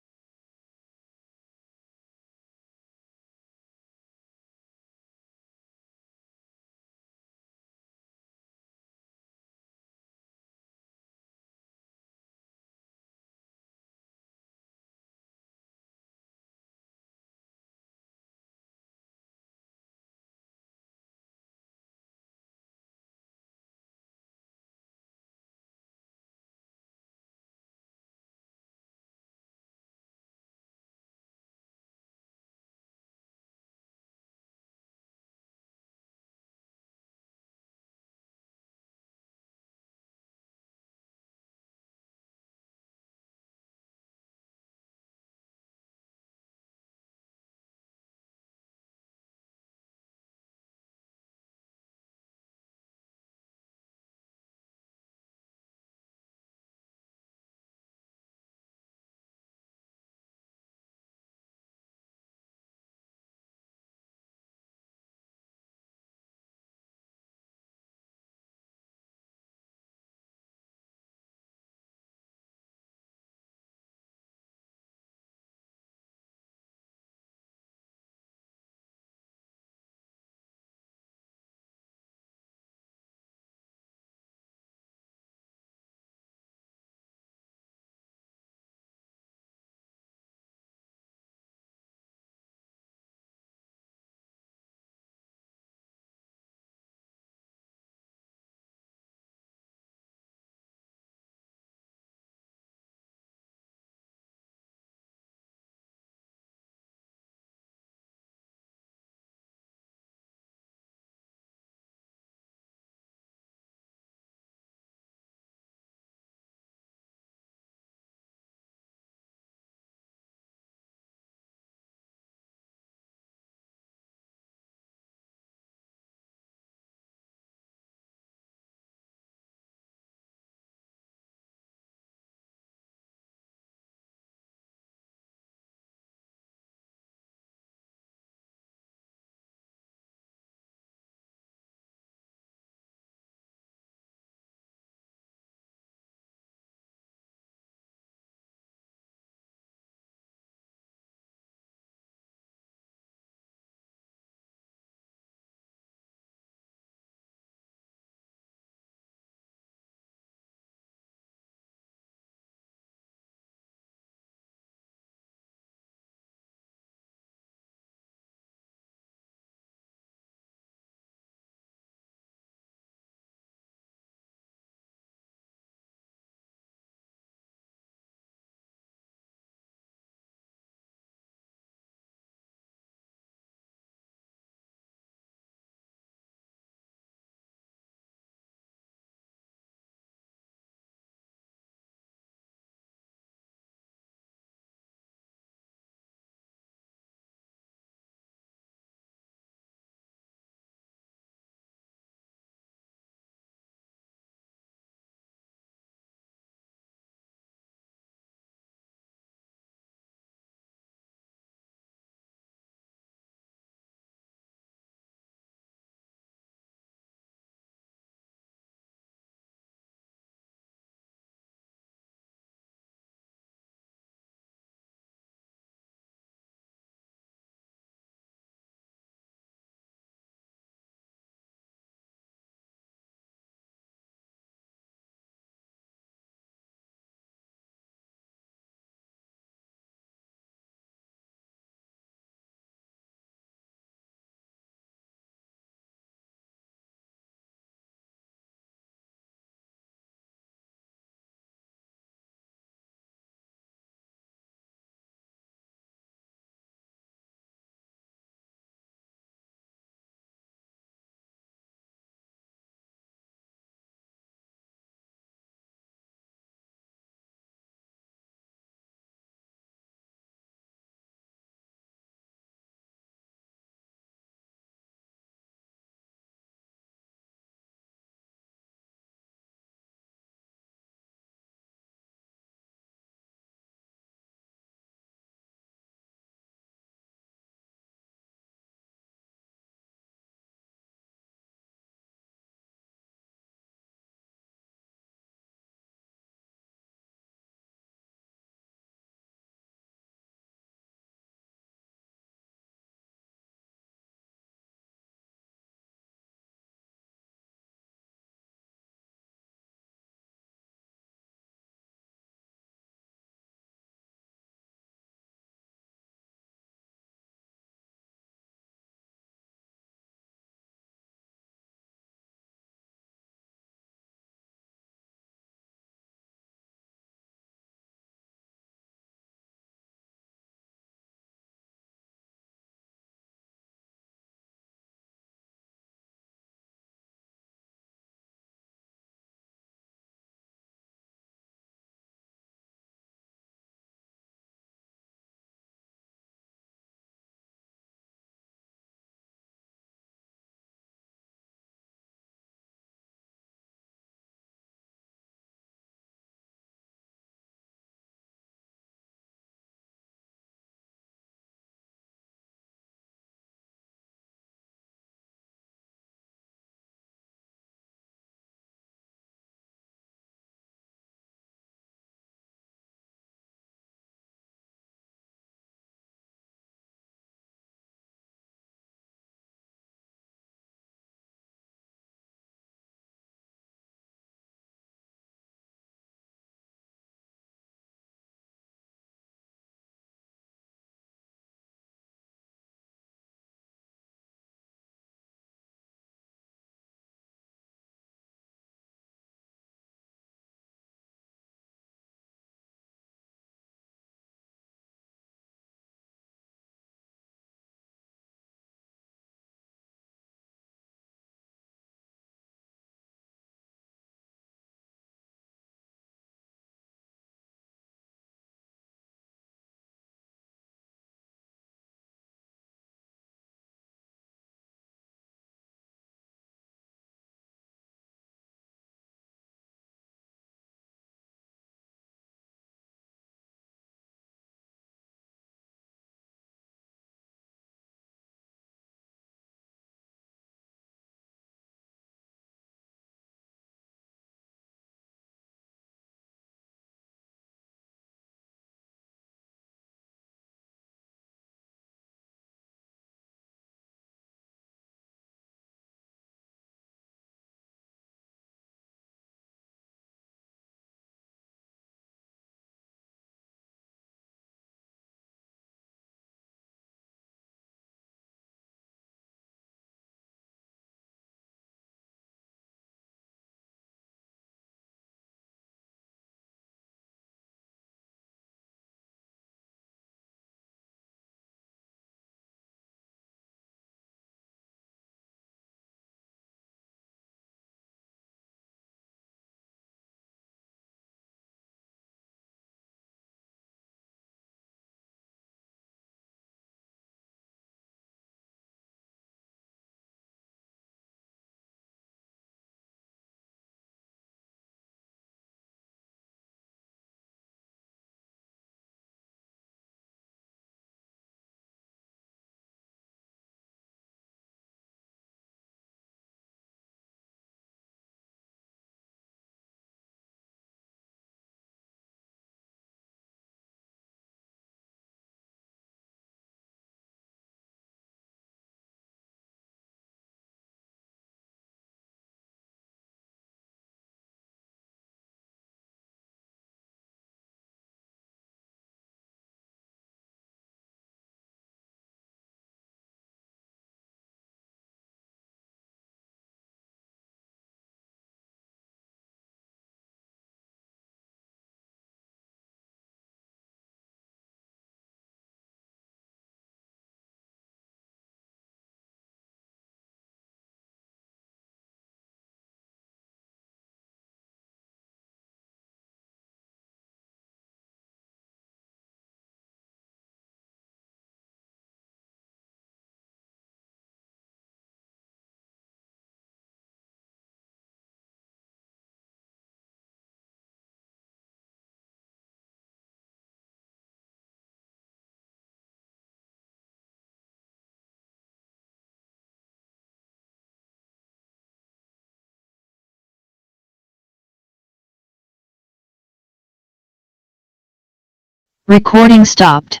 Recording stopped.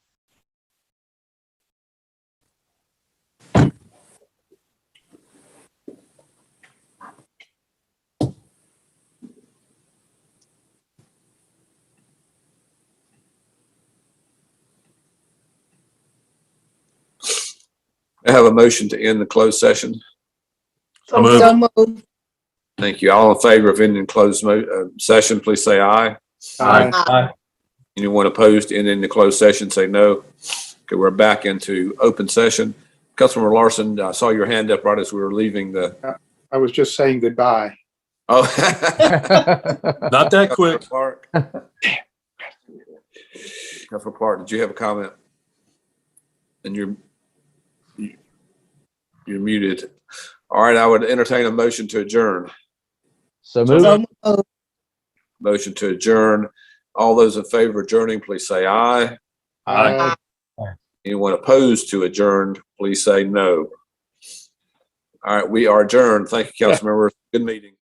I have a motion to end the closed session. So moved. So moved. Thank you. All in favor of ending closed session, please say aye. Aye. Anyone opposed to ending the closed session, say no. Okay, we're back into open session. Councilmember Larson, I saw your hand up right as we were leaving the. I was just saying goodbye. Oh. Not that quick. Councilor Clark, did you have a comment? And you're muted. All right, I would entertain a motion to adjourn. So moved. Motion to adjourn. All those in favor of adjourning, please say aye. Aye. Anyone opposed to adjourn, please say no. All right, we are adjourned. Thank you, council members. Good meeting.